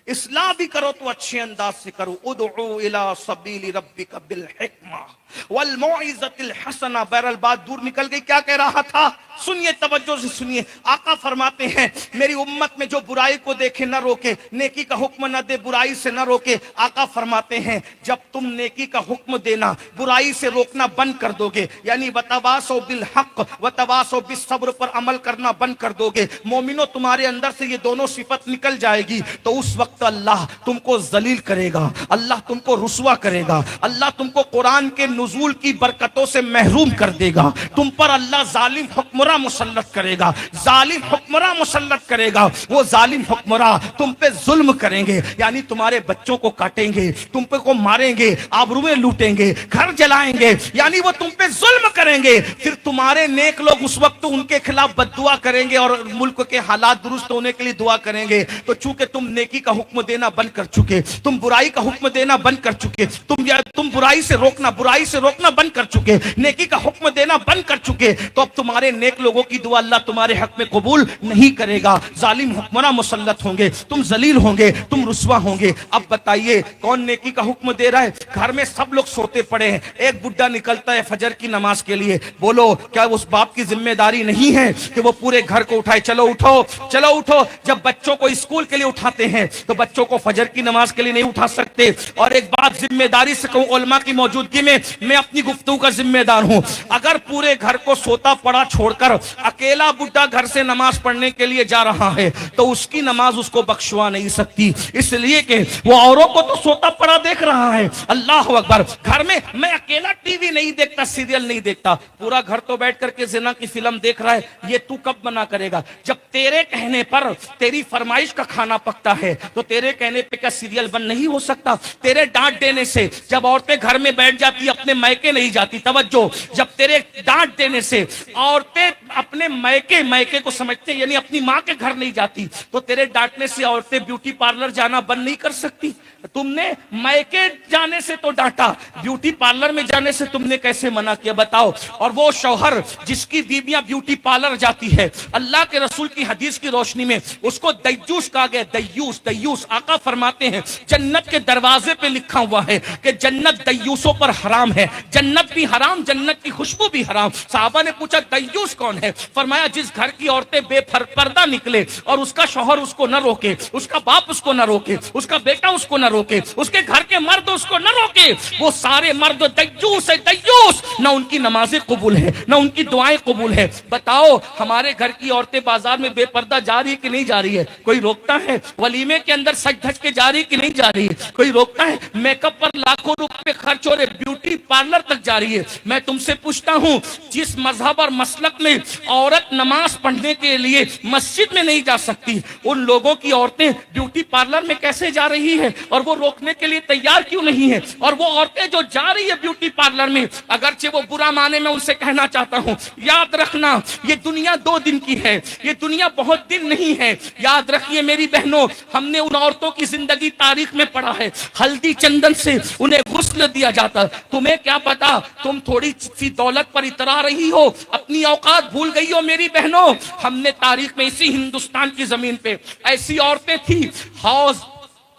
इस्लाह भी करो तो अच्छे अंदाज से करो। उदउ इला सबीली रब्बिका बिल हिकमा वल मौइज़तिल हसना। बहरहाल बात दूर निकल गई। क्या कह रहा था? सुनिए, तवज्जो से सुनिए। आका फरमाते हैं मेरी उम्मत में जो बुराई को देखे न रोके, नेकी का हुक्म न दे, बुराई से न रोके। आका फरमाते हैं जब तुम नेकी का हुक्म देना, बुराई से रोकना बंद कर दोगे, यानी वतवासो बिल हक वतवासो बिस सब्र पर अमल करना बंद कर दोगे, मोमिनो तुम्हारे अंदर से ये दोनों सिफत निकल जाएगी, तो उस वक्त अल्लाह तुमको जलील करेगा, अल्लाह तुमको रुसवा करेगा, अल्लाह तुमको कुरान के नुज़ूल की बरकतों से महरूम कर देगा। तुम पर अल्लाह जालिम हुक्मरां मुसल्लत करेगा, जालिम हुक्मरां मुसल्लत करेगा। वो जालिम हुक्मरां तुम पे जुल्म करेंगे, यानी तुम्हारे बच्चों को काटेंगे, तुम पे को मारेंगे, आबरूएं लूटेंगे, घर जलाएंगे, यानी वो तुम पे जुल्म करेंगे। फिर तुम्हारे नेक लोग उस वक्त उनके खिलाफ बद्दुआ करेंगे और मुल्क के हालात दुरुस्त होने के लिए दुआ करेंगे। तो चूंकि तुम नेकी का हुक्म देना बंद कर चुके, तुम बुराई का हुक्म देना बंद कर चुके, तुम बुराई से रोकना बंद कर चुके, नेकी का हुक्म देना बंद कर चुके, तो अब तुम्हारे नेक लोगों की दुआ अल्लाह तुम्हारे हक में कबूल नहीं करेगा। जालिम हुक्मरां मुसल्लत होंगे, तुम जलील होंगे, तुम रुसवा होंगे। अब बताइए कौन नेकी का हुक्म दे रहा है? घर में सब लोग सोते पड़े हैं, एक बुड्ढा निकलता है फजर की नमाज के लिए। बोलो क्या उस बाप की जिम्मेदारी नहीं है कि वो पूरे घर को उठाए? चलो उठो, चलो उठो। जब बच्चों को स्कूल के लिए उठाते हैं तो बच्चों को फजर की नमाज के लिए नहीं उठा सकते। और एक बात जिम्मेदारी से कहूं, उलमा की मौजूदगी में मैं अपनी गुफ्तगू का जिम्मेदार हूं। अगर पूरे घर को सोता पड़ा छोड़कर अकेला बुड्ढा घर से नमाज पढ़ने के लिए जा रहा है तो उसकी नमाज उसको बख्शवा नहीं सकती, इसलिए कि वो औरों को तो सोता पड़ा देख रहा है। अल्लाह अकबर। घर में मैं अकेला टीवी नहीं देखता, सीरियल नहीं देखता, पूरा घर तो बैठ करके जिना की फिल्म देख रहा है। ये तू कब मना करेगा? जब तेरे कहने पर, तेरी फरमाइश का खाना पकता है तो तेरे कहने पे क्या सीरियल बंद नहीं हो सकता? तेरे डांट देने से जब औरतें घर में बैठ जाती अपने मैके नहीं जाती, तवज्जो, जब तेरे डांट देने से औरतें अपने मैके को समझते यानी अपनी माँ के घर नहीं जाती, तो तेरे डांटने से औरतें ब्यूटी पार्लर जाना बंद नहीं कर सकती। तुमने मैके जाने से तो डांटा, ब्यूटी पार्लर में जाने से तुमने कैसे मना किया बताओ? और वो शौहर जिसकी बीवियां ब्यूटी पार्लर जाती है, अल्लाह के रसूल की हदीस की रोशनी में उसको दय्यूस कहा गया। दय्यूस आका फरमाते हैं जन्नत के दरवाजे पे लिखा हुआ है कि जन्नत दय्यूसों पर हराम है, जन्नत भी हराम, जन्नत की खुशबू भी हराम। साहबा ने पूछा दय्यूस कौन है? फरमाया जिस घर की औरतें बेपर्दा निकले और उसका शौहर उसको न रोके, उसका बाप उसको न रोके, उसका बेटा उसको न रोके, उसके घर के मर्द उसको न रोके, वो सारे मर्द दय्यूस है, दय्यूस। ना उनकी नमाजें कबूल है, ना उनकी दुआएं कबूल है। बताओ हमारे घर की औरतें बाजार में बेपर्दा जा रही है कि नहीं जा रही है? कोई रोकता है? वलीमे के अंदर सज धज के जा रही है कि नहीं जा रही है? कोई रोकता है? मेकअप पर लाखों रुपए खर्च हो रहे, ब्यूटी पार्लर तक जा रही है। मैं तुमसे पूछता हूं, जिस मजहब और मसलक में औरत नमाज पढ़ने के लिए मस्जिद में नहीं जा सकती, उन लोगों की औरतें ब्यूटी पार्लर में कैसे जा रही है और वो रोकने के लिए तैयार क्यों नहीं है? और वो औरतें जो जा रही है ब्यूटी पार्लर में, अगरचे वो बुरा माने, मैं उनसे कहना चाहता हूं याद रखना ये दुनिया 2 दिन की है, ये दुनिया बहुत दिन नहीं है। याद रखिए मेरी बहनों, हमने उन औरतों की जिंदगी तारीख में पढ़ा है, हल्दी चंदन से उन्हें गुस्ल दिया जाता। तुम्हें क्या पता, तुम थोड़ी सी दौलत पर इतरा रही हो, अपनी औकात भूल गई हो। मेरी बहनों, हमने तारीख में इसी हिंदुस्तान की जमीन पे ऐसी औरतें थी, हौज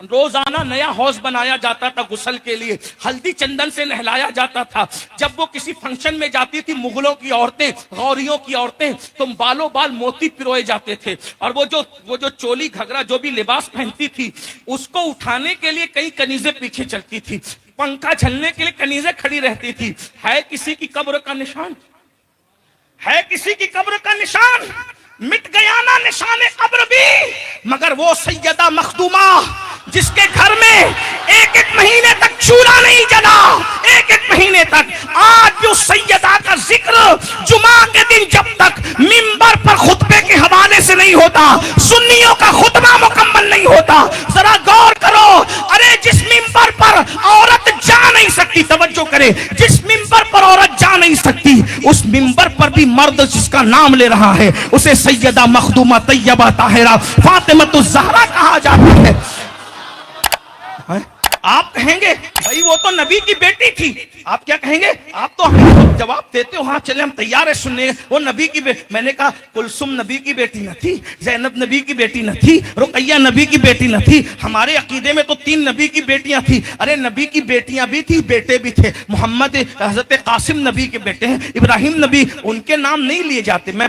रोजाना नया हौज बनाया जाता था गुस्ल के लिए, हल्दी चंदन से नहलाया जाता था। जब वो किसी फंक्शन में जाती थी, मुगलों की औरतें, गौरियों की औरतें, तो बालों बाल मोती पिरोए जाते थे। और वो जो चोली घगरा जो भी लिबास पहनती थी, उसको उठाने के लिए कई कनीजें पीछे चलती थी, पंखा झलने के लिए कनीजें खड़ी रहती थी। है किसी की कब्र का निशान? है किसी की कब्र का निशान? मिट गया ना निशाने कब्र भी, मगर वो सैयदा मखदूमा जिसके घर में 1-1 महीने तक चूल्हा नहीं जला, 1-1 महीने तक, आज भी उस सैयदा का जिक्र जुमा के दिन जब तक मिंबर पर खुतबे के हवाले से नहीं होता, सुन्नियों का खुतबा मुकम्मल नहीं होता। जरा गौर करो, अरे जिस मिंबर पर औरत जा नहीं सकती, तवज्जो करे, जिस मिंबर पर औरत जा नहीं सकती, उस मिंबर पर भी मर्द जिसका नाम ले रहा है उसे सैयदा मखदूमा तैयबा ताहिरा फातिमा ज़हरा कहा जाता है। आप कहेंगे भाई वो तो नबी की बेटी थी, आप क्या कहेंगे? आप तो हमें जवाब देते हो हाँ चले हम तैयार है सुनने, वो नबी की मैंने कहा कुलसुम नबी की बेटी न थी, जैनब नबी की बेटी न थी, रुकैया नबी की बेटी न थी। हमारे अकीदे में तो 3 नबी की बेटियां थी। अरे नबी की बेटियां भी थी, बेटे भी थे। मोहम्मद हजरत कासिम नबी के बेटे हैं, इब्राहिम नबी, उनके नाम नहीं लिए जाते। मैं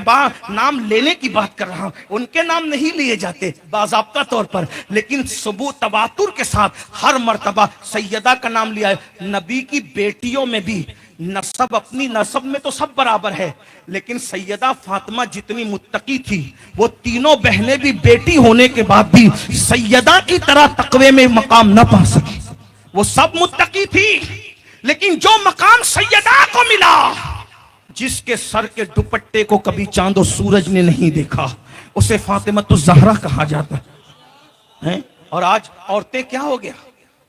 नाम लेने की बात कर रहा हूं, उनके नाम नहीं लिए जाते बाज़ाब्ता तौर पर, लेकिन सबूत तवातुर के साथ हर मर्तबा सैयदा का नाम लिया है। नबी की बेटियों में भी नसब, अपनी नसब में तो सब बराबर है, लेकिन सैयदा फातिमा जितनी मुत्तकी थी, वो तीनों बहनें भी बेटी होने के बाद भी सैयदा की तरह तकवे में मकाम न पा सकी। वो सब मुत्तकी थी, लेकिन जो मकाम सैयदा को मिला, जिसके सर के दुपट्टे को कभी चांद और सूरज ने नहीं देखा, उसे फातिमा तो ज़हरा कहा जाता है। और आज औरतें क्या हो गया,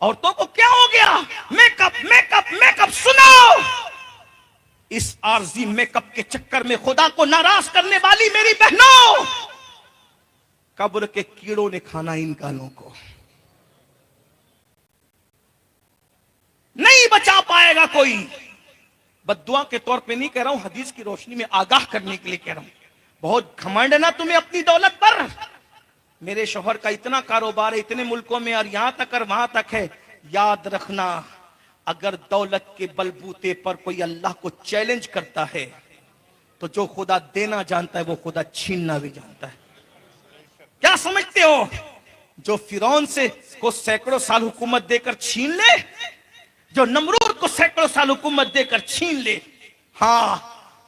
औरतों को क्या हो गया? Makeup makeup makeup. सुनो, इस आरजी मेकअप के चक्कर में खुदा को नाराज करने वाली मेरी बहनों, कब्र के कीड़ों ने खाना इन गालों को, नहीं बचा पाएगा कोई। बद्दुआ के तौर पे नहीं कह रहा हूं, हदीस की रोशनी में आगाह करने के लिए कह रहा हूं। बहुत घमंड है ना तुम्हें अपनी दौलत पर। मेरे शोहर का इतना कारोबार है इतने मुल्कों में, और यहां तक और वहां तक है। याद रखना, अगर दौलत के बलबूते पर कोई अल्लाह को चैलेंज करता है, तो जो खुदा देना जानता है वो खुदा छीनना भी जानता है। क्या समझते हो? जो फिरौन से को सैकड़ों साल हुकूमत देकर छीन ले, जो नमरूद को सैकड़ों साल हुकूमत देकर छीन ले, हाँ,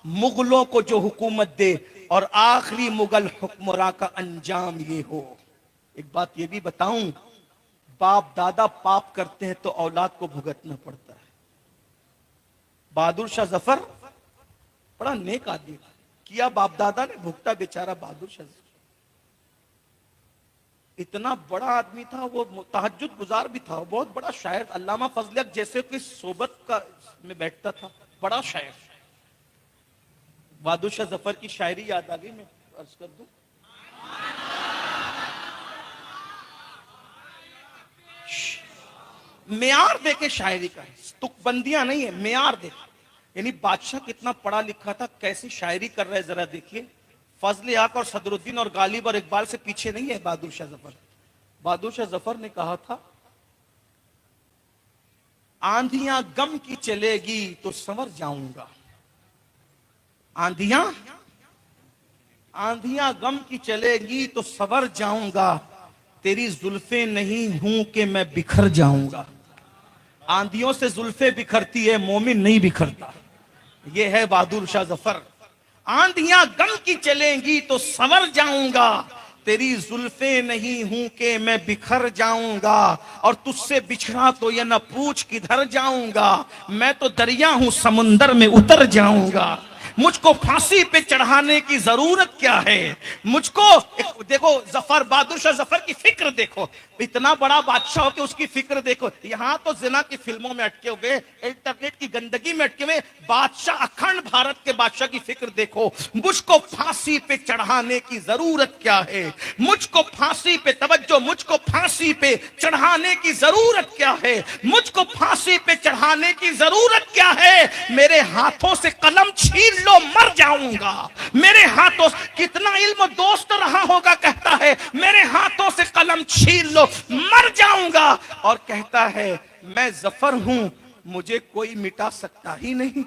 मुगलों को जो हुकूमत दे और आखिरी मुगल हुक्मरां का अंजाम ये हो। एक बात ये भी बताऊं, बाप दादा पाप करते हैं तो औलाद को भुगतना पड़ता है। बहादुर शाह जफर बड़ा नेक आदमी था, किया बाप दादा ने, भुगता बेचारा बहादुर शाह जफर। इतना बड़ा आदमी था, वो तहज्जुद गुजार भी था, बहुत बड़ा शायर, अल्लामा फजल हक जैसे कि सोबत का में बैठता था, बड़ा शायर। बहादुर शाह जफर की शायरी याद आ गई, मैं अर्ज कर दूं। मेयार देके शायरी का है, तुकबंदियां नहीं है, मेयार देखे। यानी बादशाह कितना पढ़ा लिखा था, कैसी शायरी कर रहा है जरा देखिए। फजल हक और सदरुद्दीन और गालिब और इकबाल से पीछे नहीं है बहादुर शाह जफर। बहादुर शाह जफर ने कहा था, आंधियां गम की चलेगी तो संवर जाऊंगा। आंधियां आंधियां गम की चलेगी तो संवर जाऊंगा, तेरी जुल्फे नहीं हूं कि मैं बिखर जाऊंगा। आंधियों से जुल्फे बिखरती है, मोमिन नहीं बिखरता। यह है बहादुर शाह जफर। आंधियां गम की चलेंगी तो संवर जाऊंगा, तेरी जुल्फे नहीं हूं कि मैं बिखर जाऊंगा। और तुझसे बिछड़ा तो ये न पूछ किधर जाऊंगा, मैं तो दरिया हूं समुंदर में उतर जाऊंगा। मुझको फांसी पे चढ़ाने की जरूरत क्या है? मुझको देखो, जफर, बहादुर शाह जफर की फिक्र देखो, इतना बड़ा बादशाह हो कि उसकी फिक्र देखो। यहां तो जिना की फिल्मों में अटके हुए, इंटरनेट की गंदगी में अटके हुए बादशाह, अखंड भारत के बादशाह की फिक्र देखो। मुझको फांसी पे चढ़ाने की जरूरत क्या है? मुझको फांसी पे, तवज्जो, मुझको फांसी पे चढ़ाने की जरूरत क्या है? मुझको फांसी पे चढ़ाने की जरूरत क्या है? मेरे हाथों से कलम छीन लो, मर जाऊंगा। मेरे हाथों, कितना इल्म दोस्त रहा होगा, कहता है मेरे हाथों से कलम छीन लो, मर जाऊंगा। और कहता है मैं जफर हूं, मुझे कोई मिटा सकता ही नहीं।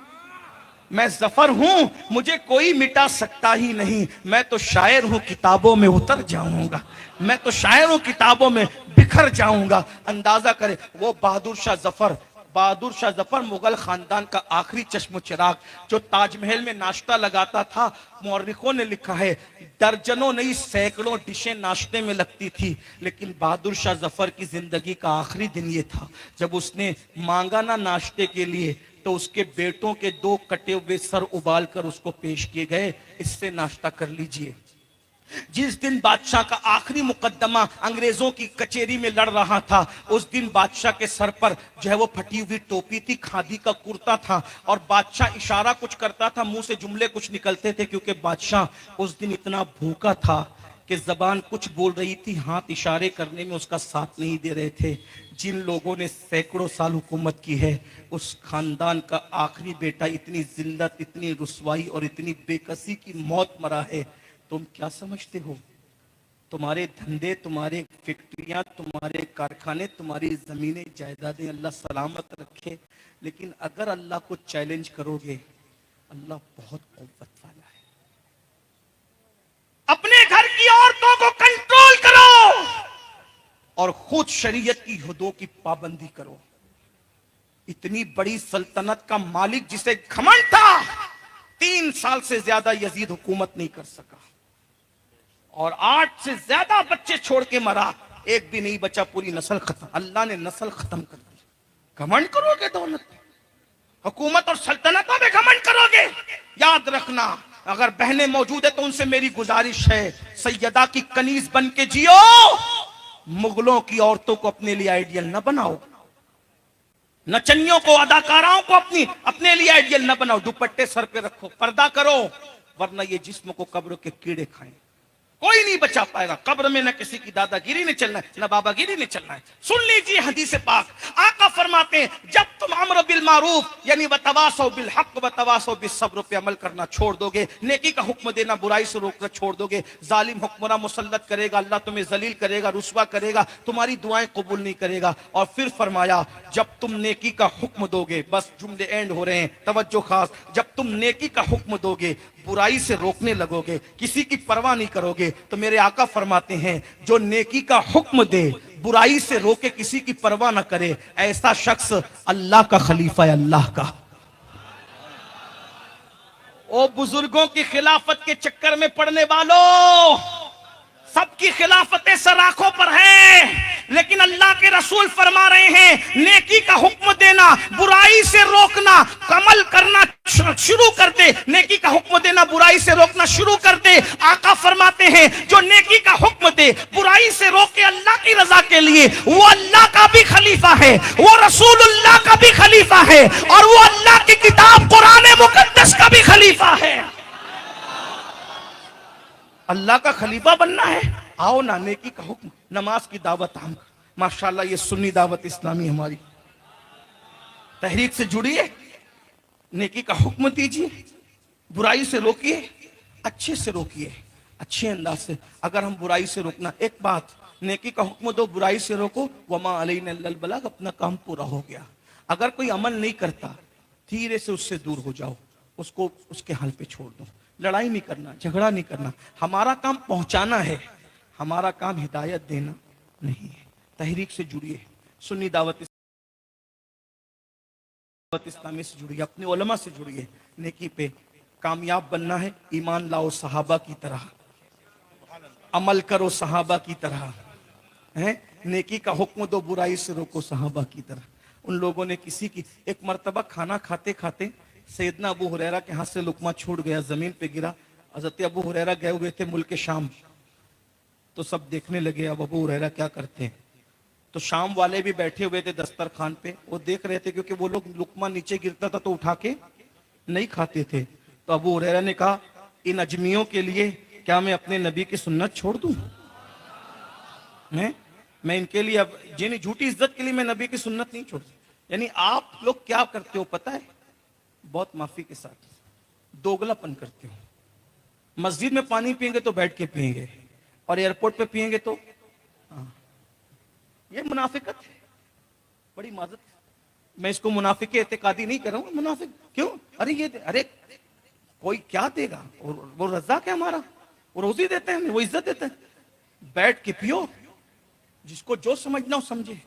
मैं जफर हूं, मुझे कोई मिटा सकता ही नहीं। मैं तो शायर हूं, किताबों में उतर जाऊंगा। मैं तो शायर हूं, किताबों में बिखर जाऊंगा। अंदाजा करें, वो बहादुर शाह जफर, बहादुर शाह जफर मुगल खानदान का आखिरी चश्म चिराग, जो ताजमहल में नाश्ता लगाता था। मौर्रिखों ने लिखा है दर्जनों नहीं सैकड़ों डिशें नाश्ते में लगती थी, लेकिन बहादुर शाह जफर की जिंदगी का आखिरी दिन ये था जब उसने मांगा ना नाश्ते के लिए, तो उसके बेटों के 2 कटे हुए सर उबाल कर उसको पेश किए गए, इससे नाश्ता कर लीजिए। जिस दिन बादशाह का आखिरी मुकद्दमा अंग्रेजों की कचेरी में लड़ रहा था, उस दिन बादशाह के सर पर जो है वो फटी हुई टोपी थी, खादी का कुर्ता था, और बादशाह इशारा कुछ करता था, मुंह से जुमले कुछ निकलते थे, क्योंकि बादशाह उस दिन इतना भूखा था कि जबान कुछ बोल रही थी, हाथ इशारे करने में उसका साथ नहीं दे रहे थे। जिन लोगों ने सैकड़ों साल हुकूमत की है, उस खानदान का आखिरी बेटा इतनी जिल्लत, इतनी रुसवाई और इतनी बेकसी की मौत मरा है। तुम क्या समझते हो? तुम्हारे धंधे, तुम्हारे फैक्ट्रियां, तुम्हारे कारखाने, तुम्हारी जमीनें जायदादें अल्लाह सलामत रखे, लेकिन अगर अल्लाह को चैलेंज करोगे, अल्लाह बहुत कुव्वत वाला है। अपने घर की औरतों को कंट्रोल करो और खुद शरीयत की हुदूद की पाबंदी करो। इतनी बड़ी सल्तनत का मालिक जिसे घमंड था, 3 साल से ज्यादा यजीद हुकूमत नहीं कर सका और 8 से ज्यादा बच्चे छोड़ के मरा, एक भी नहीं बचा, पूरी नस्ल खत्म। अल्लाह ने नस्ल खत्म कर दी। घमंड करोगे दौलत, हुकूमत और सल्तनतों में घमंड करोगे, याद रखना अगर बहनें मौजूद है तो उनसे मेरी गुजारिश है, सैयदा की कनीज बन के जियो। मुगलों की औरतों को अपने लिए आइडियल न बनाओ, नचनियों को, अदाकाराओं को अपने लिए आइडियल न बनाओ। दुपट्टे सर पे रखो, पर्दा करो, वरना ये जिस्म को कब्र के कीड़े खाएं। कोई नहीं बचा पाएगा। कब्र में न किसी की दादागिरी ने चलना है, न बाबागिरी ने चलना है। सुन लीजिए हदीस पाक, आका फरमाते हैं जब तुम अम्र बिल मारूफ यानी वतवासो बिल हक वतवासो बिस सब्र पे अमल करना छोड़ दोगे, नेकी का हुक्म देना, बुराई से रोकना छोड़ दोगे, जालिम हुक्मरान मुसल्लत करेगा, अल्लाह तुम्हें जलील करेगा, रुसवा करेगा, तुम्हारी दुआएं कबूल नहीं करेगा। और फिर फरमाया जब तुम नेकी का हुक्म दोगे, बस जुमले एंड हो रहे हैं, तवज्जो खास, जब तुम नेकी का हुक्म दोगे, बुराई से रोकने लगोगे, किसी की परवाह नहीं करोगे, तो मेरे आका फरमाते हैं जो नेकी का हुक्म दे, बुराई से रोके, किसी की परवाह ना करे, ऐसा शख्स अल्लाह का खलीफा है, अल्लाह का। ओ बुजुर्गों की खिलाफत के चक्कर में पड़ने वालों, सबकी खिलाफतें सर आंखों पर है, लेकिन अल्लाह के रसूल फरमा रहे हैं नेकी का हुक्म देना, बुराई से रोकना, अमल करना शुरू कर दे। नेकी का हुक्म देना, बुराई से रोकना शुरू कर दे। आका फरमाते हैं जो नेकी का हुक्म दे, बुराई से रोके अल्लाह की रजा के लिए, वो अल्लाह का भी खलीफा है, वो रसूलुल्लाह का भी खलीफा है, और वो अल्लाह की किताब कुरान मुकद्दस का भी खलीफा है। अल्लाह का खलीफा बनना है, आओ ना, नेकी का हुक्म, नमाज की दावत आम। माशाल्लाह ये सुन्नी दावत इस्लामी हमारी तहरीक से जुड़ी है। नेकी का हुक्म दीजिए, बुराई से रोकिए, अच्छे से रोकिए, अच्छे अंदाज से। अगर हम बुराई से रोकना, एक बात, नेकी का हुक्म दो, बुराई से रोको, वमा अलैना इल्लल बलाग, अपना काम पूरा हो गया। अगर कोई अमल नहीं करता, धीरे से उससे दूर हो जाओ, उसको उसके हाल पे छोड़ दो। लड़ाई नहीं करना, झगड़ा नहीं करना, हमारा काम पहुंचाना है, हमारा काम हिदायत देना नहीं है। तहरीक से जुड़िए, सुन्नी दावत इस्लामी से जुड़िए, अपने उलमा से जुड़िए। नेकी पे कामयाब बनना है, ईमान लाओ सहाबा की तरह, अमल करो सहाबा की तरह, है नेकी का हुक्म दो, बुराई से रोको सहाबा की तरह। उन लोगों ने किसी की, एक मर्तबा खाना खाते खाते सैयदना अबू हुरैरा के हाथ से लुकमा छूट गया, जमीन पे गिरा। हज़रत अबू हुरैरा गए हुए थे मुल्क शाम, तो सब देखने लगे अब अबू हुरैरा क्या करते हैं। तो शाम वाले भी बैठे हुए थे दस्तरखान पे, वो देख रहे थे, क्योंकि वो लोग लुकमा नीचे गिरता था तो उठा के नहीं खाते थे। तो अबू हुरैरा ने कहा इन अजमियों के लिए क्या मैं अपने नबी की सुन्नत छोड़ दूं? मैं इनके लिए, अब जिन झूठी इज्जत के लिए मैं नबी की सुन्नत नहीं छोड़। यानी आप लोग क्या करते हो पता है, बहुत माफी के साथ दोगलापन करते हो। मस्जिद में पानी पिएंगे तो बैठ के पिएंगे, और एयरपोर्ट पे पिएंगे तो ये मुनाफिकत है, बड़ी माजत। मैं इसको मुनाफिक एतकादी नहीं कर रहा हूं, मुनाफिक क्यों? अरे कोई क्या देगा, और वो रज़ाक है हमारा, वो रोजी देते हैं, वो इज्जत देते हैं। बैठ के पियो, जिसको जो समझना हो समझे।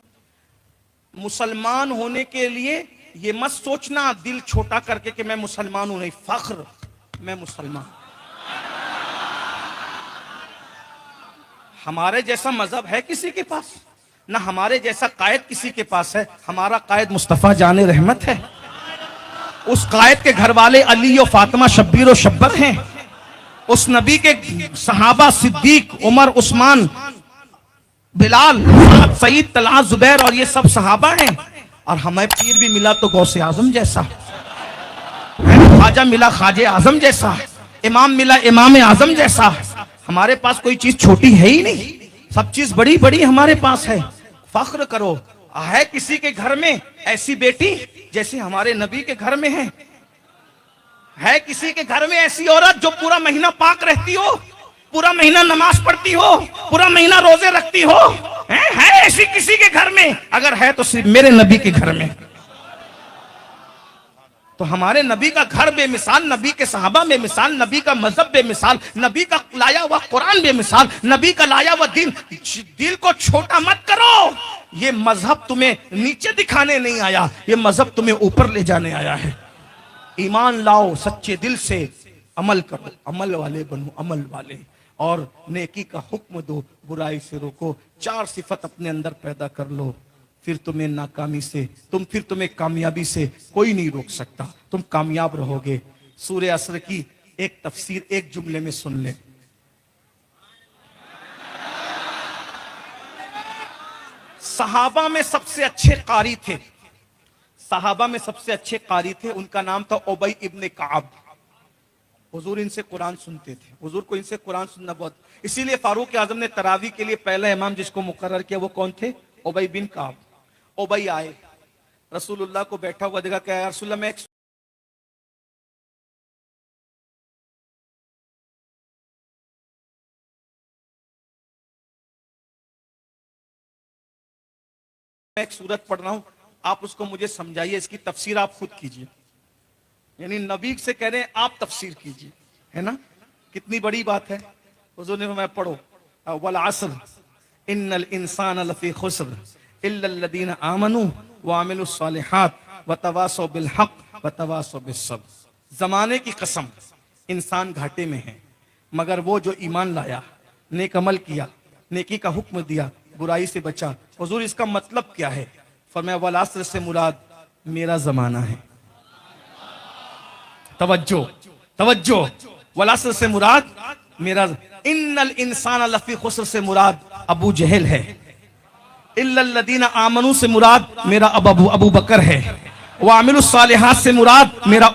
मुसलमान होने के लिए ये मत सोचना दिल छोटा करके कि मैं मुसलमान हूं, नहीं, फख्र मैं मुसलमान। हमारे जैसा मजहब है किसी के पास? ना हमारे जैसा कायद किसी के पास है। हमारा कायद मुस्तफा जाने रहमत है। उस कायद के घर वाले अली और फातिमा, शब्बीर और शब्बर हैं। उस नबी के सहाबा सिद्दीक, उमर, उस्मान, बिलाल, सईद, तलहा, जुबैर, और ये सब सहाबा हैं। और हमें पीर भी मिला तो गौसे आजम जैसा, ख्वाजा मिला ख्वाजे आजम जैसा, इमाम मिला इमाम आजम जैसा। हमारे पास कोई चीज छोटी है ही नहीं, सब चीज बड़ी बड़ी हमारे पास है। फख्र करो। है किसी के घर में ऐसी बेटी जैसी हमारे नबी के घर में है किसी के घर में ऐसी औरत जो पूरा महीना पाक रहती हो, पूरा महीना नमाज पढ़ती हो, पूरा महीना रोजे रखती हो? है ऐसी किसी के घर में? अगर है तो सिर्फ मेरे नबी के घर में। तो हमारे नबी का घर बेमिसाल, नबी के सहाबा बेमिसाल, नबी का मजहब बेमिसाल, नबी का लाया हुआ कुरान बेमिसाल, नबी का लाया हुआ दिन। दिल को छोटा मत करो। ये मजहब तुम्हें नीचे दिखाने नहीं आया, ये मजहब तुम्हें ऊपर ले जाने आया है। ईमान लाओ, सच्चे दिल से अमल करो, अमल वाले बनो, अमल वाले, और नेकी का हुक्म दो, बुराई से रोको। 4 सिफत अपने अंदर पैदा कर लो, फिर तुम्हें नाकामी से, फिर तुम्हें कामयाबी से कोई नहीं रोक सकता। तुम कामयाब रहोगे। सूरह असर की एक तफसीर एक जुमले में सुन ले। सहाबा में सबसे अच्छे कारी थे, सहाबा में सबसे अच्छे कारी थे, उनका नाम था उबई इब्ने काब। हुजूर इनसे कुरान सुनते थे, हुजूर को इनसे कुरान सुनना बहुत, इसीलिए फारूक आजम ने तरावी के लिए पहला इमाम जिसको मुकर्रर किया वो कौन थे? उबई बिन काब। उबई आए, रसूलुल्लाह को बैठा हुआ देखा, क्या रसूलुल्लाह मैं एक सूरत पढ़ रहा हूं, आप उसको मुझे समझाइए, इसकी तफसीर आप खुद कीजिए। यानी नबी से कह रहे हैं आप तफसीर कीजिए, है ना? कितनी बड़ी बात है। हुजूर ने फरमाया पढ़ो, वल असर इन्नल इंसान लफी खुस्र इल्लल्लज़ीना आमनू व अमिलुस सालिहात व तवासौ बिल हक़ व तवासौ बिस सब्र। जमाने की कसम, इंसान घाटे में है, मगर वो जो ईमान लाया, नेक अमल किया, नेकी का हुक्म दिया, बुराई से बचा। हुजूर इसका मतलब क्या है? फरमाया वल असर से मुराद मेरा जमाना है। तवज्जो तवज्जो, वल असर से मुराद मेरा। इन्नल इंसान लफी खुस्र से मुराद अबू जहल है। इल्लल्लज़ीना आमनू से मुराद मेरा अबू बकर है। व अमिलुस सालिहात से मुराद मेरा